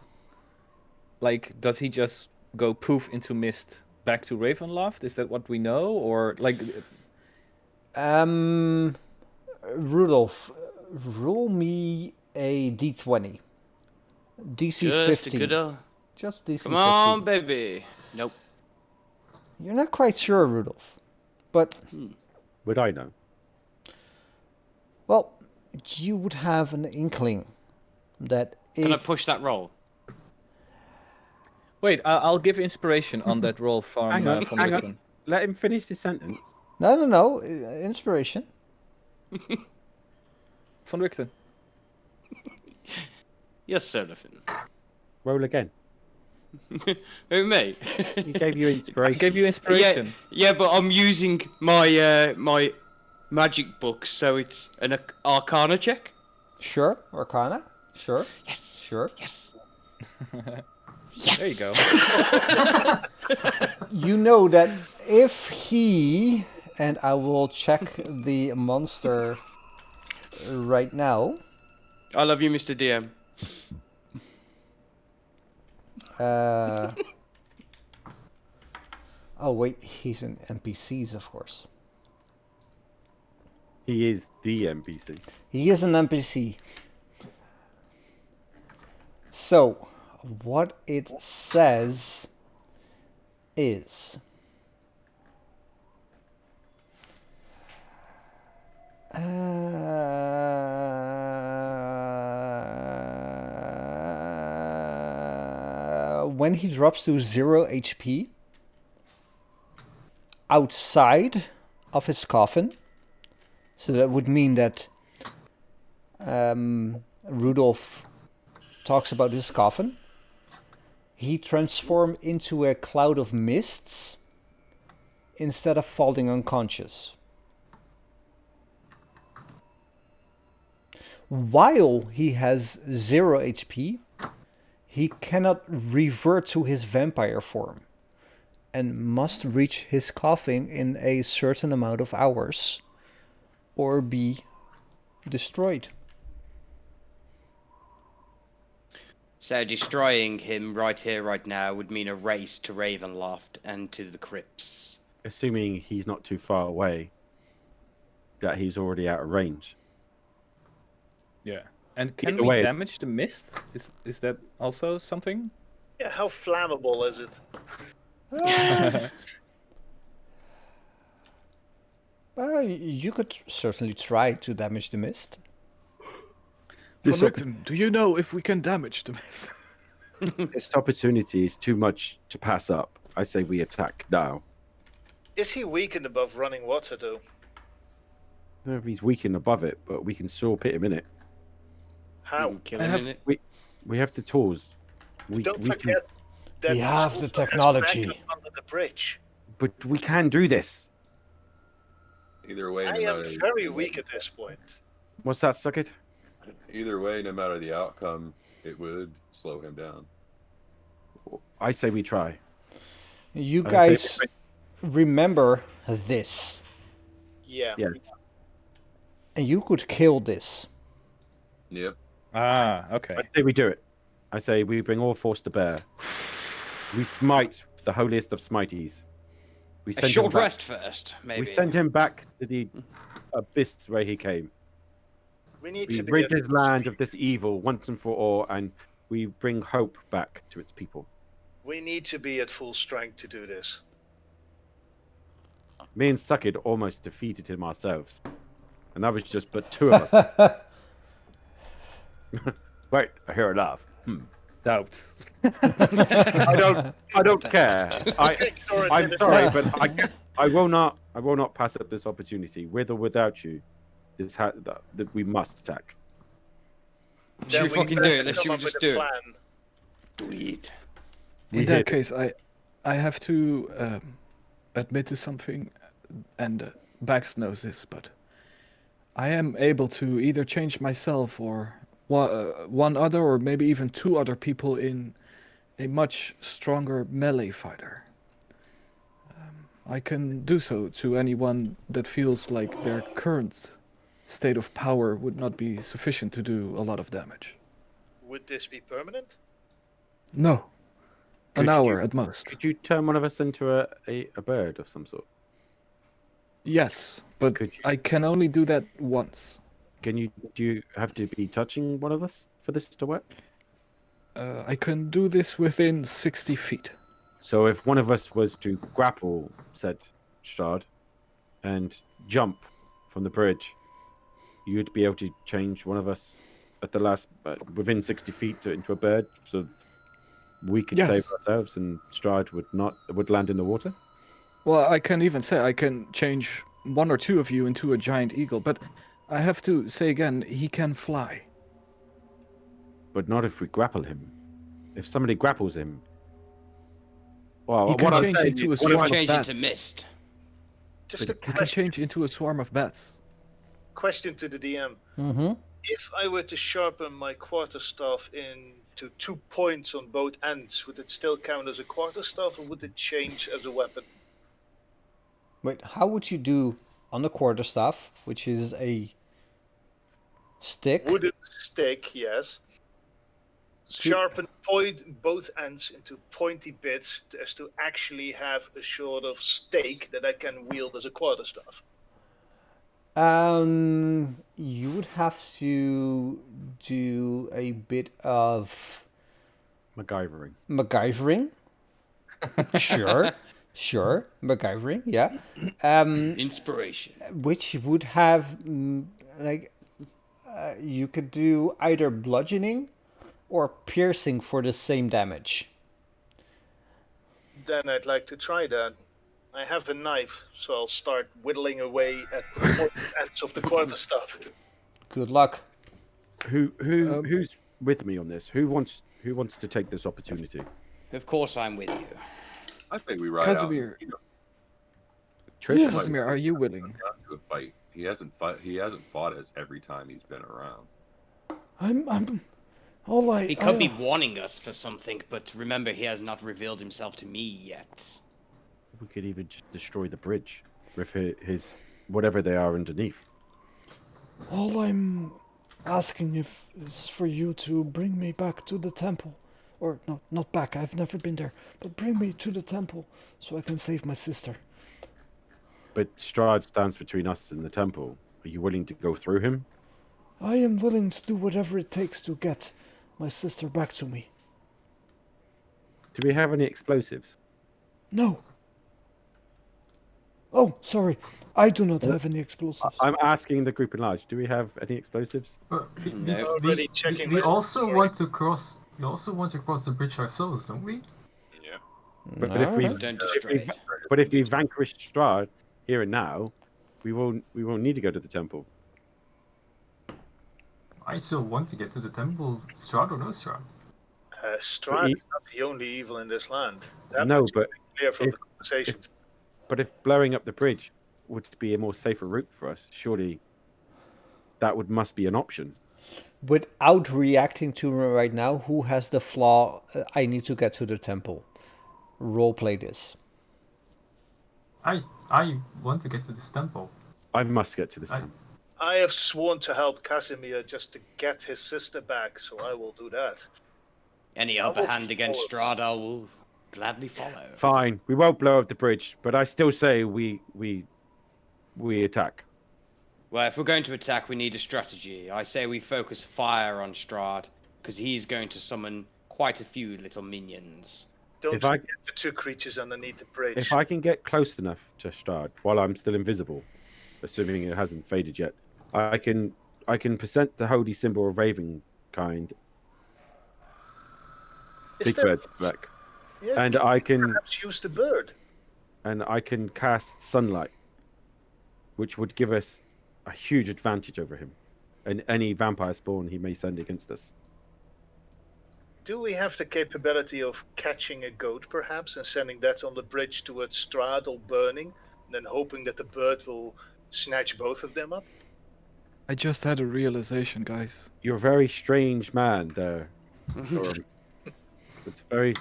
D: Like, does he just go poof into mist back to Ravenloft? Is that what we know? Or, like,
B: Rudolph, roll me a d20. DC
A: Just
B: 15.
A: a good old...
B: Just DC
A: Come
B: 15.
A: on, baby. Nope.
B: You're not quite sure, Rudolph. But,
C: Would I know?
B: well, you would have an inkling that
A: Can I
B: if...
A: push that roll?
D: Wait, I'll give inspiration on that roll from
C: Hang on,
D: from
C: hang on.
D: Rickman.
C: Let him finish his sentence.
B: No. Inspiration.
D: Von Richten.
A: Yes, sir, Liffin.
C: Roll again.
A: Who, me?
C: He gave you
D: I
C: inspiration.
D: gave you inspiration.
A: Yeah, but I'm using my my magic books, so it's an Arcana check.
B: Sure. Arcana. Sure.
A: Yes.
B: Sure.
A: Yes.
D: There you go.
B: You know that if he... And I will check the monster right now.
A: I love you, Mr. DM.
B: Oh wait, he's in NPCs, of course.
C: He is the NPC.
B: He is an NPC. So, what it says is... when he drops to 0 HP outside of his coffin, so that would mean that Rudolph talks about his coffin, he transforms into a cloud of mists instead of falling unconscious. While he has 0 HP, he cannot revert to his vampire form and must reach his coffin in a certain amount of hours or be destroyed.
A: So destroying him right here, right now, would mean a race to Ravenloft and to the crypts.
C: Assuming he's not too far away, that he's already out of range.
D: Yeah. And can
C: Either
D: we
C: way-
D: damage the mist? Is that also something?
F: Yeah, how flammable is it?
B: Well, you could certainly try to damage the mist.
H: Von Richten, do you know if we can damage the mist?
C: This opportunity is too much to pass up. I say we attack now.
F: Is he weakened above running water, though?
C: I don't know if he's weakened above it, but we can still pit him in it.
F: How?
A: Kill
H: I
A: him
H: have-
A: in it.
C: We have the tools.
F: Don't
C: we
F: forget that
B: We
F: he
B: have
F: also
B: the
F: has
B: technology.
F: backup under the bridge.
C: but we can do this.
I: Either way,
F: I
I: no
F: am
I: matter
F: very weak at this point.
C: What's that, Sucket?
I: either way, no matter the outcome, it would slow him down.
C: I say we try.
B: You
C: I say-
B: guys remember this,
F: Yeah.
C: Yes.
B: and you could kill this.
I: Yep.
D: Ah, okay.
C: I say we do it. I say we bring all force to bear. We smite the holiest of smites. We
A: A
C: send him
A: short
C: back.
A: rest first, maybe.
C: We send him back to the abyss where he came.
F: We need
C: We
F: to be
C: rid
F: at
C: his
F: full
C: land
F: speed.
C: of this evil once and for all, and we bring hope back to its people.
F: We need to be at full strength to do this.
C: Me and Suckid almost defeated him ourselves, and that was just but two of us. Wait, I hear a laugh.
D: Doubt.
C: I don't care. I'm sorry, but I will not pass up this opportunity, with or without you. That we must attack.
A: Should
F: Then
A: we fucking do
F: better
A: it? Let's
F: come
A: should we
F: up with
A: just
F: a
A: do it?
F: plan.
A: Sweet.
C: We
H: In that
C: hit it.
H: case, I have to admit to something, and Bax knows this, but I am able to either change myself or one other, or maybe even two other people in a much stronger melee fighter. I can do so to anyone that feels like their current state of power would not be sufficient to do a lot of damage.
F: Would this be permanent?
H: No. An
C: Could
H: hour
C: you-
H: at most.
C: Could you turn one of us into a bird of some sort?
H: Yes, but
C: Could you-
H: I can only do that once.
C: Do you have to be touching one of us for this to work?
H: I can do this within 60 feet.
C: So if one of us was to grapple said Strahd and jump from the bridge, you'd be able to change one of us at the last within 60 feet into a bird, so we could save
H: Yes.
C: ourselves, and Strahd would land in the water.
H: Well, I can even say I can change one or two of you into a giant eagle, but I have to say again, he can fly.
C: But not if we grapple him. If somebody grapples him, well,
H: He can
C: what I'm
H: change
C: saying
H: into a
C: is,
H: swarm of
A: Change
H: bats.
A: into mist.
F: Just a
H: He can
F: question,
H: change into a swarm of bats.
F: question to the DM.
B: Mm-hmm.
F: If I were to sharpen my quarterstaff into 2 points on both ends, would it still count as a quarterstaff, or would it change as a weapon?
B: Wait, how would you do on the quarterstaff, which is a stick?
F: Wooden stick, yes. Sharpen point both ends into pointy bits as to actually have a sort of stake that I can wield as a quarterstaff.
B: You would have to do a bit of
C: MacGyvering.
B: MacGyvering. Sure, MacGyvering, yeah.
A: Inspiration.
B: Which would have you could do either bludgeoning or piercing for the same damage.
F: Then I'd like to try that. I have a knife, so I'll start whittling away at the point ends of the quarterstaff.
B: Good luck.
C: Who's with me on this? Who wants to take this opportunity?
A: Of course, I'm with you.
I: I think we ride
H: Casimir,
I: out.
C: Trish,
H: Casimir, are you willing?
I: To a fight. He hasn't fought us every time he's been around.
B: I'm all
A: He could be warning us for something, but remember, he has not revealed himself to me yet.
C: we could even just destroy the bridge with his whatever they are underneath.
J: All I'm asking is for you to bring me back to the temple. Or, no, not back, I've never been there. But bring me to the temple so I can save my sister.
C: But Strahd stands between us and the temple. Are you willing to go through him?
J: I am willing to do whatever it takes to get my sister back to me.
C: Do we have any explosives?
J: No. Oh, sorry. I do not have any explosives.
C: I'm asking the group in large. Do we have any explosives?
F: Already checking
E: We
F: my
E: also
F: inventory.
E: want to cross. We also want to cross the bridge ourselves, don't we?
I: Yeah.
C: But if we
A: Don't destroy it.
C: but if we vanquish Strahd here and now, we won't need to go to the temple.
E: I still want to get to the temple, Strahd or no Strahd.
F: Strahd is not the only evil in this land. That
C: No,
F: much
C: but
F: is clear from
C: if-
F: the conversations.
C: But if blowing up the bridge would be a more safer route for us, surely that must be an option.
B: Without reacting to me right now, who has the flaw? I need to get to the temple. Roleplay this.
E: I want to get to this temple.
C: I must get to this
E: I-
C: temple.
F: I have sworn to help Casimir just to get his sister back, so I will do that.
A: Any
F: I
A: upper
F: will
A: hand against
F: follow.
A: Strahd, I will gladly follow.
C: Fine, we won't blow up the bridge, but I still say we attack.
A: Well, if we're going to attack, we need a strategy. I say we focus fire on Strahd, because he's going to summon quite a few little minions.
F: Don't
C: If I-
F: forget the two creatures underneath the bridge.
C: If I can get close enough to Strahd while I'm still invisible, assuming it hasn't faded yet, I can present the holy symbol of Ravenkind,
F: Is
C: big
F: there-
C: birds back,
F: Yeah,
C: and I can
F: perhaps use the bird.
C: cast sunlight, which would give us a huge advantage over him and any vampire spawn he may send against us.
F: Do we have the capability of catching a goat, perhaps, and sending that on the bridge towards Strahd or burning, and then hoping that the bird will snatch both of them up?
H: I just had a realization, guys.
C: You're a very strange man there. Thorum. It's a very,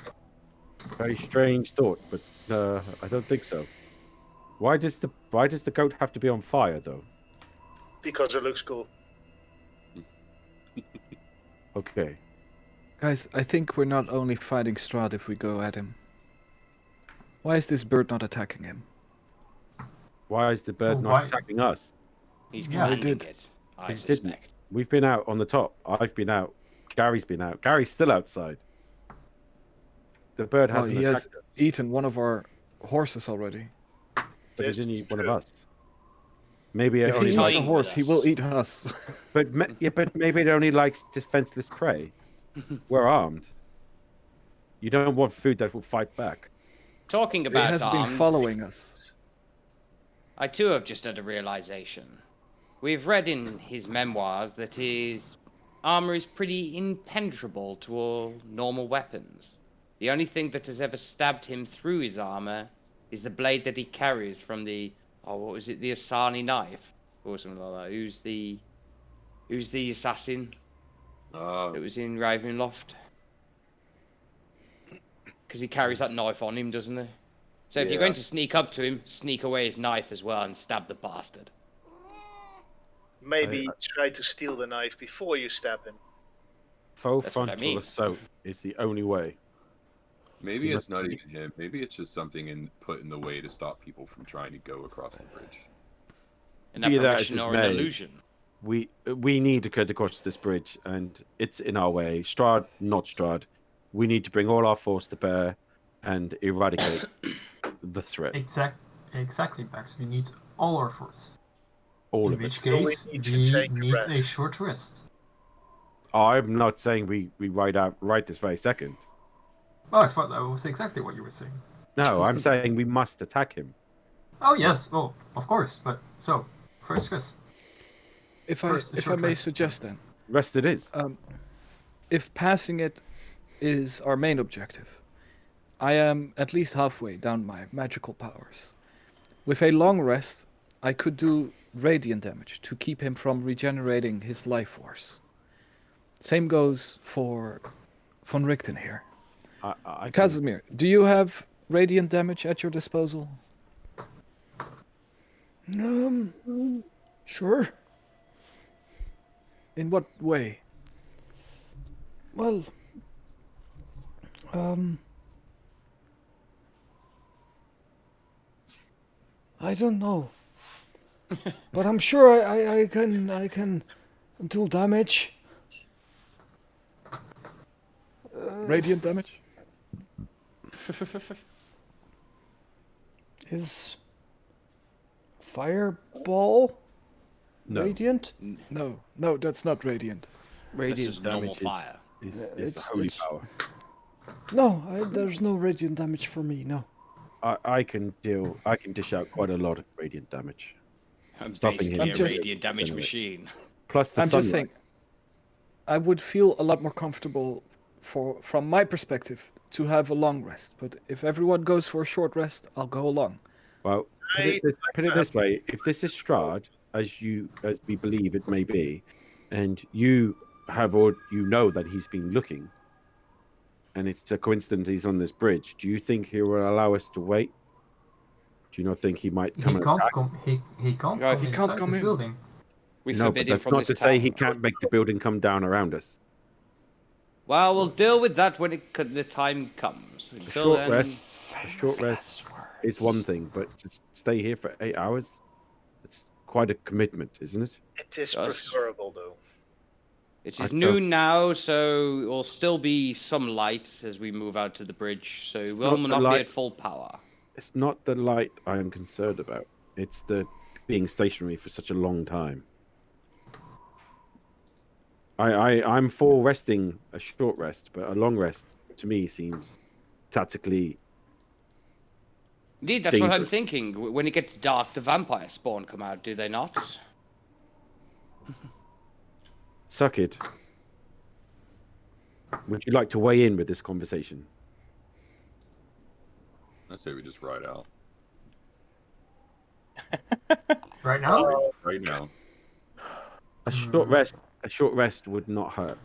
C: very strange thought, but I don't think so. Why does the goat have to be on fire though?
F: Because it looks cool.
C: Okay.
H: Guys, I think we're not only fighting Strahd if we go at him. Why is this bird not attacking him?
C: Why is the bird
E: Oh,
C: not
E: why-
C: attacking us?
A: He's
E: Yeah, he
A: commanding
H: did.
A: it. I
C: He didn't.
A: suspect.
C: We've been out on the top. I've been out. Gary's been out. Gary's still outside. The bird
H: Well,
C: hasn't
H: he has
C: attacked us,
H: eaten one of our horses already.
C: but he
F: This
C: didn't
F: is
C: eat one of
F: true.
C: us. Maybe it
H: If he
C: only
H: eats
C: likes,
H: a
A: toying
H: horse,
A: with
H: he
A: us.
H: will eat us.
C: but maybe it only likes defenseless prey. We're armed. You don't want food that will fight back.
A: Talking
H: He
A: about
H: has been
A: armed,
H: following us.
A: I too have just had a realization. We've read in his memoirs that his armor is pretty impenetrable to all normal weapons. The only thing that has ever stabbed him through his armor is the blade that he carries from the, what was it, the Asani knife or something like that. Who's the assassin that was in Ravenloft? Because he carries that knife on him, doesn't he? So if you're
I: Yeah.
A: going to sneak up to him, sneak away his knife as well and stab the bastard.
F: Maybe try to steal the knife before you stab him.
C: Faux
A: That's what I
C: frontal
A: mean.
C: assault is the only way.
I: Maybe
C: You
I: it's
C: must
I: not
C: be-
I: even him. Maybe it's just something put in the way to stop people from trying to go across the bridge.
A: An
C: Be that as
A: apparition
C: it
A: or an
C: may.
A: illusion.
C: We need to get across this bridge, and it's in our way. Strahd, not Strahd. We need to bring all our force to bear and eradicate the threat.
E: Exactly, Max. We need all our force.
C: All
E: In
C: of it.
E: which
F: So we
E: case,
F: need to
E: we
F: take a
E: need
F: rest.
E: a short rest.
C: I'm not saying we ride out right this very second.
E: Oh, I thought that was exactly what you were saying.
C: No, I'm saying we must attack him.
E: Oh yes, oh of course. But so first rest.
H: If
E: First, a
H: I
E: short
H: may
E: rest.
H: suggest then,
C: Rest it is.
H: if passing it is our main objective, I am at least halfway down my magical powers. With a long rest, I could do radiant damage to keep him from regenerating his life force. Same goes for von Richten here.
C: I can-
H: Casimir, do you have radiant damage at your disposal?
J: Sure.
H: In what way?
J: Well, I don't know, but I'm sure I can do damage.
H: Radiant damage?
J: Is fireball
C: No.
J: radiant?
H: No, that's not radiant.
A: That's
C: Radiant
A: just normal
C: damage
A: fire.
C: is
J: It's-
C: the holy
J: it's-
C: power.
J: No, there's no radiant damage for me. No.
C: I can dish out quite a lot of radiant damage.
A: I'm
C: Stopping
A: basically
C: him.
A: a
H: I'm just-
A: radiant damage
C: Anyway.
A: machine.
C: Plus the
H: I'm
C: sunlight.
H: just saying, I would feel a lot more comfortable from my perspective to have a long rest. But if everyone goes for a short rest, I'll go along.
C: Well, put it this way: if this is Strahd, as we believe it may be, and you know that he's been looking, and it's a coincidence he's on this bridge, do you think he will allow us to wait? Do you not think he might come
E: He
C: and
E: can't
C: attack?
E: come. He can't
A: Right,
E: come
A: he
E: inside
H: can't come
E: this
H: in.
E: building.
A: We
C: No, but
A: forbid him
C: that's
A: from
C: not
A: this
C: to say he
A: town.
C: can't make the building come down around us.
A: Well, we'll deal with that when the time comes.
C: A
A: Until
C: short
A: then,
C: rest is one thing, but to stay here for 8 hours, it's quite a commitment, isn't it?
F: It is
A: Yes.
F: preferable, though.
A: It
C: I
A: is
C: don't-
A: noon now, so there will still be some light as we move out to the bridge. So
C: It's
A: we'll
C: not the
A: not be
C: light-
A: at full power.
C: It's not the light I am concerned about. It's the being stationary for such a long time. I'm for resting a short rest, but a long rest to me seems tactically.
A: Indeed, that's what I'm
C: dangerous.
A: thinking. When it gets dark, the vampire spawn come out, do they not?
C: Suck it. Would you like to weigh in with this conversation?
I: I say we just ride out
E: Right now.
I: right now.
C: A short rest would not hurt.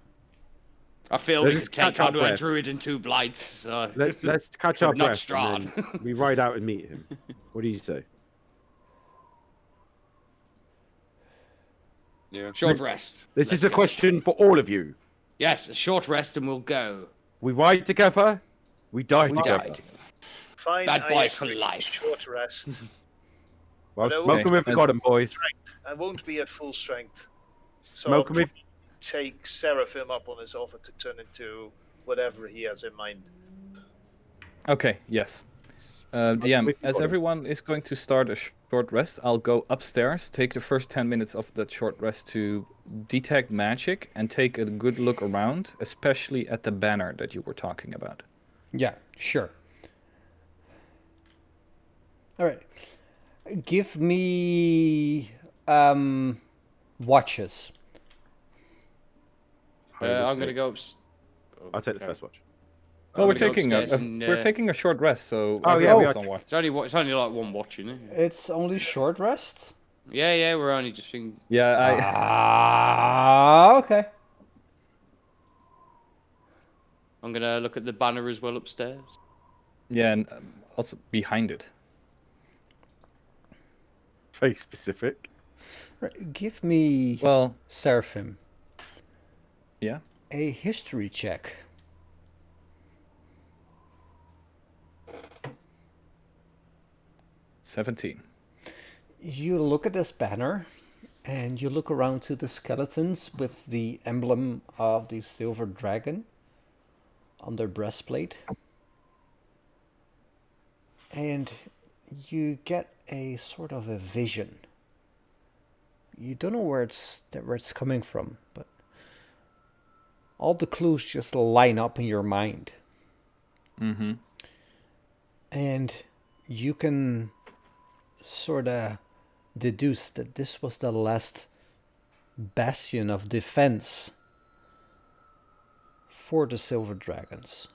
A: I feel
C: Let's
A: we
C: just
A: could take
C: catch our
A: on a
C: breath.
A: druid and two blights.
C: Let's catch
A: But
C: our
A: not
C: breath and then
A: Strahd.
C: we ride out and meet him. What do you say?
I: Yeah.
A: Short rest.
C: This
A: Let's
C: is a
A: go.
C: question for all of you.
A: Yes, a short rest and we'll go.
C: We ride together, we die
A: We
C: together.
A: died.
F: Fine,
A: Bad
F: I
A: boys for
F: agree.
A: life.
F: Short rest.
C: Well,
F: But I
C: smoke
F: won't
C: them if we
F: be
C: got
F: at
C: them, boys.
F: strength. I won't be at full strength. So
C: Smoke
F: I'll
C: 'em if-
F: probably take Seraphim up on his offer to turn into whatever he has in mind.
D: Okay, yes.
C: Smoke 'em
D: DM,
C: if we
D: as
C: got 'em.
D: everyone is going to start a short rest, I'll go upstairs, take the first 10 minutes of that short rest to detect magic and take a good look around, especially at the banner that you were talking about.
B: Yeah, sure. All right. Give me watches.
A: I'm gonna go.
C: I'll take the first watch.
D: Well, we're
A: gonna go
D: taking
A: upstairs and,
D: we're taking a short rest, so
C: Oh, yeah,
D: everyone
C: we
D: is
C: are
D: on watch.
A: It's only like one watch, isn't it?
B: It's only short rest.
A: Yeah, we're only just thinking.
D: Yeah,
B: Okay.
A: I'm gonna look at the banner as well upstairs.
D: yeah, and also behind it.
C: Very specific.
B: Right. Give me
D: Well,
B: Seraphim
D: yeah.
B: a history check.
D: $17.
B: You look at this banner and you look around to the skeletons with the emblem of the silver dragon on their breastplate. And you get a sort of a vision. You don't know where it's coming from, but all the clues just line up in your mind.
D: Mm-hmm.
B: And you can sort of deduce that this was the last bastion of defense for the silver dragons.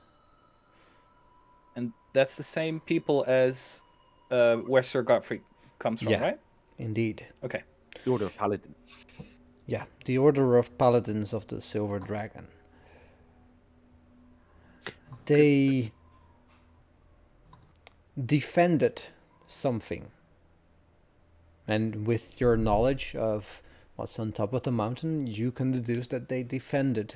D: And that's the same people as where Sir Godfrey comes from,
B: Yeah.
D: right?
B: Indeed.
D: Okay.
C: The Order of Paladins.
B: Yeah, the Order of Paladins of the Silver Dragon. They defended something. And with your knowledge of what's on top of the mountain, you can deduce that they defended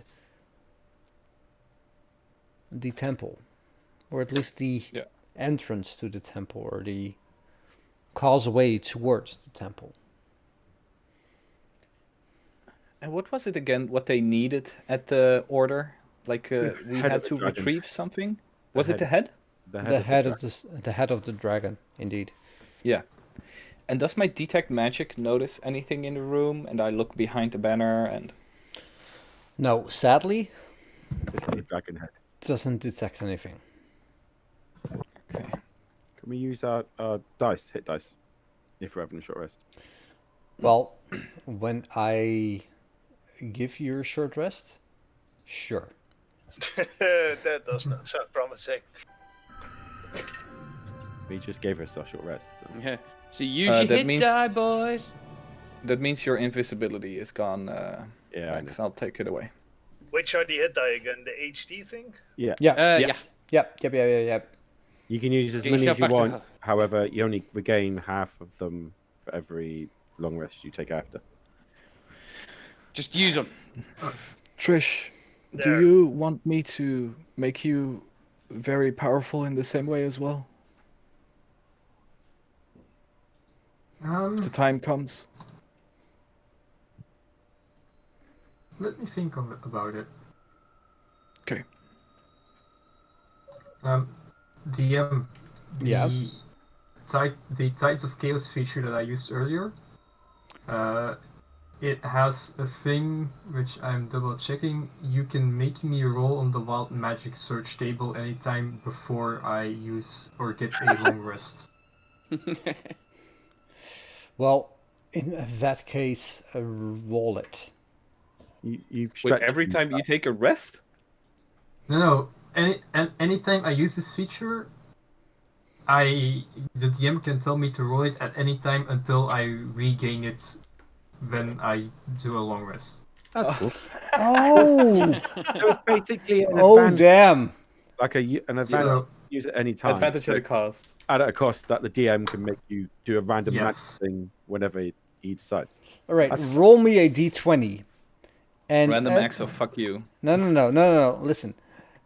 B: the temple. Or at least the entrance to the temple, or the causeway towards the temple.
D: And what was it again? What they needed at the order? Like we
C: head
D: had
C: of the
D: to
C: dragon.
D: retrieve something. Was it the head?
C: The
B: The head of the dragon, indeed.
D: Yeah. And does my detect magic notice anything in the room? And I look behind the banner and.
B: No, sadly,
C: It's the dragon head.
B: doesn't detect anything.
D: Okay.
C: Can we use our dice, hit dice, if we're having a short rest?
B: Well, when I give you a short rest, sure.
F: That does not sound promising.
C: We just gave us our short rest. So.
A: Yeah. So use your
D: that
A: hit
D: means-
A: die, boys.
D: That means your invisibility is gone.
C: Yeah, I
D: Max. I'll take it away.
F: Which are the hit die again? The HD thing?
C: Yeah.
B: Yeah.
A: Yeah.
B: Yep.
C: You can use as
A: Get
C: many
A: yourself
C: as you
A: back to
C: want.
A: her.
C: However, you only regain half of them for every long rest you take after.
A: Just use them.
H: Trish,
F: There.
H: do you want me to make you very powerful in the same way as well? The time comes.
E: Let me think about it.
H: Okay.
E: DM,
B: Yeah.
E: the Tides of Chaos feature that I used earlier, it has a thing which I'm double checking. You can make me roll on the wild magic search table anytime before I use or get a long rest.
B: Well, in that case, roll it.
C: You've
D: Wait,
C: stretched
D: every
C: them.
D: time you take a rest?
E: No. Anytime I use this feature, the DM can tell me to roll it at any time until I regain it when I do a long rest.
C: That's cool.
B: Oh!
C: It was basically an
B: Oh,
C: advantage,
B: damn.
C: like an advantage
E: So,
C: use at any time.
D: Advantage at a cost.
C: At a cost that the DM can make you do a random magic
E: yes.
C: thing whenever he decides.
B: All right,
C: That's-
B: roll me a d20. And
D: Random acts of fuck you.
B: No. Listen,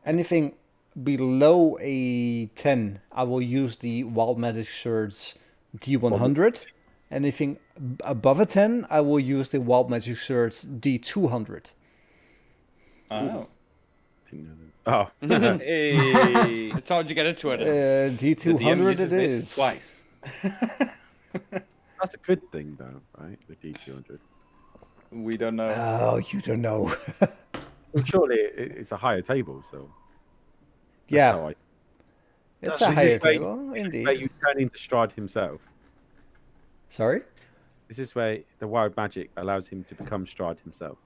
B: anything below a 10, I will use the Wild Magic Sword's D100. Anything above a 10, I will use the Wild Magic Sword's D200.
D: Oh.
C: Didn't know that. Oh.
D: Hey.
A: It's hard to get into it.
D: The DM
B: D200
D: uses
B: it
D: this
B: is.
D: twice.
C: That's a good thing, though, right? The D200.
D: We don't know.
B: Oh, you don't know.
C: Well, surely it's a higher table, so. That's
B: Yeah.
C: how I-
B: It's
F: Does
B: a
F: this
B: higher
C: is where-
B: table,
C: Where
B: indeed.
C: you turn into Strahd himself.
B: Sorry?
C: This is where the wild magic allows him to become Strahd himself.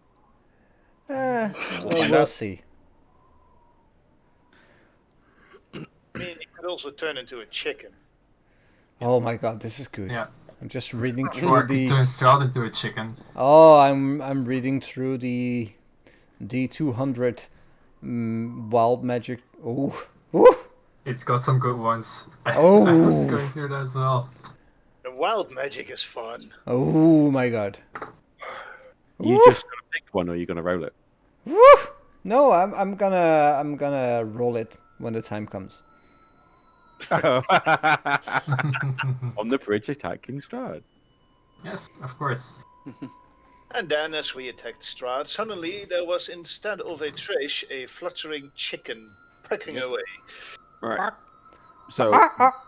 B: Well,
D: find
B: we'll
D: out.
B: see.
F: I mean, it could also turn into a chicken.
B: Oh my god, this is good.
E: Yeah.
B: I'm just reading
E: Or
B: through
E: it could
B: the.
E: turn Strahd into a chicken.
B: Oh, I'm reading through the D200 wild magic. Oh, ooh.
E: It's got some good ones. I
B: Oh.
E: was going through that as well.
F: The wild magic is fun.
B: Oh my god.
C: You
B: Woo!
C: just gonna pick one, or you gonna roll it?
B: Woo! No, I'm gonna roll it when the time comes.
C: On the bridge, attacking Strahd.
E: Yes, of course.
F: And then, as we attacked Strahd, suddenly there was, instead of a Trish, a fluttering chicken pecking away.
C: Right. So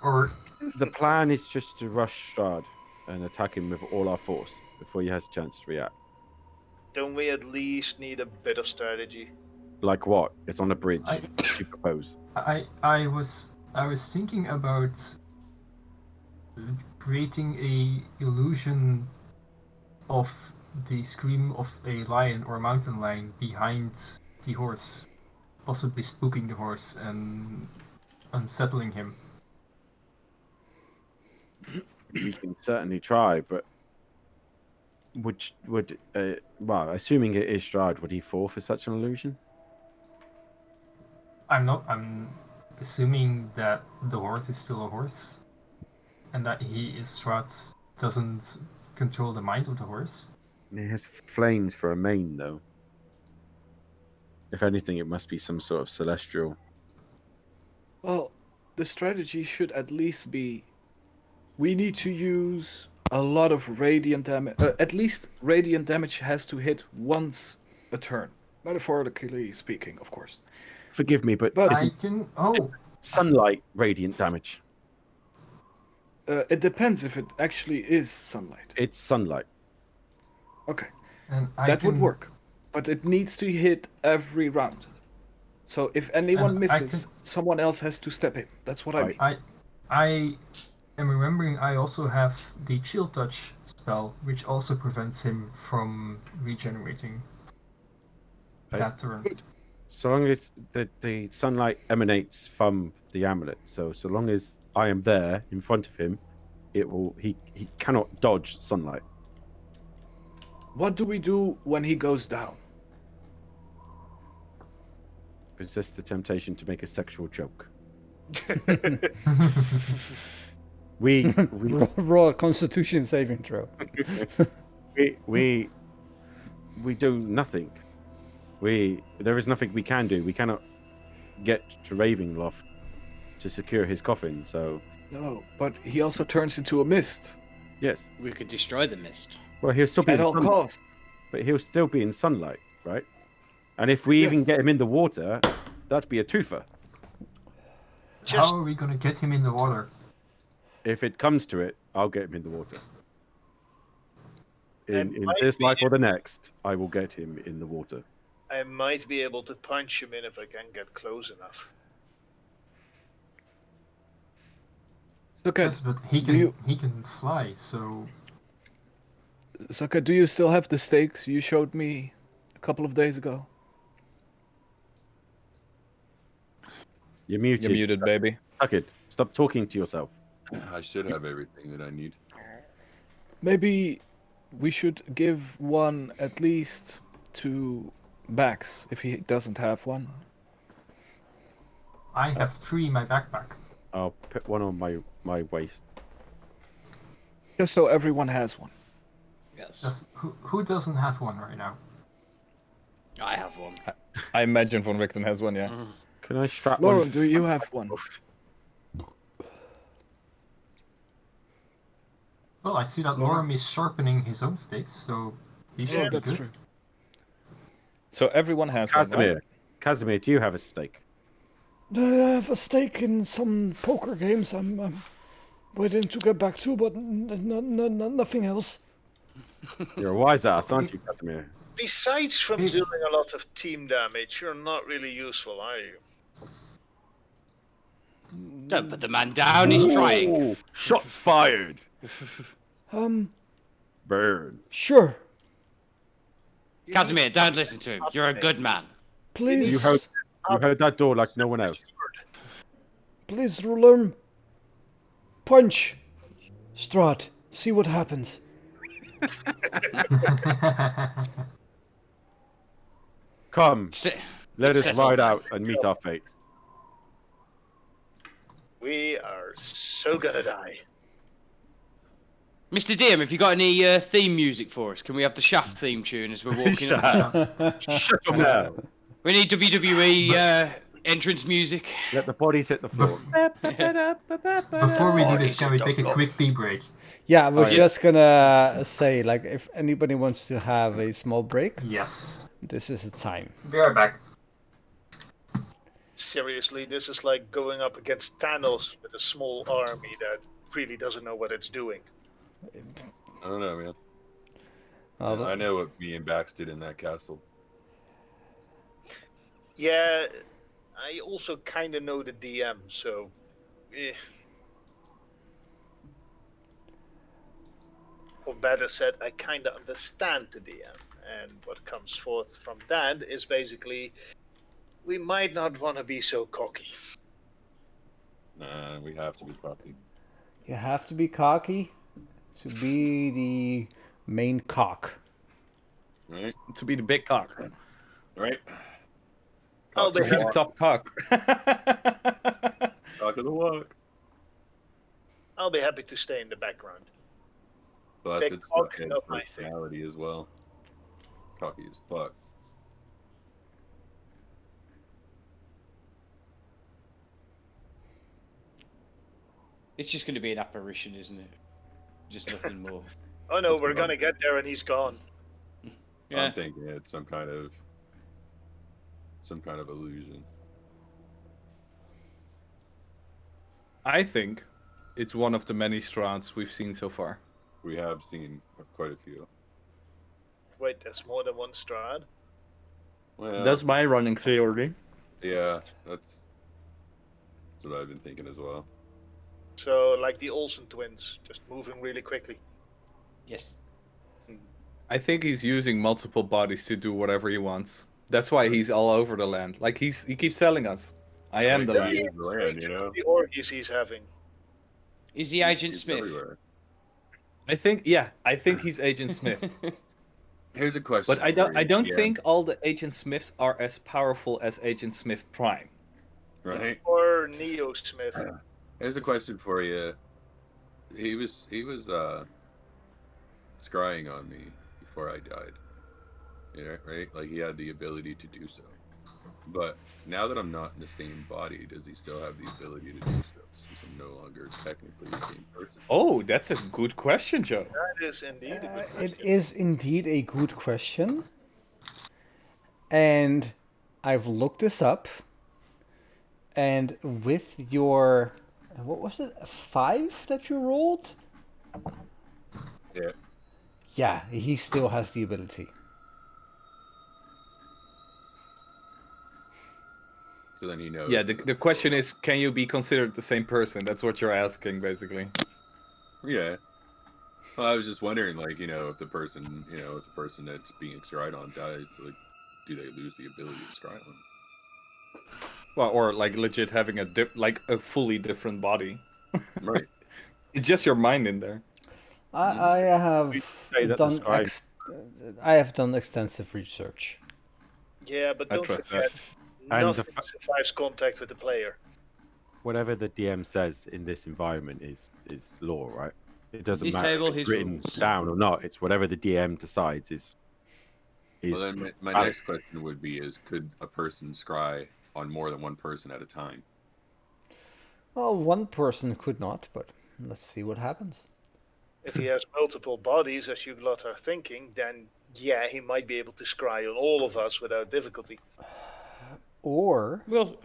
E: Or
C: the plan is just to rush Strahd and attack him with all our force before he has a chance to react.
F: Don't we at least need a bit of strategy?
C: Like what? It's on a bridge.
E: I-
C: What do you propose?
E: I was thinking about creating a illusion of the scream of a lion or mountain lion behind the horse, possibly spooking the horse and unsettling him.
C: You can certainly try, but well, assuming it is Strahd, would he fall for such an illusion?
E: I'm assuming that the horse is still a horse, and that he is Strahd doesn't control the mind of the horse.
C: It has flames for a mane, though. If anything, it must be some sort of celestial.
H: Well, the strategy should at least be we need to use a lot of radiant damage. At least radiant damage has to hit once a turn. Metaphorically speaking, of course.
C: Forgive me, but
H: But
E: I can. Oh,
C: sunlight radiant damage.
H: it depends if it actually is sunlight.
C: It's sunlight.
H: Okay,
E: and I
H: that would
E: can-
H: work. But it needs to hit every round. So if anyone
E: And I
H: misses,
E: can-
H: someone else has to step in. That's what I
C: Right.
H: mean.
E: I am remembering I also have the Chill Touch spell, which also prevents him from regenerating
C: Right.
E: that turn.
C: So long as the sunlight emanates from the amulet, so long as I am there in front of him, it will. He cannot dodge sunlight.
H: What do we do when he goes down?
C: Resist the temptation to make a sexual joke. we
B: Roll a Constitution saving throw.
C: we do nothing. There is nothing we can do. We cannot get to Ravenloft to secure his coffin. So
H: No, but he also turns into a mist
C: yes,
A: We could destroy the mist.
C: well he'll still be
H: at
C: in
H: all
C: sunlight,
H: costs.
C: but he'll still be in sunlight, right? And if we even
H: Yes.
C: get him in the water, that'd be a twofer.
F: Just
E: How are we gonna get him in the water?
C: If it comes to it, I'll get him in the water. In
F: might
C: this
F: be-
C: life or the next, I will get him in the water.
F: I might be able to punch him in if I can get close enough.
H: Okay,
E: Yes, but he can fly. So
H: Saka, do you still have the stakes you showed me a couple of days ago?
C: You're muted.
D: You're muted, baby.
C: Tuck it. Stop talking to yourself.
I: I should have everything that I need.
H: Maybe we should give one at least to Bax if he doesn't have one.
E: I have 3 in my backpack.
C: I'll put one on my waist.
H: Just so everyone has one.
A: Yes.
E: Just, who doesn't have one right now?
A: I have one.
D: I imagine Von Richten has one, yeah.
C: Can I strap
H: Lauren,
C: one?
H: do you have one?
E: Well, I see that Lorem is sharpening his own stakes, so he should
H: Oh,
E: be
H: that's
E: good.
H: true.
D: So everyone has one, right?
C: Casimir, Casimir, do you have a stake?
J: I have a stake in some poker games I'm waiting to get back to, but nothing else.
C: You're a wise ass, aren't you, Casimir?
F: Besides from doing a lot of team damage, you're not really useful, are you?
A: Don't put the man down. He's trying.
C: Ooh, shots fired.
J: Um,
C: Burn.
J: sure.
A: Casimir, don't listen to him. You're a good man.
J: Please,
C: You heard that door like no one else.
J: please, Lorem. Punch. Strahd, see what happens.
C: Come, let us
A: settled
C: ride
A: now.
C: out and meet our fate.
F: We are so gonna die.
A: Mr. DM, have you got any theme music for us? Can we have the Shaft theme tune as we're walking
C: Shut
A: up?
C: up. Shut up.
A: We need WWE entrance music.
C: Let the bodies hit the floor.
E: Before we do this, can we take a quick pee break?
B: Yeah, I was
C: yes.
B: just gonna say, like, if anybody wants to have a small break,
E: Yes.
B: this is the time.
E: Be right back.
F: Seriously, this is like going up against Thanos with a small army that really doesn't know what it's doing.
I: I don't know, man.
B: Well,
I: I know what me and Bax did in that castle.
F: Yeah, I also kind of know the DM, so... Or better said, I kind of understand the DM. And what comes forth from that is basically, we might not want to be so cocky.
I: Nah, we have to be cocky.
B: you have to be cocky to be the main cock.
I: Right?
D: To be the big cock.
I: Right?
F: I'll
I: Cock
F: be
I: to
D: To be
I: the
D: the top cock.
I: Cock of the walk.
F: I'll be happy to stay in the background.
I: Plus,
F: Big
I: it's
F: cock,
I: the head
F: not my thing.
I: personality as well. Cocky as fuck.
A: It's just going to be an apparition, isn't it? Just nothing more.
F: Oh no,
I: That's
F: we're
I: what
F: gonna
I: I'm
F: get there and he's gone.
A: Yeah.
I: I'm thinking it's some kind of illusion.
D: I think it's one of the many Strahds we've seen so far.
I: We have seen quite a few.
F: Wait, there's more than one Strahd?
I: Well,
D: That's my running theory.
I: yeah, that's what I've been thinking as well.
F: So, like the Olsen twins, just moving really quickly.
A: Yes.
D: I think he's using multiple bodies to do whatever he wants. That's why he's all over the land. Like he keeps telling us, "I am the
I: Yeah,
D: land."
I: he is the land, you know.
F: The orgies he's having.
A: Is he Agent
I: He's
A: Smith?
I: everywhere.
D: I think he's Agent Smith.
I: Here's a question.
D: But I don't
I: yeah,
D: think all the Agent Smiths are as powerful as Agent Smith Prime.
I: Right.
F: Or Neo Smith.
I: Here's a question for you. He was scrying on me before I died. Yeah, right? Like he had the ability to do so. But now that I'm not in the same body, does he still have the ability to do so? Since I'm no longer technically the same person.
D: Oh, that's a good question, Joe.
F: That is indeed a good
B: It
F: question.
B: is indeed a good question. And I've looked this up. And with your, what was it, a 5 that you rolled?
I: Yeah.
B: Yeah, he still has the ability.
I: So then he knows.
D: Yeah, the question is, can you be considered the same person? That's what you're asking, basically.
I: Yeah. Well, I was just wondering, like, if the person that's being scryed on dies, like, do they lose the ability to scry on?
D: Well, or like legit having a fully different body.
I: Right.
D: It's just your mind in there.
B: I have
C: say that the
B: done
C: scribe-
B: I have done extensive research.
F: Yeah, but
D: I
F: don't
D: trust
F: forget,
C: And
F: nothing survives contact with the player.
C: Whatever the DM says in this environment is law, right? It doesn't
A: His
C: matter
A: table,
C: if it's
A: his
C: written
A: rules.
C: down or not. It's whatever the DM decides is.
I: Well, then my
C: valid.
I: next question would be: could a person scry on more than one person at a time?
B: Well, one person could not, but let's see what happens.
F: If he has multiple bodies, as you lot are thinking, then yeah, he might be able to scry on all of us without difficulty.
B: Or
A: Well,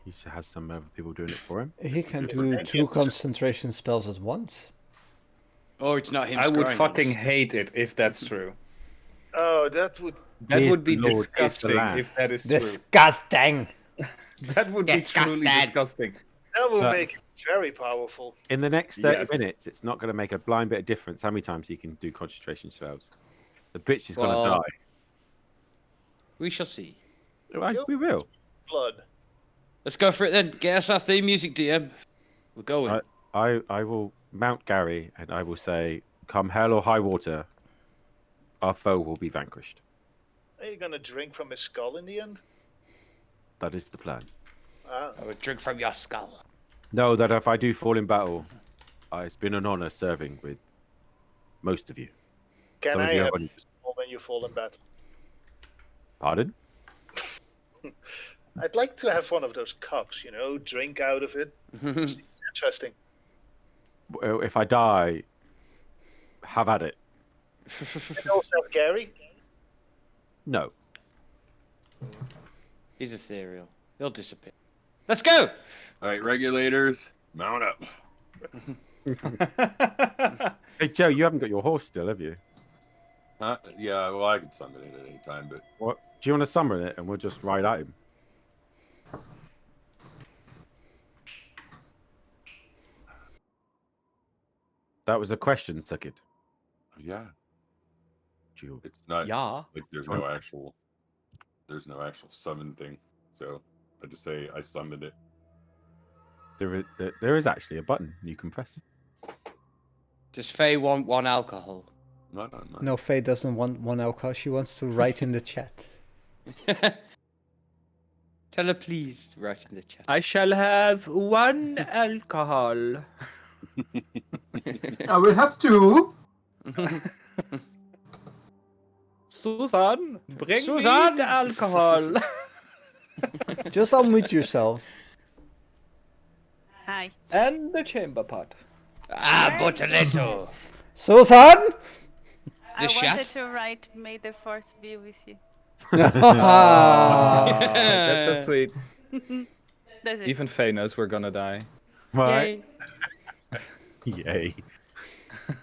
C: He should have some other people doing it for him.
B: he can do 2 concentration spells at once.
A: or it's not him.
D: I would
A: scrying on
D: fucking
A: us.
D: hate it if that's true.
F: Oh, that would
D: That
C: He is
D: would be
C: the Lord, he is the
D: disgusting
C: Lamb.
D: if that is true.
B: Disgusting!
D: That would be truly disgusting.
F: that will
C: But-
F: make it very powerful.
C: In the next 30
D: Yes.
C: minutes, it's not going to make a blind bit of difference how many times he can do concentration spells. The bitch is going to
D: Well-
C: die.
A: We shall see.
C: Right, we will.
F: Blood.
A: Let's go for it then. Get us our theme music, DM. We're going.
C: I will mount Gary and I will say, come hell or high water, our foe will be vanquished.
F: Are you gonna drink from his skull in the end?
C: That is the plan.
F: Ah,
A: I would drink from your skull.
C: Know that if I do fall in battle, it's been an honor serving with most of you.
F: can
C: Some of
F: I
C: you
F: have
C: have only just-
F: when you fall in battle?
C: Pardon?
F: I'd like to have one of those cups, drink out of it. It's interesting.
C: Well, if I die, have at it.
F: And also have Gary.
C: No.
A: He's ethereal. He'll disappear. Let's go!
I: All right, regulators, mount up.
C: Hey, Joe, you haven't got your horse still, have you?
I: Yeah, well, I could summon it at any time, but
C: What? Do you want to summon it and we'll just ride at him? That was a question, Suckit.
I: yeah,
C: Jill.
I: it's not
D: Yeah.
I: like there's no actual summon thing. So I just say I summoned it.
C: There is actually a button you can press.
A: Does Faye want one alcohol?
I: No.
B: No, Faye doesn't want one alcohol. She wants to write in the chat.
A: Tell her please to write in the chat.
D: I shall have 1 alcohol.
E: I will have 2.
D: Susan, bring
A: Susan!
D: me the alcohol.
B: Just unmute yourself.
G: Hi.
D: And the chamber pot.
A: Ah, Botaletto!
B: Susan!
G: I
A: The
G: wanted
A: chat?
G: to write, "May the force be with you."
D: That's so sweet.
G: That's it.
D: Even Faye knows we're gonna die.
C: Right?
A: Yay.
C: Yay.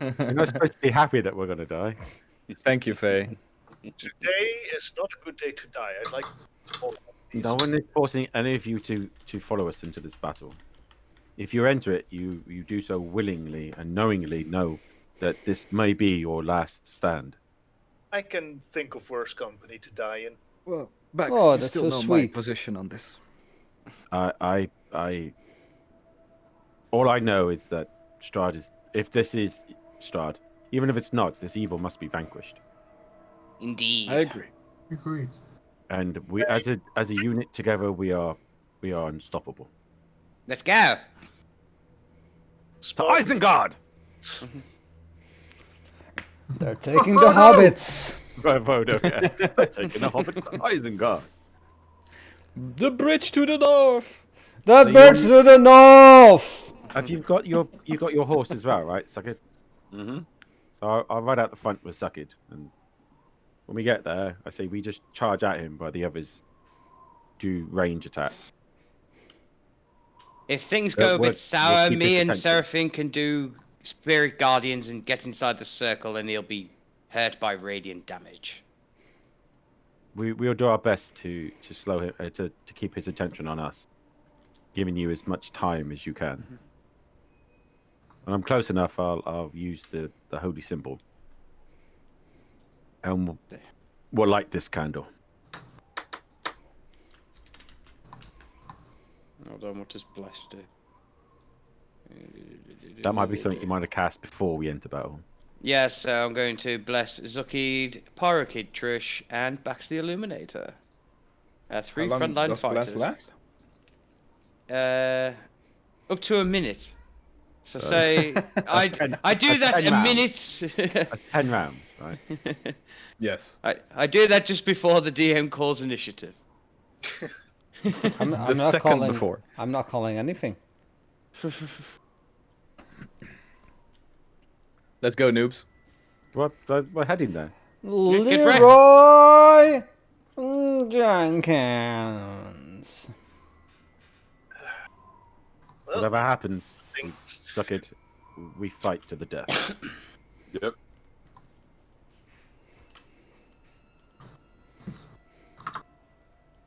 C: You're not supposed to be happy that we're going to die.
D: Thank you, Faye.
F: Today is not a good day to die. I'd like to
C: No one is forcing any of you to follow us into this battle. If you enter it, you do so willingly and knowingly know that this may be your last stand.
F: I can think of worse company to die in.
H: Well, Bax,
B: Oh,
H: you
B: that's
H: still
B: so
H: know
B: sweet.
H: my position on this.
C: All I know is that Strahd is. If this is Strahd, even if it's not, this evil must be vanquished.
A: Indeed.
H: I agree.
E: Agreed.
C: And we, as a unit together, we are unstoppable.
A: Let's go!
C: To Isengard!
B: They're taking the hobbits.
C: Vodo, yeah. Taking the hobbits to Isengard.
D: The bridge to the north.
B: The
C: So
B: birds to the north.
C: Have you got your horse as well, right, Suckid?
I: Mm-hmm.
C: So I'll ride out the front with Suckid, and when we get there, I say we just charge at him, while the others do range attack.
A: If things go a
C: we'll
A: bit sour,
C: keep
A: me
C: his
A: and
C: attention.
A: Seraphine can do Spirit Guardians and get inside the circle, and he'll be hurt by radiant damage.
C: We'll do our best to slow him to keep his attention on us, giving you as much time as you can. When I'm close enough, I'll use the holy symbol, and we'll light this candle.
A: Hold on, what does Bless do?
C: That might be something you might have cast before we enter battle.
A: Yes, so I'm going to bless Zuckid, Pyrokid, Trish, and Bax the Illuminator. 3
D: How long
A: frontline
D: does Blast
A: fighters.
D: last?
A: Up to a minute. So
C: So-
A: say I do that
C: 10
A: a
C: rounds.
A: minute.
C: That's 10 rounds, right?
D: Yes.
A: I do that just before the DM calls initiative.
B: I'm
D: The
B: not
D: second
B: calling,
D: before.
B: I'm not calling anything.
D: Let's go, noobs.
C: We're heading there.
A: Get ready.
B: Leroy Jenkins.
C: Whatever happens, we suck it. We fight to the death.
I: Yep.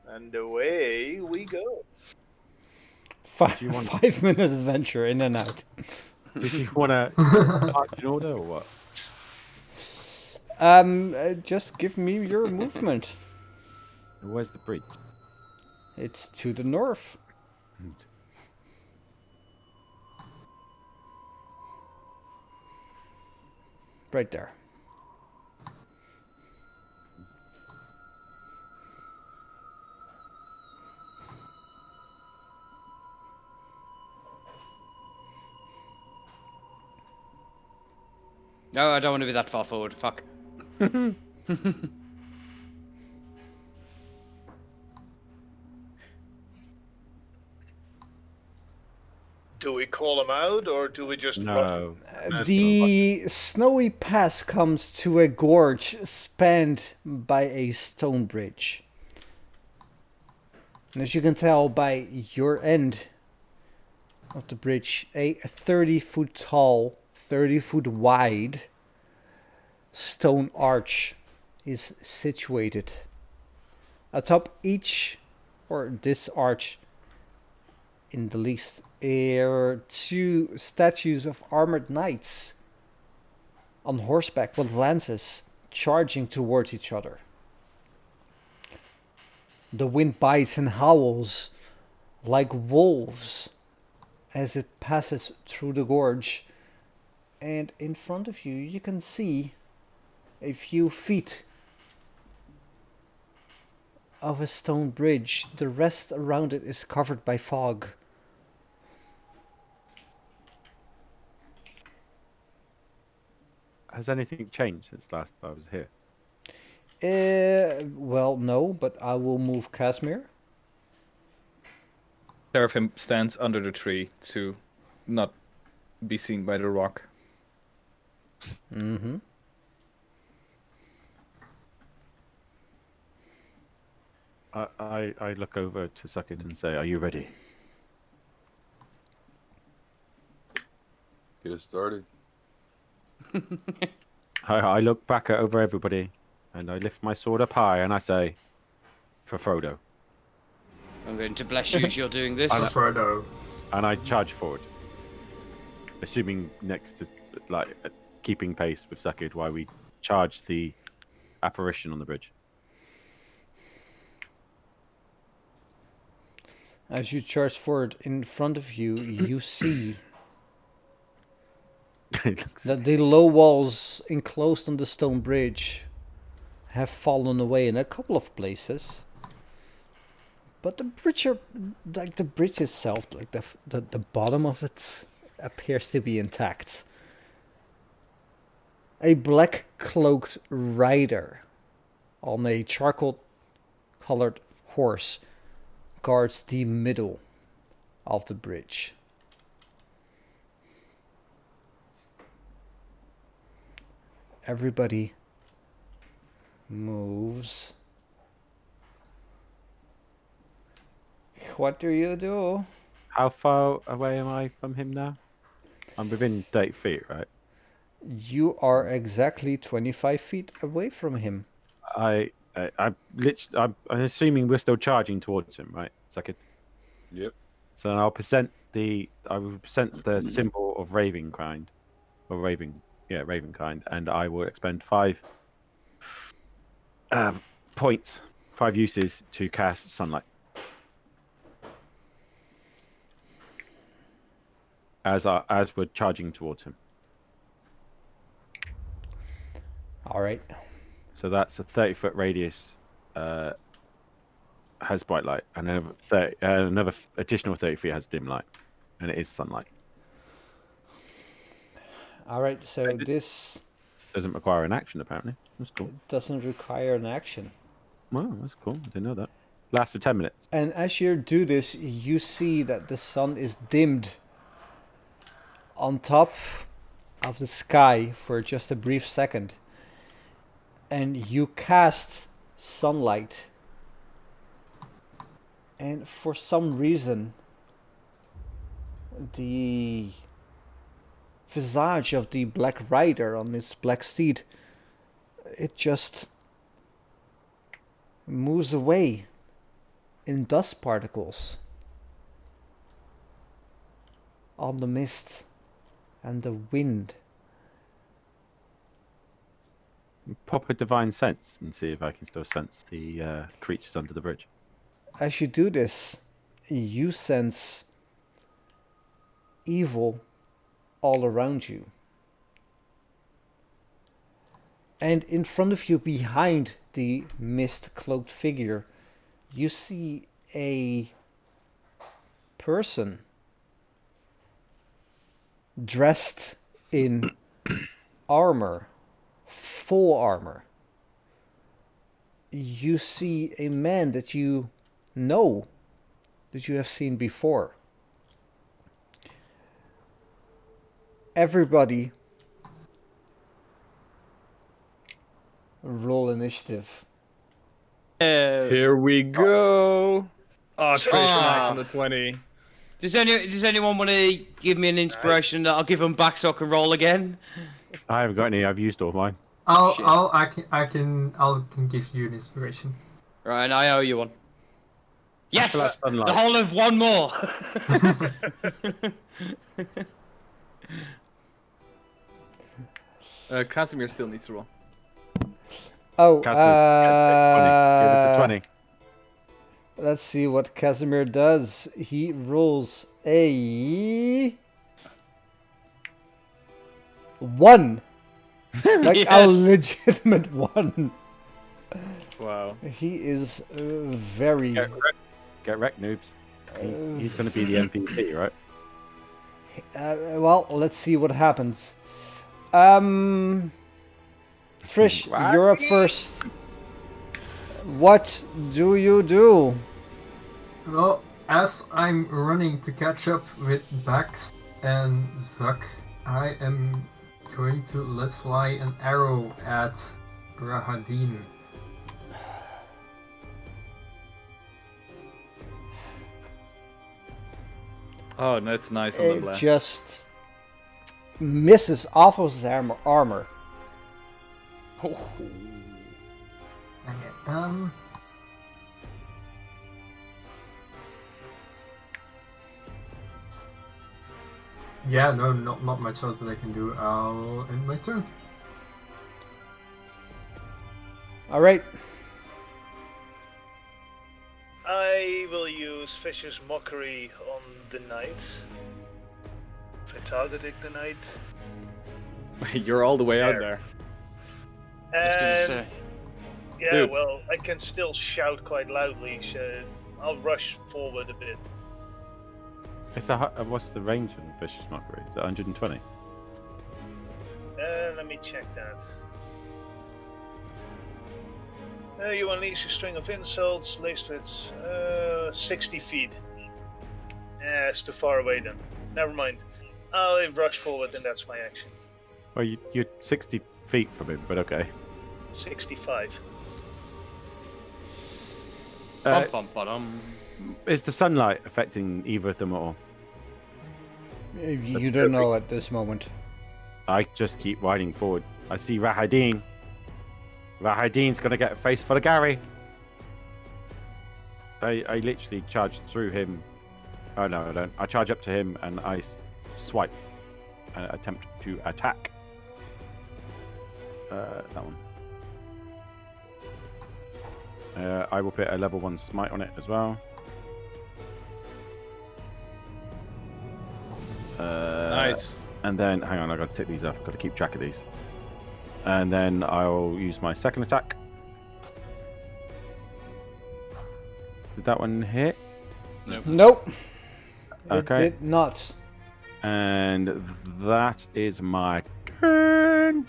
F: And away we go.
B: 5-minute adventure in and out.
C: Did you want to march in order or what?
B: Just give me your movement.
C: Where's the bridge?
B: It's to the north. Right there.
A: No, I don't want to be that far forward. Fuck.
F: Do we call him out or do we just run?
C: No.
B: The snowy pass comes to a gorge spanned by a stone bridge. And as you can tell by your end of the bridge, a 30-foot tall, 30-foot wide stone arch is situated. Atop this arch in the least, are two statues of armored knights on horseback with lances charging towards each other. The wind bites and howls like wolves as it passes through the gorge, and in front of you you can see a few feet of a stone bridge. The rest around it is covered by fog.
C: Has anything changed since last I was here?
B: Well, no, but I will move Casimir.
D: Seraphim stands under the tree to not be seen by the rock.
B: Mm-hmm.
C: I look over to Suckit and say, "Are you ready?"
I: Get us started.
C: I look back over everybody, and I lift my sword up high, and I say, "For Frodo."
A: I'm going to bless you as you're doing this.
E: Frodo.
C: And I charge forward, assuming next is keeping pace with Suckit while we charge the apparition on the bridge.
B: As you charge forward, in front of you, you see that the low walls enclosed on the stone bridge have fallen away in a couple of places. But the bridge, the bridge itself, the bottom of it appears to be intact. A black cloaked rider on a charcoal colored horse guards the middle of the bridge. Everybody moves. What do you do?
C: How far away am I from him now? I'm within 30 feet, right?
B: You are exactly 25 feet away from him.
C: I'm assuming we're still charging towards him, right? Suckit.
I: Yep.
C: So I will present the symbol of Ravenkind, or Ravenkind, and I will expend 5 points, 5 uses to cast Sunlight. As we're charging towards him.
B: All right.
C: So that's a 30-foot radius. Has bright light, and another additional 30 feet has dim light, and it is sunlight.
B: All right. So this
C: Doesn't require an action, apparently. That's cool.
B: doesn't require an action.
C: Wow, that's cool. I didn't know that. Lasts for 10 minutes.
B: And as you do this, you see that the sun is dimmed on top of the sky for just a brief second, and you cast sunlight, and for some reason the visage of the black rider on this black steed, it just moves away in dust particles on the mist and the wind.
C: Pop a divine sense and see if I can still sense the creatures under the bridge.
B: As you do this, you sense evil all around you. And in front of you, behind the mist-cloaked figure, you see a person dressed in armor, full armor. You see a man that you know, that you have seen before. Everybody roll initiative.
D: Here we go. Oh, Trish,
A: Ah.
D: nice on the 20.
A: Does anyone want to give me an inspiration that I'll give them back so I can roll again?
C: I haven't got any. I've used all mine.
E: I can give you an inspiration.
A: Right, and I owe you one. Yes,
C: feel that's
A: the
C: sunlight.
A: whole of one more.
D: Casimir still needs to roll.
B: Oh,
C: Casimir, give us a 20.
B: Let's see what Casimir does. He rolls a 1. Like a
A: Yes.
B: legitimate 1.
D: Wow.
B: He is very...
C: Get wrecked, noobs. He's going to be the MVP, right?
B: well, let's see what happens. Trish, you're up first. What do you do?
E: Well, as I'm running to catch up with Bax and Zuck, I am going to let fly an arrow at Rahadin.
D: Oh, that's nice on the
B: It
D: blast.
B: just misses off of his armor.
E: Okay, yeah, no, not much else that I can do. I'll end my turn.
B: Alright.
F: I will use Fish's Mockery on the knight. If I target the knight.
D: You're all the way out
F: There.
D: there.
A: I was gonna
F: And
A: say.
F: yeah,
D: Dude.
F: well, I can still shout quite loudly, so I'll rush forward a bit.
C: It's what's the range on Vicious Mockery? Is it 120?
F: Let me check that. You unleash a string of insults laced with 60 feet. It's too far away then. Never mind. I'll rush forward and that's my action.
C: Well, you're 60 feet from him, but okay.
F: 65.
C: Uh,
A: Bum.
C: is the sunlight affecting either of them at all?
B: You don't know at this moment.
C: I just keep riding forward. I see Rahadin. Rahadin's gonna get a face full of Gary. I literally charge through him. Oh no, I don't. I charge up to him and I swipe and attempt to attack. That one. I will put a level 1 smite on it as well.
D: Nice.
C: And then, hang on, I've got to tick these off. I've got to keep track of these. And then I'll use my second attack. Did that one hit?
B: Nope.
C: Okay.
B: It did not.
C: And that is my turn.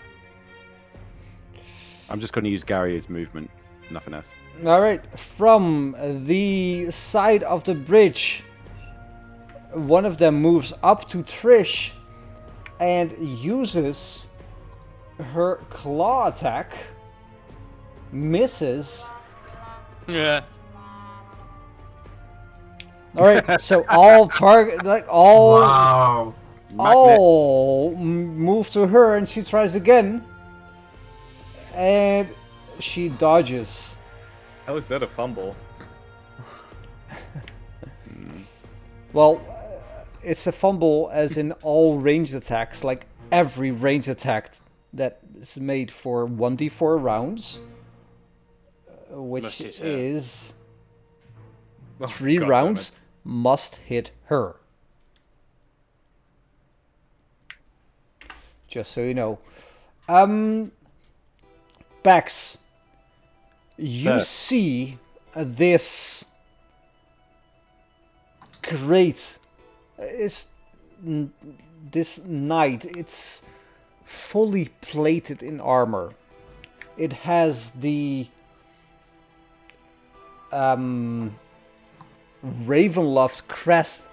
C: I'm just going to use Gary's movement, nothing else.
B: Alright, from the side of the bridge, one of them moves up to Trish and uses her claw attack. Misses.
A: Yeah.
B: All right, so all target, like
E: Wow.
B: all move to her, and she tries again, and she dodges.
D: How is that a fumble?
B: Well, it's a fumble as in all ranged attacks, like every ranged attack that is made for 1d4 rounds, which
A: Must hit her.
B: is
D: Oh,
B: 3
D: God damn
B: rounds,
D: it.
B: must hit her. Just so you know. Bex, you
C: Sir.
B: see this great this knight. It's fully plated in armor. It has the Ravenloft crest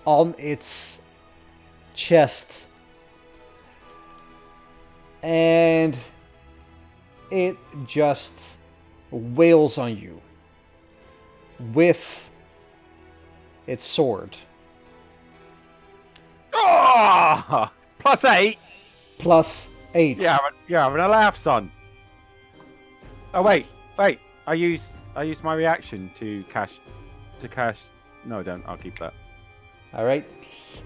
B: on its chest, and it just wails on you with its sword.
C: Oh! +8.
B: +8.
C: You're having a laugh, son. Oh wait. I use my reaction to cash. No, I don't. I'll keep that.
B: All right.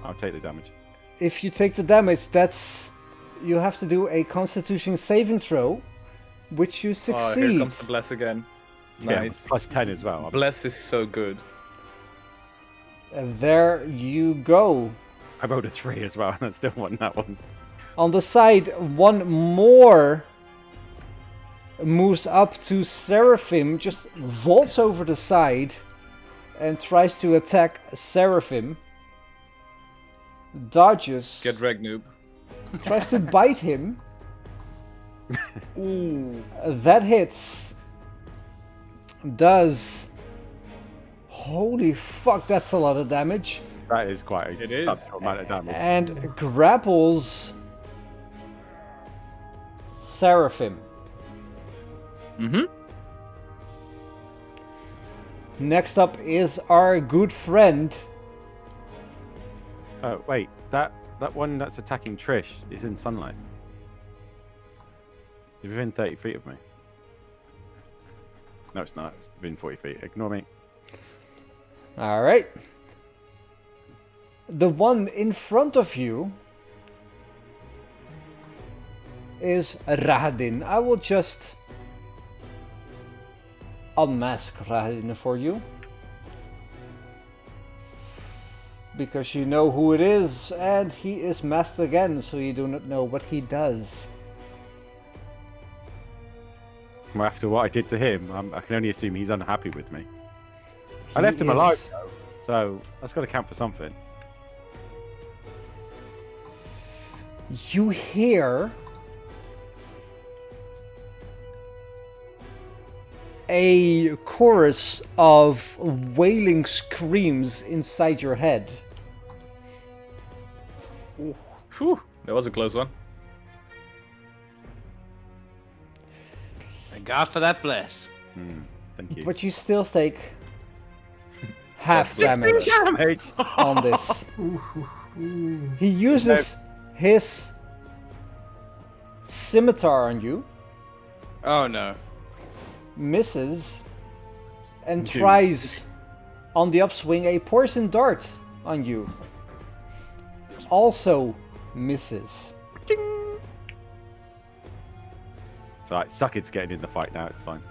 C: I'll take the damage.
B: If you take the damage, you have to do a Constitution saving throw, which you
D: Oh,
B: succeed.
D: here comes the bless again. Nice.
C: Yeah, +10 as well.
D: Bless is so good.
B: And there you go.
C: I rolled a 3 as well, and I still won that one.
B: On the side, one more moves up to Seraphim, just vaults over the side, and tries to attack Seraphim. Dodges.
D: Get wrecked, noob.
B: Tries to bite him.
D: Ooh.
B: That hits. Does. Holy fuck, that's a lot of damage.
C: That is quite a
D: It is.
C: substantial amount of damage.
B: And grapples Seraphim.
D: Mm-hmm.
B: Next up is our good friend.
C: Wait, that one that's attacking Trish is in sunlight. It's within 30 feet of me. No, it's not. It's within 40 feet. Ignore me.
B: Alright. The one in front of you is Rahadin. I will just unmask Rahadin for you, because you know who it is, and he is masked again, so you do not know what he does.
C: Well, after what I did to him, I can only assume he's unhappy with me. I
B: He
C: left him
B: is-
C: alive, though, so that's got to count for something.
B: You hear a chorus of wailing screams inside your head.
D: Phew. That was a close one.
A: Thank God for that bless.
C: Thank you.
B: But you still take half damage on this. He uses his scimitar on you,
A: Oh no.
B: misses, and
C: Dude.
B: tries on the upswing a poison dart on you. Also misses.
C: So, like, Suckett's getting in the fight now. It's fine.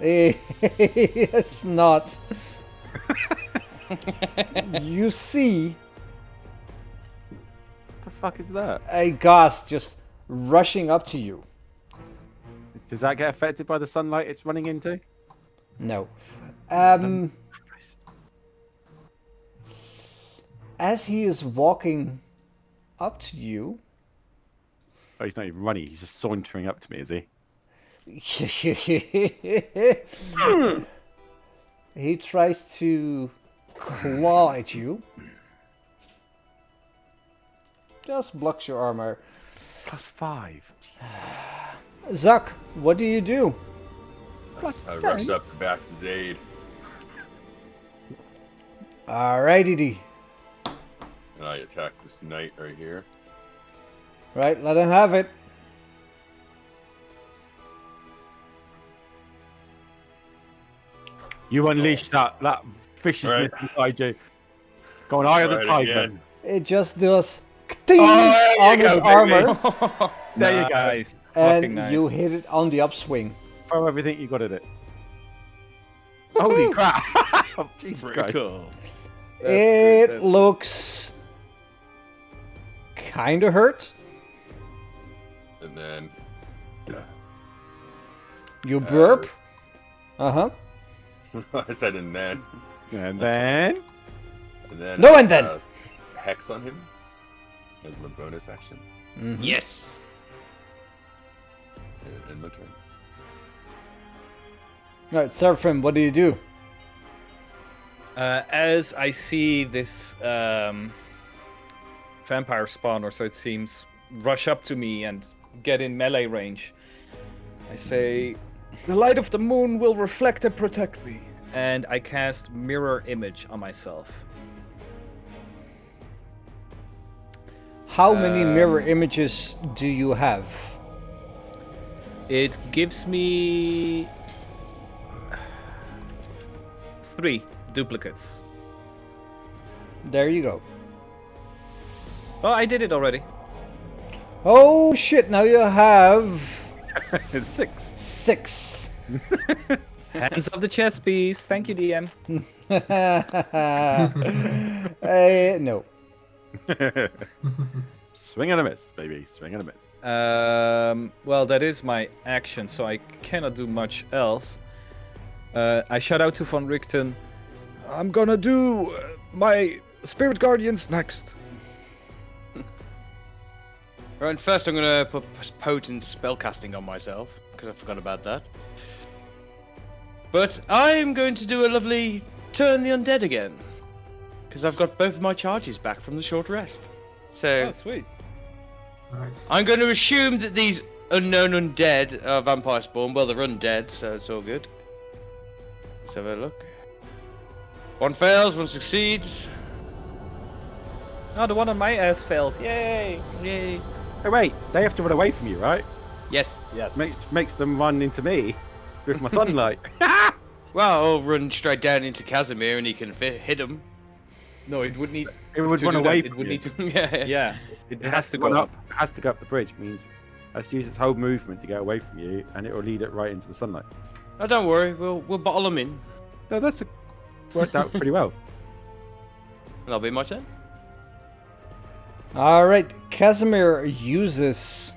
B: It's not. You see
C: What the fuck is that?
B: a ghost just rushing up to you.
C: Does that get affected by the sunlight it's running into?
B: No.
C: Christ.
B: As he is walking up to you,
C: Oh, he's not even running. He's just sauntering up to me, is he?
B: he tries to claw at you. Just blocks your armor.
C: +5.
B: Zuck, what do you do?
I: I rush up to Bax's aid.
B: Alrighty.
I: And I attack this knight right here.
B: Right, let him have it.
C: You unleash that viciousness inside you. Go on, eye of the
I: Try it
C: tiger.
I: again.
B: It just does ding
C: there you
B: on his
C: go, baby.
B: armor,
C: There you go.
D: Nice.
B: and
D: Fucking nice.
B: you hit it on the upswing.
C: Throw everything you got at it. Holy crap! Jesus Christ.
A: Cool.
B: It looks kind of hurt.
I: And then
B: You burp. Uh-huh.
I: I said and then.
C: And then...
I: And then
B: No, and then.
I: Hex on him as my bonus action.
B: Mhm.
A: Yes.
I: In my turn.
B: Right, Seraphim, what do you do?
D: As I see this vampire spawn, or so it seems, rush up to me and get in melee range, I say, "The light of the moon will reflect and protect me," and I cast Mirror Image on myself.
B: How many mirror images do you have?
D: It gives me 3 duplicates.
B: There you go.
D: Oh, I did it already.
B: Oh shit, now you have
C: It's 6.
B: 6.
D: Hands of the chess piece. Thank you, DM.
B: No.
C: Swing and a miss, baby. Swing and a miss.
D: Well, that is my action, so I cannot do much else. I shout out to Von Richten, "I'm gonna do my Spirit Guardians next."
A: Right, first I'm gonna put potent spellcasting on myself, because I forgot about that. But I'm going to do a lovely turn the undead again, because I've got both of my charges back from the short rest. So
D: Oh, sweet.
E: Nice.
A: I'm going to assume that these unknown undead are vampire spawn. Well, they're undead, so it's all good. Let's have a look. One fails, one succeeds.
D: Oh, the one on my ass fails. Yay!
A: Yay.
C: Hey, wait. They have to run away from you, right?
A: Yes.
D: Yes.
C: Makes them run into me with my sunlight.
A: Well, I'll run straight down into Casimir and he can hit him.
D: No, it would need.
C: It would
D: to
C: run
D: do
C: away
D: that,
C: from
D: it would
C: you.
D: need to.
A: Yeah.
D: Yeah, it has to
C: run
D: go up.
C: It has to go up the bridge. Means it has to use its whole movement to get away from you, and it will lead it right into the sunlight.
A: Oh, don't worry. We'll bottle them in.
C: No, that's worked out pretty well.
A: That'll be my turn.
B: Alright, Casimir uses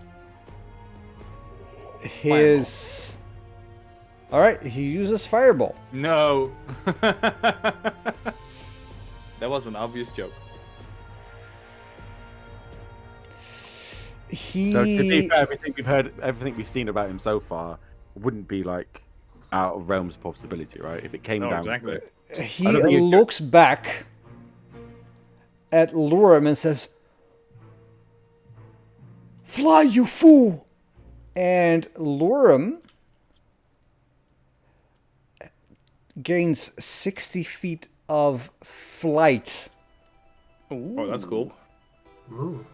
B: his... Alright, he uses Fireball.
D: No. That was an obvious joke.
B: He...
C: So to be fair, everything we've seen about him so far wouldn't be like out of realms of possibility, right? If it came
D: No,
C: down
D: exactly.
C: to it.
B: He
C: I don't think it-
B: looks back at Lorem and says, "Fly, you fool!" And Lorem gains 60 feet of flight
D: Oh, that's cool.
E: Ooh.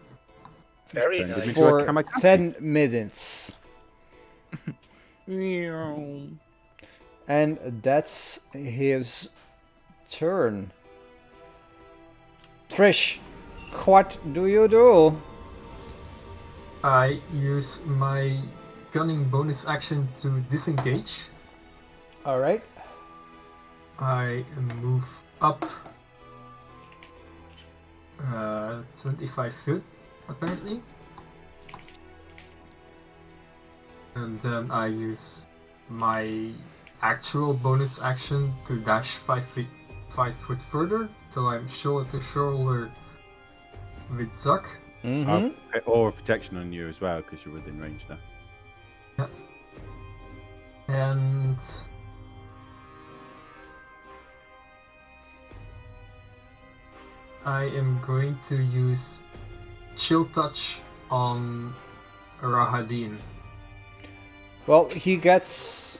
F: Very
C: Did we
F: nice.
C: do a
B: for
C: kamikaze?
B: 10 minutes. And that's his turn. Trish, what do you do?
E: I use my gunning bonus action to disengage.
B: Alright.
E: I move up 25 feet, apparently. And then I use my actual bonus action to dash 5 foot further till I'm shoulder to shoulder with Zuck.
B: Mm-hmm.
C: Or a protection on you as well, because you're within range now.
E: And I am going to use chill touch on Rahadin?
B: Well, he gets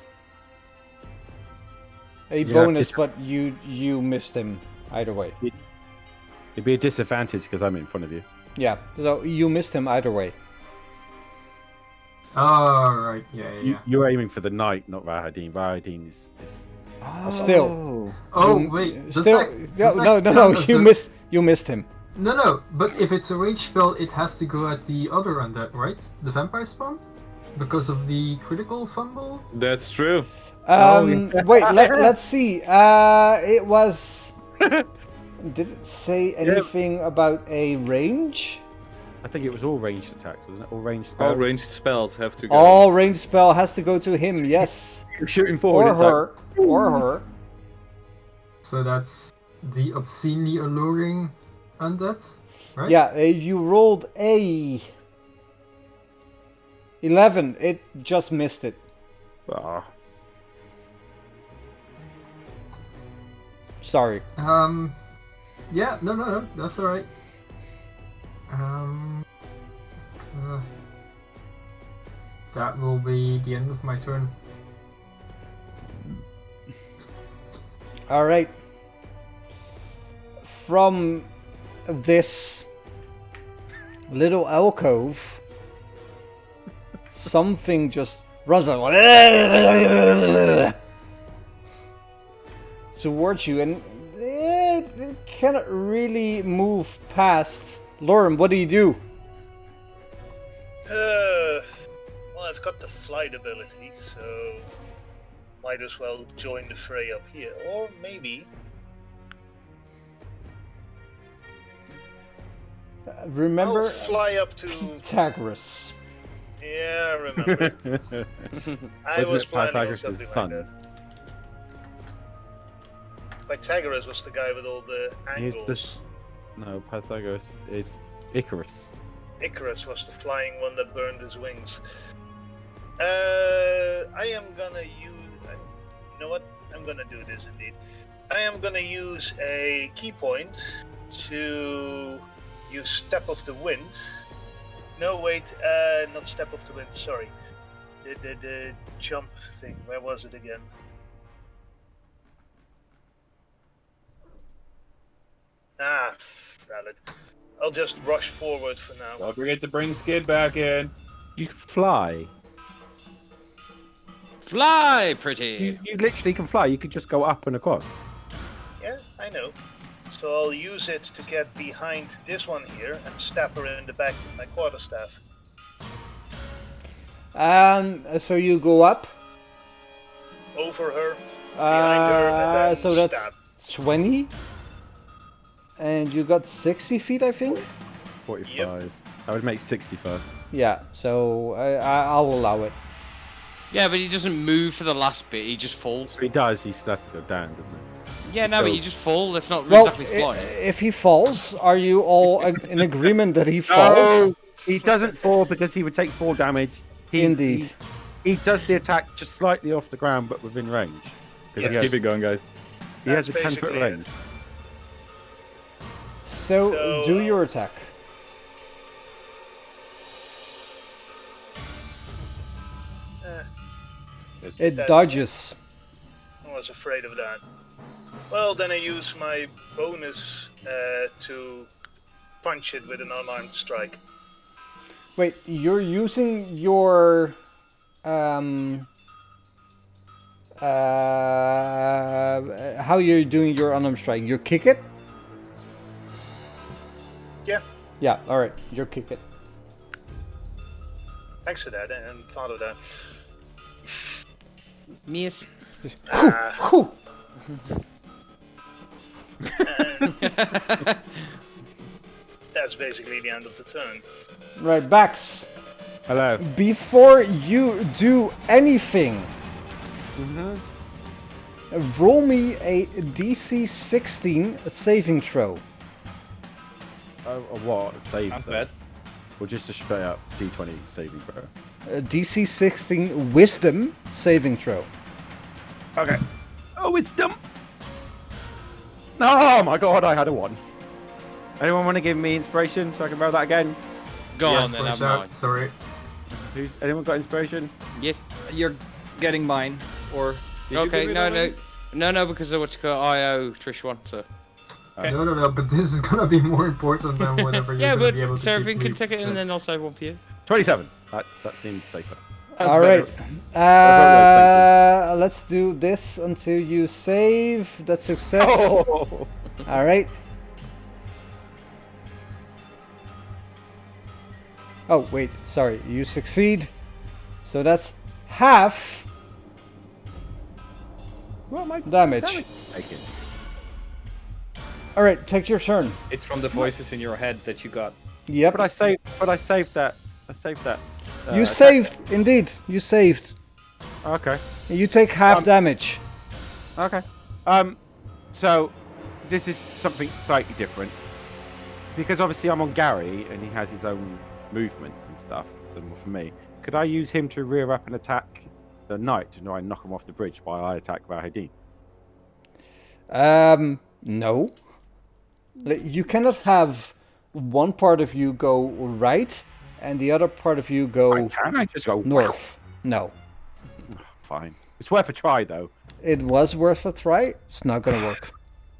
B: a
C: Yeah,
B: bonus,
C: just-
B: but you missed him either way.
C: It'd be a disadvantage because I'm in front of you.
B: Yeah, so you missed him either way.
E: Oh, right. Yeah.
C: You're aiming for the knight, not Rahadin. Rahadin is
B: Still.
E: Oh,
B: You-
E: wait. Does
B: still.
E: that-
B: Yeah,
E: does that
B: no.
E: count as
B: You missed him.
E: No. But if it's a range spell, it has to go at the other undead, right? The vampire spawn? Because of the critical fumble?
D: That's true.
B: Wait, let's see. It was. Did it say anything about a range?
C: I think it was all ranged attacks, wasn't it? All ranged spells.
D: All ranged spells have to go.
B: All range spell has to go to him. Yes.
C: You're shooting forward.
B: Or
C: it's
B: her. Or her.
E: So that's the obscenely alluring undead, right?
B: Yeah, you rolled a 11. It just missed it.
C: Like, ah,
B: Sorry.
E: Yeah, no, that's alright. That will be the end of my turn.
B: All right. From this little alcove, something just runs towards you, and it cannot really move past. Lauren, what do you do?
F: Well, I've got the flight ability, so might as well join the fray up here. Or maybe...
B: Remember
F: I'll fly up to...
B: Pythagoras.
F: Yeah, I remember. I
C: Wasn't
F: was
C: it
F: planning on
C: Pythagoras'
F: something
C: son?
F: like that. Pythagoras was the guy with all the
C: He's
F: angles.
C: No, Pythagoras is Icarus.
F: Icarus was the flying one that burned his wings. I am gonna use... You know what? I'm gonna do this indeed. I am gonna use a key point to use Step of the Wind. No, wait, not Step of the Wind, sorry. The jump thing, where was it again? Ah, valid. I'll just rush forward for now.
I: Don't forget to bring Skid back in.
C: You can fly.
A: Fly, pretty.
C: You literally can fly. You could just go up and across.
F: Yeah, I know. So I'll use it to get behind this one here and stab her in the back with my quarterstaff.
B: So you go up.
F: Over her, behind her, and then
B: So that's
F: stab.
B: 20. And you got 60 feet, I think?
C: 45.
F: Yep.
C: I would make 65.
B: Yeah, so I'll allow it.
A: Yeah, but he doesn't move for the last bit. He just falls.
C: He does. He still has to go down, doesn't he?
A: Yeah, no,
C: So-
A: but you just fall. That's not
B: Well,
A: exactly flying.
B: if he falls, are you all in agreement that he falls?
C: No, he doesn't fall because he would take 4 damage.
B: Indeed.
C: He does the attack just slightly off the ground, but within range. 'Cause
F: Yes.
C: he has,
D: Keep it going, guys.
C: he has a
F: That's
C: 10-foot
F: basically
C: range.
F: it.
B: So do your attack. It
F: That-
B: dodges.
F: I was afraid of that. Well, then I use my bonus to punch it with an unarmed strike.
B: Wait, you're using your how you're doing your unarmed strike? You kick it?
F: Yeah,
B: Yeah, alright, you kick it.
F: thanks for that. I hadn't thought of that.
A: Miss.
B: Just,
F: Ah.
B: whew.
F: That's basically the end of the turn.
B: Right, Bax.
C: Hello.
B: Before you do anything, roll me a DC 16 saving throw.
C: What? Save.
D: Not
C: though?
D: bad.
C: Or just a straight up D20 saving throw?
B: A DC 16 Wisdom saving throw.
C: Okay. Oh, wisdom! Oh my god, I had a 1. Anyone want to give me inspiration so I can roll that again?
A: Go on
E: Yes,
A: then, have
E: shout,
A: mine.
E: sorry.
C: Anyone got inspiration?
A: Yes.
D: You're getting mine, or did you
A: Okay,
D: give it
A: no,
D: already?
A: no, because of what you call I owe Trish one, so.
E: No, but this is gonna be more important than whatever you're
A: Yeah,
E: gonna
A: but
E: be able to
A: Seraphine
E: keep
A: can
E: me,
A: take it
E: so.
A: and then I'll save one for you.
C: 27. That seems safer.
B: All right. Let's do this until you save. That's success.
C: Oh.
B: All right. Oh wait, sorry. You succeed. So that's half
C: Well, my
B: damage.
C: taken.
B: All right, take your turn.
D: It's from the voices in your head that you got.
B: Yep.
C: But I saved that. I saved that.
B: You
C: attack.
B: saved, indeed. You saved.
C: Okay.
B: You take half damage.
C: Okay. So this is something slightly different because obviously I'm on Gary and he has his own movement and stuff than for me. Could I use him to rear up and attack the knight to try and knock him off the bridge while I attack Vahadin?
B: No. You cannot have one part of you go right and the other part of you go
C: Can I just go
B: north. No.
C: Fine. It's worth a try though.
B: It was worth a try. It's not gonna work.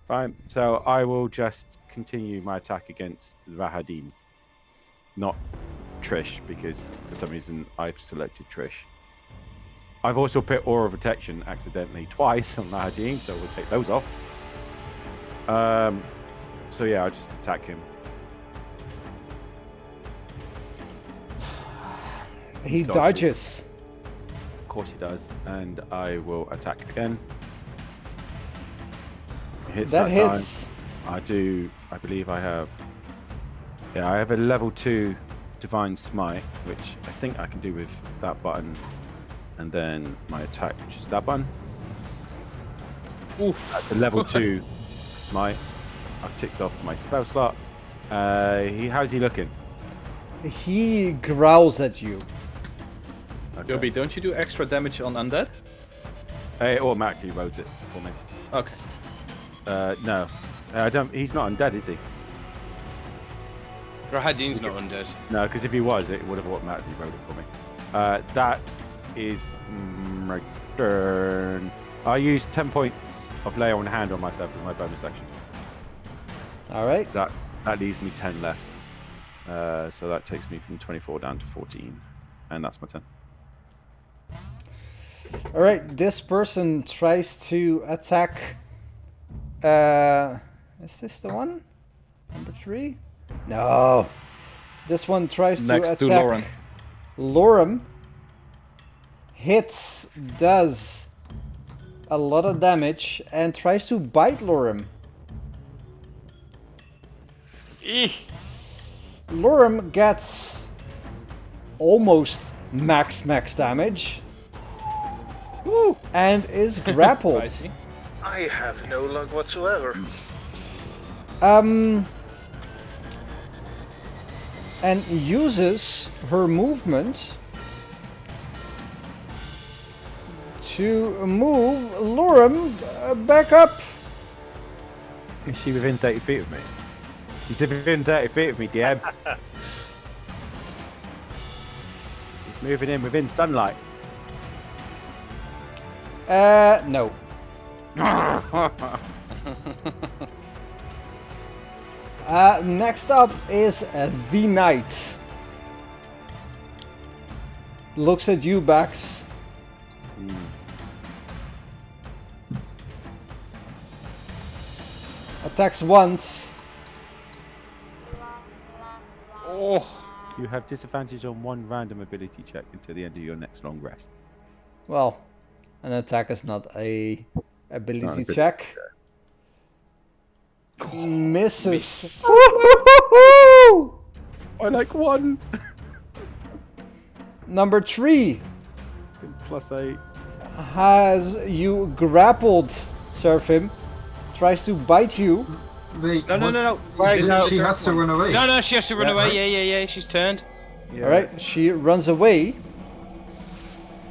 C: Fine. So I will just continue my attack against Vahadin, not Trish, because for some reason I've selected Trish. I've also put Aura of Protection accidentally twice on Vahadin, so we'll take those off. So yeah, I'll just attack him.
B: He
C: Dodges.
B: dodges.
C: Of course he does, and I will attack again. It hits
B: That
C: that
B: hits.
C: time. I believe I have. Yeah, I have a level 2 Divine Smite, which I think I can do with that button, and then my attack, which is that button.
A: Oof.
C: That's a level 2 Smite. I've ticked off my spell slot. How's he looking?
B: He growls at you.
C: Okay.
D: Yobi, don't you do extra damage on undead?
C: It automatically loads it for me.
D: Okay.
C: No, I don't. He's not undead, is he?
A: Rahadin's not undead.
C: No, because if he was, it would have automatically loaded it for me. That is my turn. I use 10 points of lay on hand on myself in my bonus action.
B: All right.
C: That leaves me 10 left. So that takes me from 24 down to 14, and that's my turn.
B: All right. This person tries to attack. Is this the one? Number 3? No. This one tries
D: Next
B: to
D: to
B: attack
D: Lauren.
B: Lorem. Hits, does a lot of damage, and tries to bite Lorem. Lorem gets almost max damage.
D: Woo!
B: And is grappled.
D: Spicy.
F: I have no luck whatsoever.
B: And uses her movement to move Lorem back up.
C: Is she within 30 feet of me? She's within 30 feet of me, DM. He's moving in within sunlight.
B: No. Next up is the knight. Looks at you, Bax. Attacks once.
A: Oh.
C: You have disadvantage on one random ability check until the end of your next long rest.
B: Well, an attack is not a ability
C: ability
B: check. Misses.
C: I like 1.
B: Number 3
C: +8.
B: has you grappled, Seraphim. Tries to bite you.
E: Wait,
A: No.
E: She has to run away.
A: No, she has to run
D: Yeah,
A: away.
D: right.
A: Yeah. She's turned.
C: Yeah.
B: Alright, she runs away.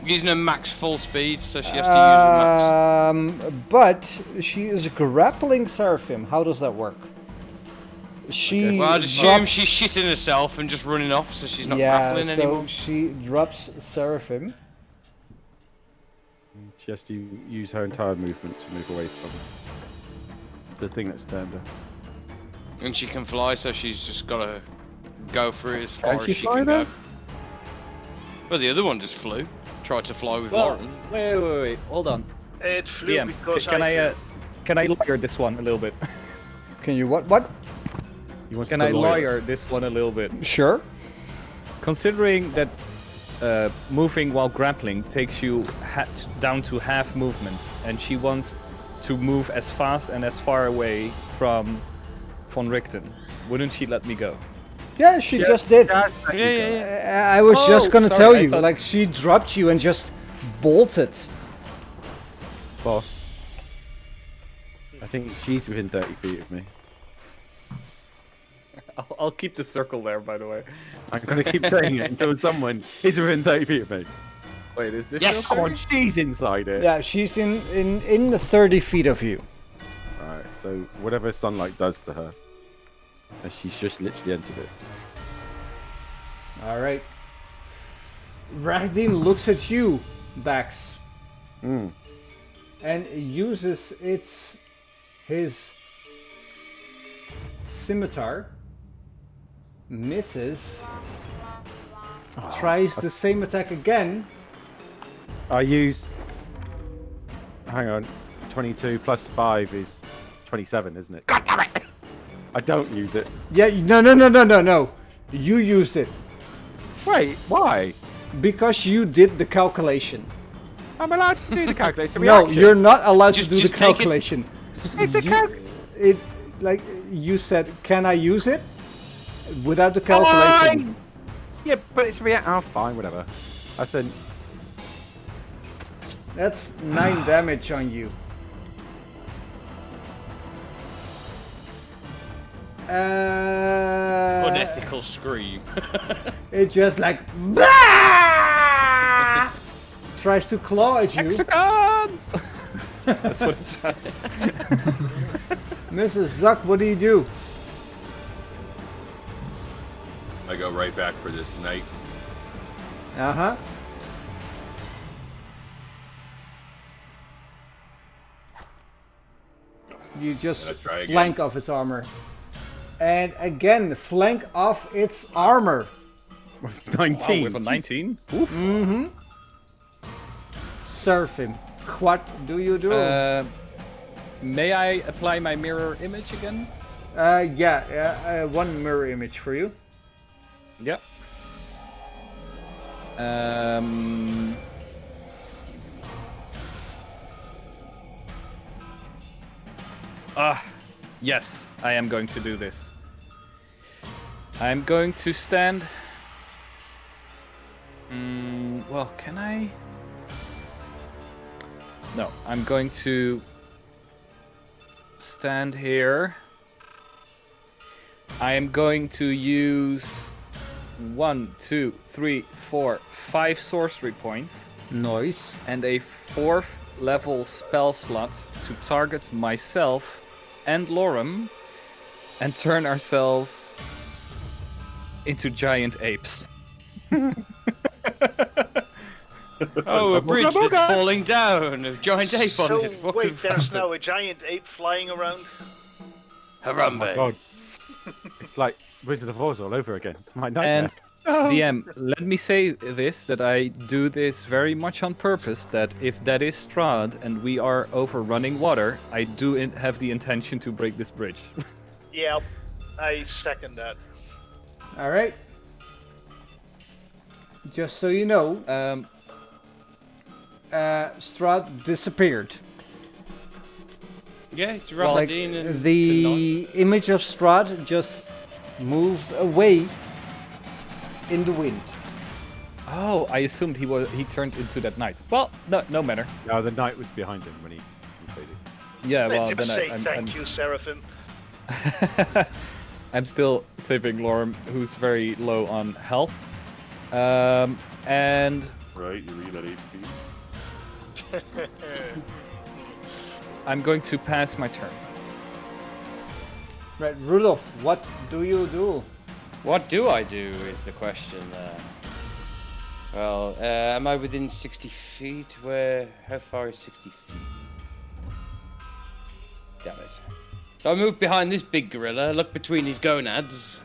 A: Using her max full speed, so she has to use her max.
B: But she is grappling Seraphim. How does that work? She
A: Well, I'd assume
B: drops...
A: she's shitting herself and just running off, so she's not
B: yeah,
A: grappling
B: so
A: anymore.
B: she drops Seraphim.
C: She has to use her entire movement to move away from the thing that's turned her.
A: And she can fly, so she's just gotta go through as far
C: Can
A: as
C: she
A: she
C: fly
A: can
C: then?
A: go. Well, the other one just flew. Tried to fly with
D: Well,
A: Lauren.
D: wait, hold on.
F: It flew
D: DM,
F: because
D: can I lawyer this one a little bit?
B: Can you what?
C: You want
D: Can
C: to
D: I lawyer this one a little bit?
B: Sure.
D: Considering that moving while grappling takes you down to half movement, and she wants to move as fast and as far away from von Richten, wouldn't she let me go?
B: Yeah, she just did.
A: Yeah.
B: I was just gonna
D: sorry,
B: tell
D: I
B: you,
D: thought-
B: like she dropped you and just bolted.
C: Boss. I think she's within 30 feet of me.
D: I'll keep the circle there, by the way.
C: I'm gonna keep saying it until someone is within 30 feet of me.
D: Wait, is this
A: Yes,
D: still
C: Come on,
D: 30?
C: she's inside it.
B: Yeah, she's in the 30 feet of you.
C: Right, so whatever sunlight does to her, she's just literally entered it.
B: All right. Ragdin looks at you, Bax, and uses his scimitar. Misses. Tries the same attack again.
C: I use. Hang on, 22 plus 5 is 27, isn't it? God damn it! I don't use it.
B: Yeah, no. You used it
C: Wait, why?
B: because you did the calculation.
C: I'm allowed to do the calculation.
B: No, you're not allowed to do the
A: just take it.
B: calculation.
C: It's a calc.
B: It like you said, can I use it without the calculation?
C: Yeah, but it's oh, fine, whatever. I said.
B: That's 9 damage on you.
A: Unethical scream.
B: It just like tries to claw at you.
D: Hexagons! That's what it does.
B: Mrs. Zuck, what do you do?
I: I go right back for this knight.
B: Uh-huh. You just
I: Let's try again.
B: flank off its armor. And again, flank off its armor.
C: 19.
D: Wow, with a 19? Oof.
B: Mm-hmm. Surf him. What do you do?
D: May I apply my mirror image again?
B: Yeah, one mirror image for you.
D: Yep. Yes, I am going to do this. I'm going to stand. Well, can I? No, I'm going to stand here. I am going to use 1, 2, 3, 4, 5 sorcery points
B: Nice.
D: and a 4th level spell slot to target myself and Lorem and turn ourselves into giant apes.
A: Oh, a bridge that's falling down. A giant ape on
F: So,
A: it. What
F: wait,
A: was
F: there's
A: that?
F: now a giant ape flying around?
A: Harambe.
C: God. It's like Wizard of Oz all over again. It's my nightmare.
D: And DM, let me say this, that I do this very much on purpose, that if that is Strahd and we are over running water, I do have the intention to break this bridge.
F: Yeah, I second that.
B: All right. Just so you know, Strahd disappeared.
A: Yeah, it's
B: Like
A: Raldine and
B: the image of Strahd just moved away in the wind.
D: Oh, I assumed he turned into that knight. Well, no matter.
C: No, the knight was behind him when he played it.
D: Yeah,
F: Let's
D: well,
F: just
D: then
F: say
D: I'm
F: thank you, Seraphim.
D: I'm still saving Lorem, who's very low on health. And
I: Right, you read that HP.
D: I'm going to pass my turn.
B: Right, Rudolph, what do you do?
A: What do I do is the question there. Well, am I within 60 feet? How far is 60 feet? Damn it. So I move behind this big gorilla, look between his gonads,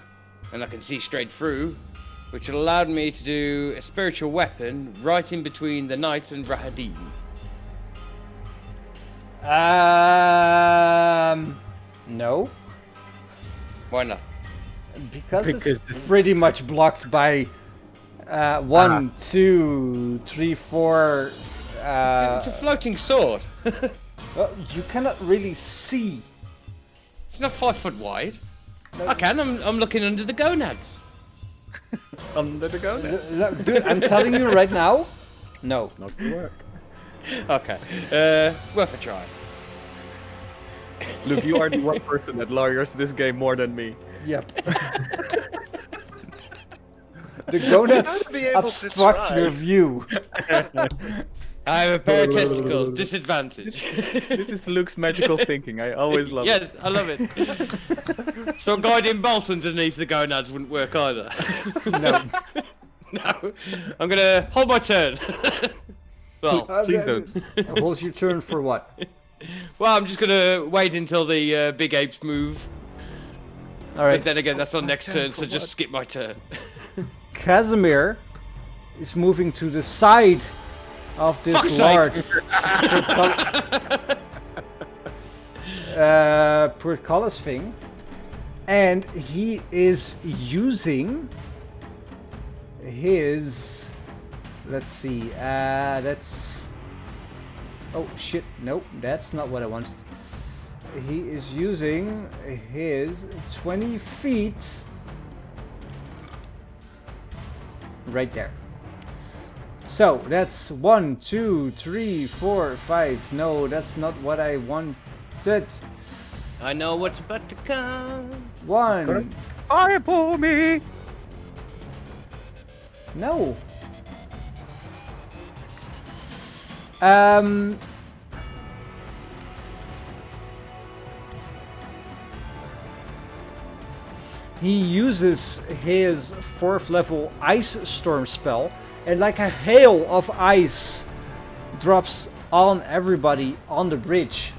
A: and I can see straight through, which allowed me to do a spiritual weapon right in between the knight and Rahadin.
B: No.
A: Why not?
B: Because it's pretty much blocked by 1, 2, 3, 4.
A: It's a floating sword.
B: Well, you cannot really see.
A: It's not 5 foot wide. I can. I'm looking under the gonads.
D: Under the gonads.
B: Dude, I'm telling you right now. No.
C: It's not gonna work.
A: Okay. Worth a try.
D: Look, you are the one person that lawyers this game more than me.
B: Yep. The gonads
F: be able to
B: obstruct
F: try.
B: your view.
A: I have a pair of testicles. Disadvantage.
D: This is Luke's magical thinking. I always love it.
A: Yes, I love it. So guiding bolts underneath the gonads wouldn't work either.
B: No.
A: No. I'm gonna hold my turn. Well,
D: Please don't.
B: Hold your turn for what?
A: well, I'm just gonna wait until the big apes move.
B: All right.
A: But then again, that's on next turn, so just skip my turn.
B: Casimir is moving to the side of this
A: Fuck's
B: large portcullis thing, and he is using his. Let's see. That's. Oh shit! Nope, that's not what I wanted. He is using his 20 feet right there. So that's 1, 2, 3, 4, 5. No, that's not what I wanted.
A: I know what's about to come.
B: 1.
C: Fireball me!
B: No. He uses his 4th level Ice Storm spell, and like a hail of ice drops on everybody on the bridge.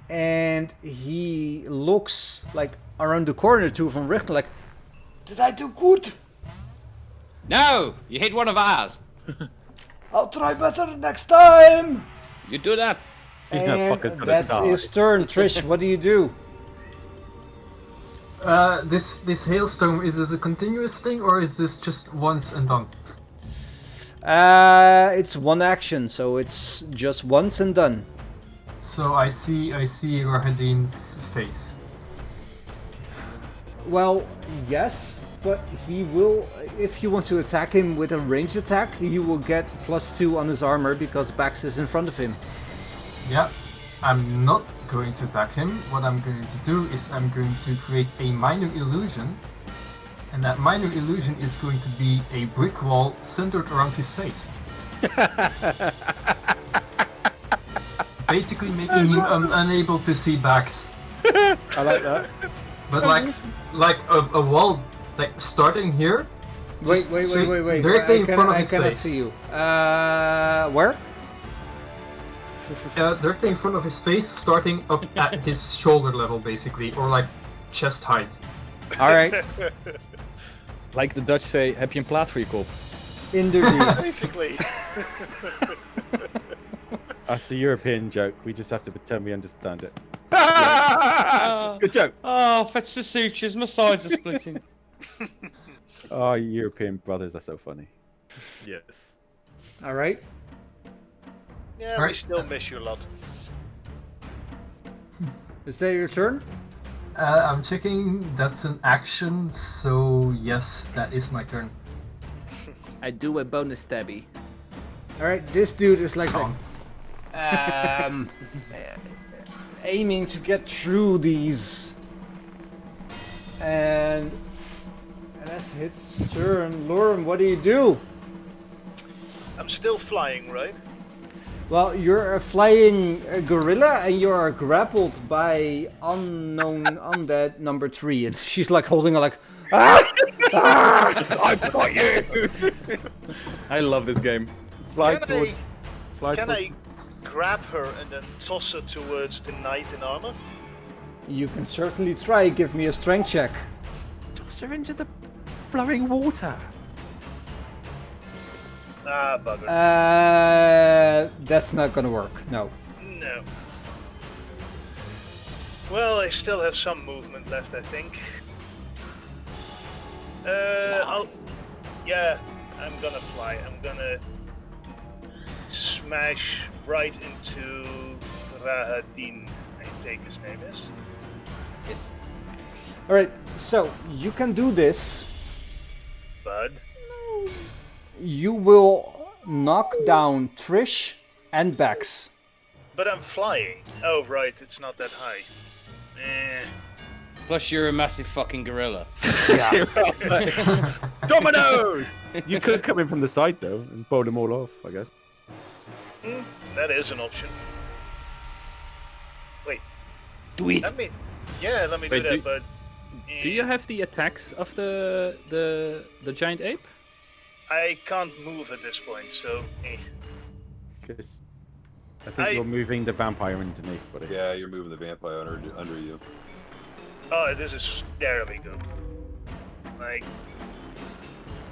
B: And he looks like around the corner to Van Richten like, did I do good?
A: No, you hit one of ours.
J: I'll try better next time.
A: You do that.
B: And
C: fucker's gonna
B: that's
C: die.
B: his turn. Trish, what do you do?
E: This hailstorm, is this a continuous thing or is this just once and done?
B: It's one action, so it's just once and done.
E: So I see Rahadin's face.
B: Well, yes, but he will, if you want to attack him with a ranged attack, he will get +2 on his armor because Bax is in front of him.
E: Yeah, I'm not going to attack him. What I'm going to do is I'm going to create a minor illusion. And that minor illusion is going to be a brick wall centered around his face. Basically making him unable to see Bax.
B: I like that.
E: But like a wall, like starting here.
B: Wait.
E: Directly in front of his
B: I cannot
E: face.
B: see you. Where?
E: Directly in front of his face, starting up at his shoulder level, basically, or like chest height.
B: All right.
D: Like the Dutch say, heb je een plaat voor je kop?
B: Indeed.
F: Basically.
C: That's the European joke. We just have to pretend we understand it.
A: Good
C: joke.
A: Oh, fetch the sutures. My sides are splitting.
C: Oh, European brothers are so funny.
D: Yes.
B: All right.
F: Yeah, we
E: Right.
F: still miss you a lot.
B: Is that your turn?
E: I'm checking. That's an action, so yes, that is my turn.
H: I do a bonus stabby.
B: All right. This dude is like
E: Can't.
B: aiming to get through these, and that's his turn. Lauren, what do you do?
F: I'm still flying, right?
B: Well, you're a flying gorilla and you are grappled by unknown undead number 3, and she's like holding her like, ah!
A: I've got you!
D: I love this game.
C: Fly
F: Can
C: towards. Fly
F: Can
C: towards.
F: I grab her and then toss her towards the knight in armor?
B: You can certainly try. Give me a strength check.
C: Toss her into the flowing water.
F: Ah, bugger.
B: That's not gonna work. No.
F: No. Well, I still have some movement left, I think. Yeah, I'm gonna fly. I'm gonna smash right into Rahadin, I think his name is.
A: Yes.
B: All right. So you can do this.
F: Bud.
B: You will knock down Trish and Bax.
F: But I'm flying. Oh, right, it's not that high.
A: Plus, you're a massive fucking gorilla.
C: Dominoes! You could come in from the side though and bowl them all off, I guess.
F: That is an option. Wait,
A: Do it.
F: let me do
D: Wait,
F: that, but...
D: Do you have the attacks of the giant ape?
F: I can't move at this point, so...
C: Because I think you're moving the vampire underneath, buddy.
I: Yeah, you're moving the vampire under you.
F: Oh, this is... There we go. Like...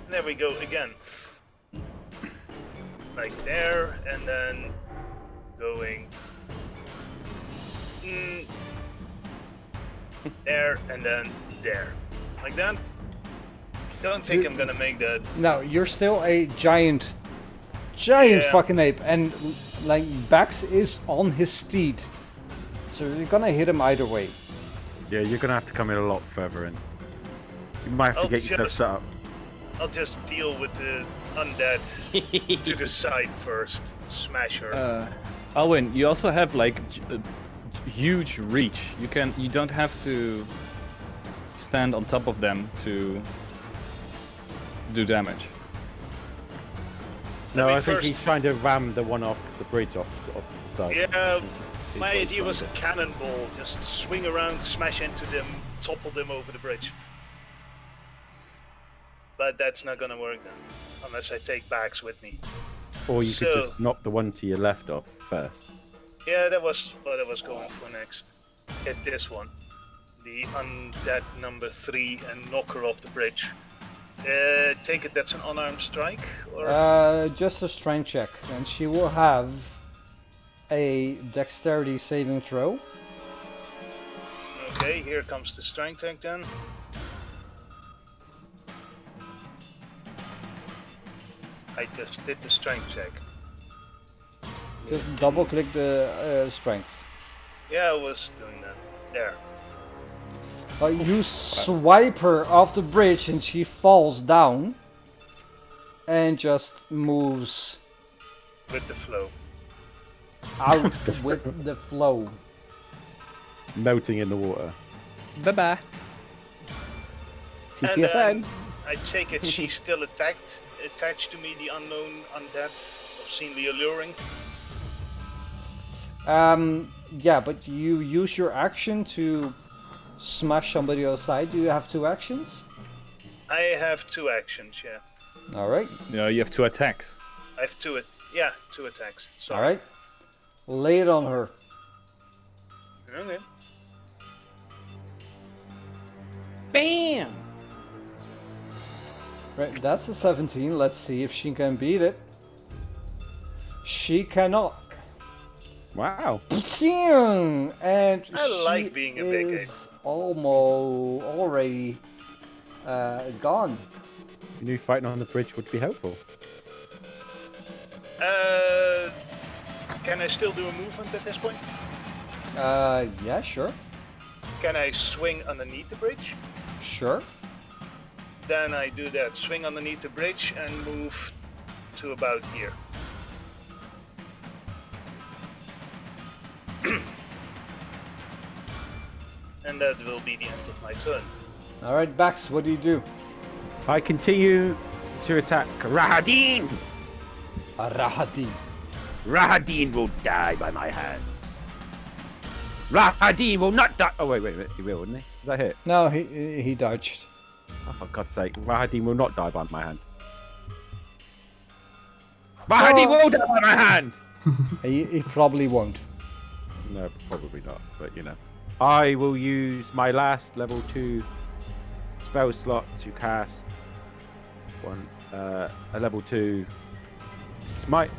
F: There we go again. Like there, and then... Going... There, and then there. Like that? Don't think I'm gonna make that.
B: No, you're still a giant fucking ape, and like Bax is on his steed, so you're gonna hit him either way.
C: Yeah, you're gonna have to come in a lot further in. You might have to get yourself set up.
F: I'll just deal with the undead to the side first. Smash her.
D: Alwyn, you also have like huge reach. You don't have to stand on top of them to do damage.
C: No,
F: Let me
C: I think
F: first-
C: he's trying to ram the one off the bridge off the side.
F: Yeah,
C: He's
F: my
C: got
F: idea was a
C: stronger.
F: cannonball. Just swing around, smash into them, topple them over the bridge. But that's not gonna work then, unless I take Bax with me.
C: Or you could
F: So-
C: just knock the one to your left off first.
F: Yeah, that was what I was going for next. Hit this one, the undead number 3, and knock her off the bridge. Take it that's an unarmed strike, or
B: Just a strength check, and she will have a dexterity saving throw.
F: okay. Here comes the strength check then. I just did the strength check.
B: Just double click the strength.
F: Yeah, I was doing that. There.
B: You swipe her off the bridge and she falls down and just moves
F: With the flow.
B: out with the flow.
C: Melting in the water.
D: Bye bye.
F: And
C: TTFN.
F: then I take it she's still attached to me, the unknown undead, obscenely alluring.
B: Yeah, but you use your action to smash somebody outside. Do you have 2 actions?
F: I have 2 actions, yeah.
B: Alright,
D: No, you have 2 attacks.
F: I have 2 attacks. Sorry.
B: alright. Lay it on her.
F: Okay.
A: Bam!
B: Right, that's a 17. Let's see if she can beat it. She cannot.
C: Wow.
B: And
F: I like
B: she
F: being a big ape.
B: is already gone.
C: You knew fighting on the bridge would be helpful.
F: Can I still do a movement at this point?
B: Yeah, sure.
F: Can I swing underneath the bridge?
B: Sure.
F: Then I do that. Swing underneath the bridge and move to about here. And that will be the end of my turn.
B: Alright, Bax, what do you do?
C: I continue to attack Rahadin.
B: Arahati.
C: Rahadin will die by my hands. Rahadin will not die. Oh, wait. He will, wouldn't he? Is that hit?
B: No, he dodged.
C: Oh, for God's sake. Rahadin will not die by my hand. Rahadin will die by my hand!
B: He probably won't.
C: No, probably not, but you know. I will use my last level 2 spell slot to cast a level 2 smite.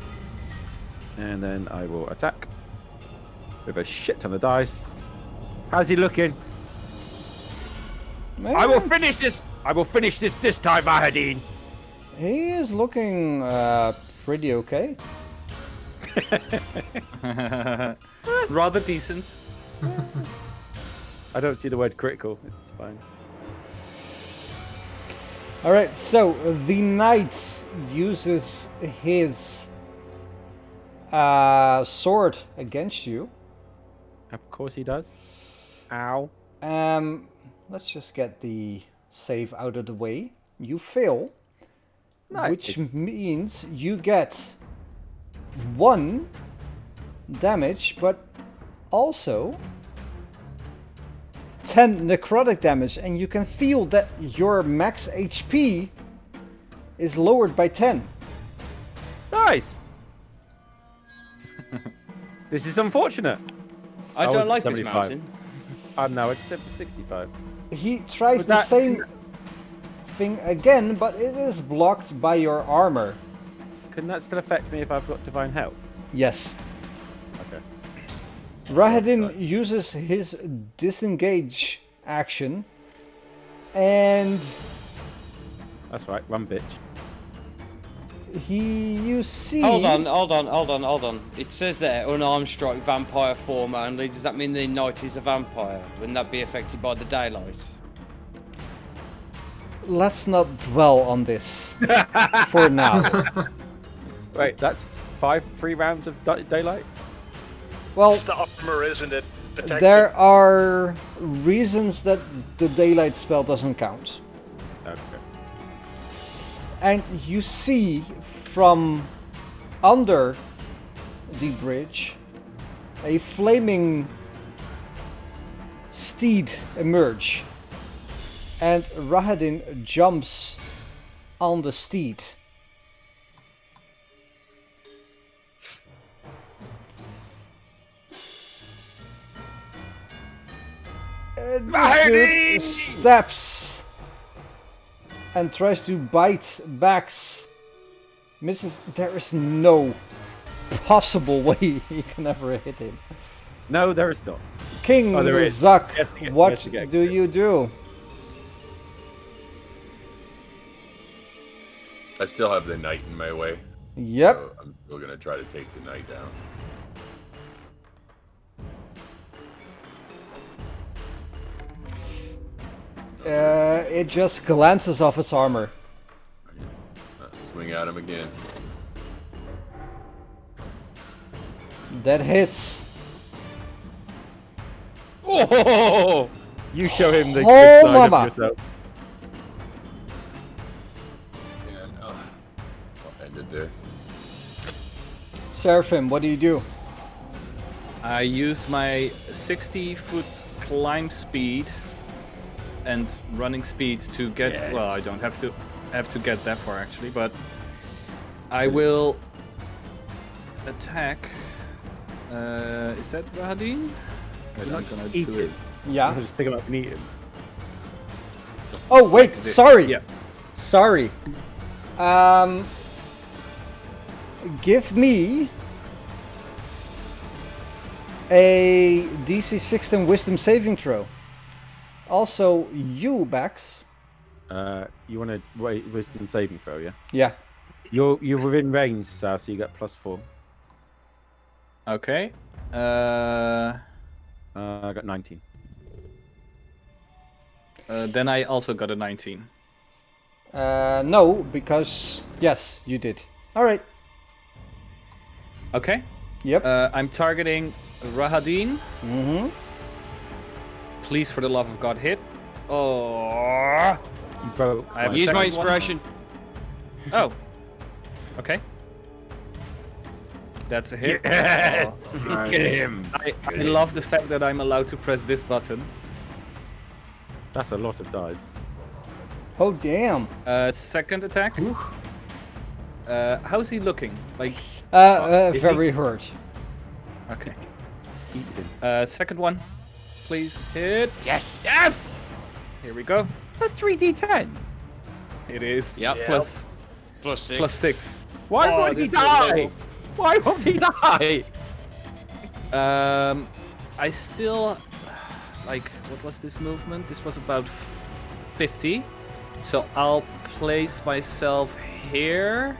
C: And then I will attack with a shit ton of dice. How's he looking?
B: Man,
C: I will finish this! I will finish this time, Mahadine!
B: he is looking pretty okay.
D: Rather decent.
C: I don't see the word critical. It's fine.
B: Alright, so the knight uses his sword against you.
C: Of course he does. Ow.
B: Let's just get the save out of the way. You fail,
C: Nice.
B: which means you get 1 damage, but also 10 necrotic damage, and you can feel that your max HP is lowered by 10.
C: Nice. This is unfortunate.
A: I
C: was
A: don't
C: at
A: like this
C: 75.
A: mountain.
C: I'm now at 65.
B: He tries
C: Was
B: the
C: that-
B: same thing again, but it is blocked by your armor.
C: Couldn't that still affect me if I've got divine health?
B: Yes.
C: Okay.
B: Rahadin uses his disengage action, and
C: That's right. Run, bitch.
B: you see.
A: Hold on. It says there, unarmed strike vampire form only. Does that mean the knight is a vampire? Wouldn't that be affected by the daylight?
B: Let's not dwell on this for now.
C: Wait, that's 3 rounds of daylight?
B: Well,
F: It's the armor, isn't it? Protected.
B: there are reasons that the daylight spell doesn't count.
C: Okay.
B: And you see from under the bridge a flaming steed emerge. And Rahadin jumps on the steed. And this dude steps and tries to bite backs. Misses. There is no possible way he can ever hit him.
C: No, there is not.
B: King
C: Oh, there is.
B: Zuck,
C: Yes,
B: what
C: yes, yes.
B: do you do?
I: I still have the knight in my way.
B: Yep.
I: So I'm still gonna try to take the knight down.
B: It just glances off its armor.
I: Swing at him again.
B: That hits.
C: Oh! You show him the
B: Oh,
C: good side
B: mama.
C: of yourself.
I: And I'll end it there.
B: Seraphim, what do you do?
D: I use my 60-foot climb speed and running speed to get.
C: Yes.
D: Well, I don't have to get that far actually, but I will attack. Is that Rahadin? I'm not gonna
C: Eat
D: do
C: it.
B: Yeah.
C: Just pick him up and eat him.
B: Oh wait,
D: this.
B: sorry.
D: Yeah.
B: Sorry. Give me a DC 16 Wisdom saving throw. Also, you, Bax.
C: You want to wisdom saving throw, yeah?
B: Yeah.
C: You're within range, so you get +4.
D: Okay.
C: I got 19.
D: Then I also got a 19.
B: No, because yes, you did. All right.
D: Okay.
B: Yep.
D: I'm targeting Rahadin.
B: Mm-hmm.
D: Please, for the love of God, hit. Oh.
C: You broke.
D: I have a
A: Use my
D: second one.
A: inspiration.
D: Oh. Okay. That's a hit.
C: Yes!
D: Oh,
E: Nice.
C: Get him!
D: I love the fact that I'm allowed to press this button.
C: That's a lot of dice.
B: Oh damn.
D: Second attack. How's he looking? Like, is
B: Very hurt.
D: okay.
C: Eat him.
D: Second one, please hit.
A: Yes.
D: Yes. Here we go.
C: It's a 3d10.
D: It is.
A: Yep.
D: Plus
A: +6.
D: plus 6.
C: Why
D: Oh,
C: won't he
D: this is
C: die?
D: low.
C: Why won't he die?
D: I still like. What was this movement? This was about 50. So I'll place myself here.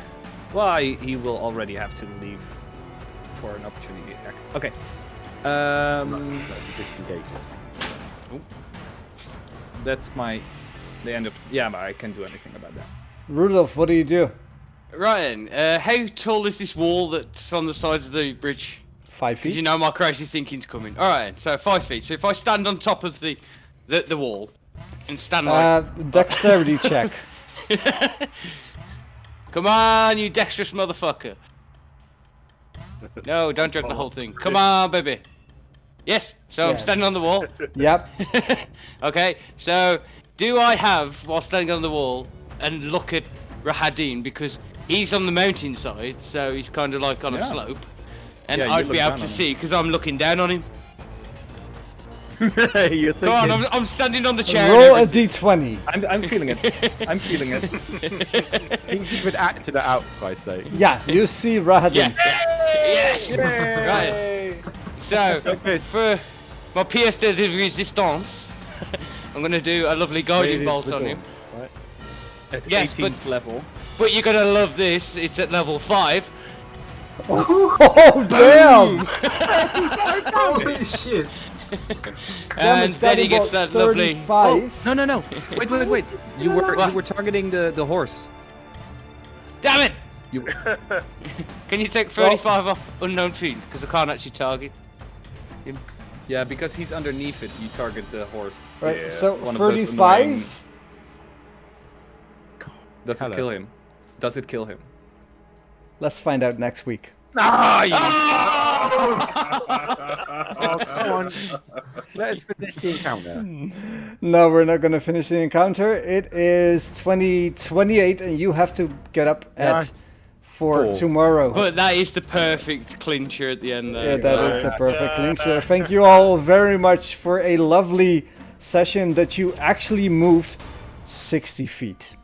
D: Well, he will already have to leave for an opportunity attack. Okay.
C: He disengages.
D: That's the end of. Yeah, but I can't do anything about that.
B: Rudolph, what do you do?
A: Ryan, how tall is this wall that's on the sides of the bridge?
B: 5
A: Because
B: feet?
A: you know my crazy thinking's coming. Alright, so 5 feet. So if I stand on top of the wall and stand like...
B: Dexterity check.
A: Come on, you dexterous motherfucker. No, don't drink the whole thing. Come on, baby. Yes, so I'm
B: Yes.
A: standing on the wall.
B: Yep.
A: Okay, so do I have, while standing on the wall, and look at Rahadin, because he's on the mountainside, so he's kind of like on a
D: Yeah.
A: slope. And
D: Yeah, you
A: I'd
D: look
A: be able
D: down
A: to
D: on him.
A: see, because I'm looking down on him.
C: You're
A: Come on,
C: thinking,
A: I'm standing on the chair.
B: Roll a
A: and
B: d20.
D: I'm feeling it. I'm feeling it.
C: he's even acted it out, if I say.
B: Yeah, you see Rahadin.
A: Yes! Right. So, for my pièce de résistance, I'm going to do a lovely guiding bolt on him.
C: Right.
D: At
A: Yes,
D: 18th level.
A: But you're going to love this, it's at level 5.
B: Oh damn!
E: Holy shit!
A: And then he gets that lovely...
B: 35.
D: No. Wait. You were targeting the horse.
A: Damn it!
D: You.
A: Can you take 35 off unknown fiend? Because I can't actually target him.
D: Yeah, because he's underneath it. You target the horse.
B: Right,
I: Yeah.
B: so
D: One of those
B: 35.
D: annoying- Does it kill him? Does it kill him?
B: Let's find out next week.
C: Oh, come on. Let us finish the encounter.
B: No, we're not gonna finish the encounter. It is 2028, and you have to get up at
C: Nice.
B: 4
C: 4.
B: tomorrow.
A: But that is the perfect clincher at the end there.
B: Yeah, that is the perfect clincher. Thank you all very much for a lovely session that you actually moved 60 feet.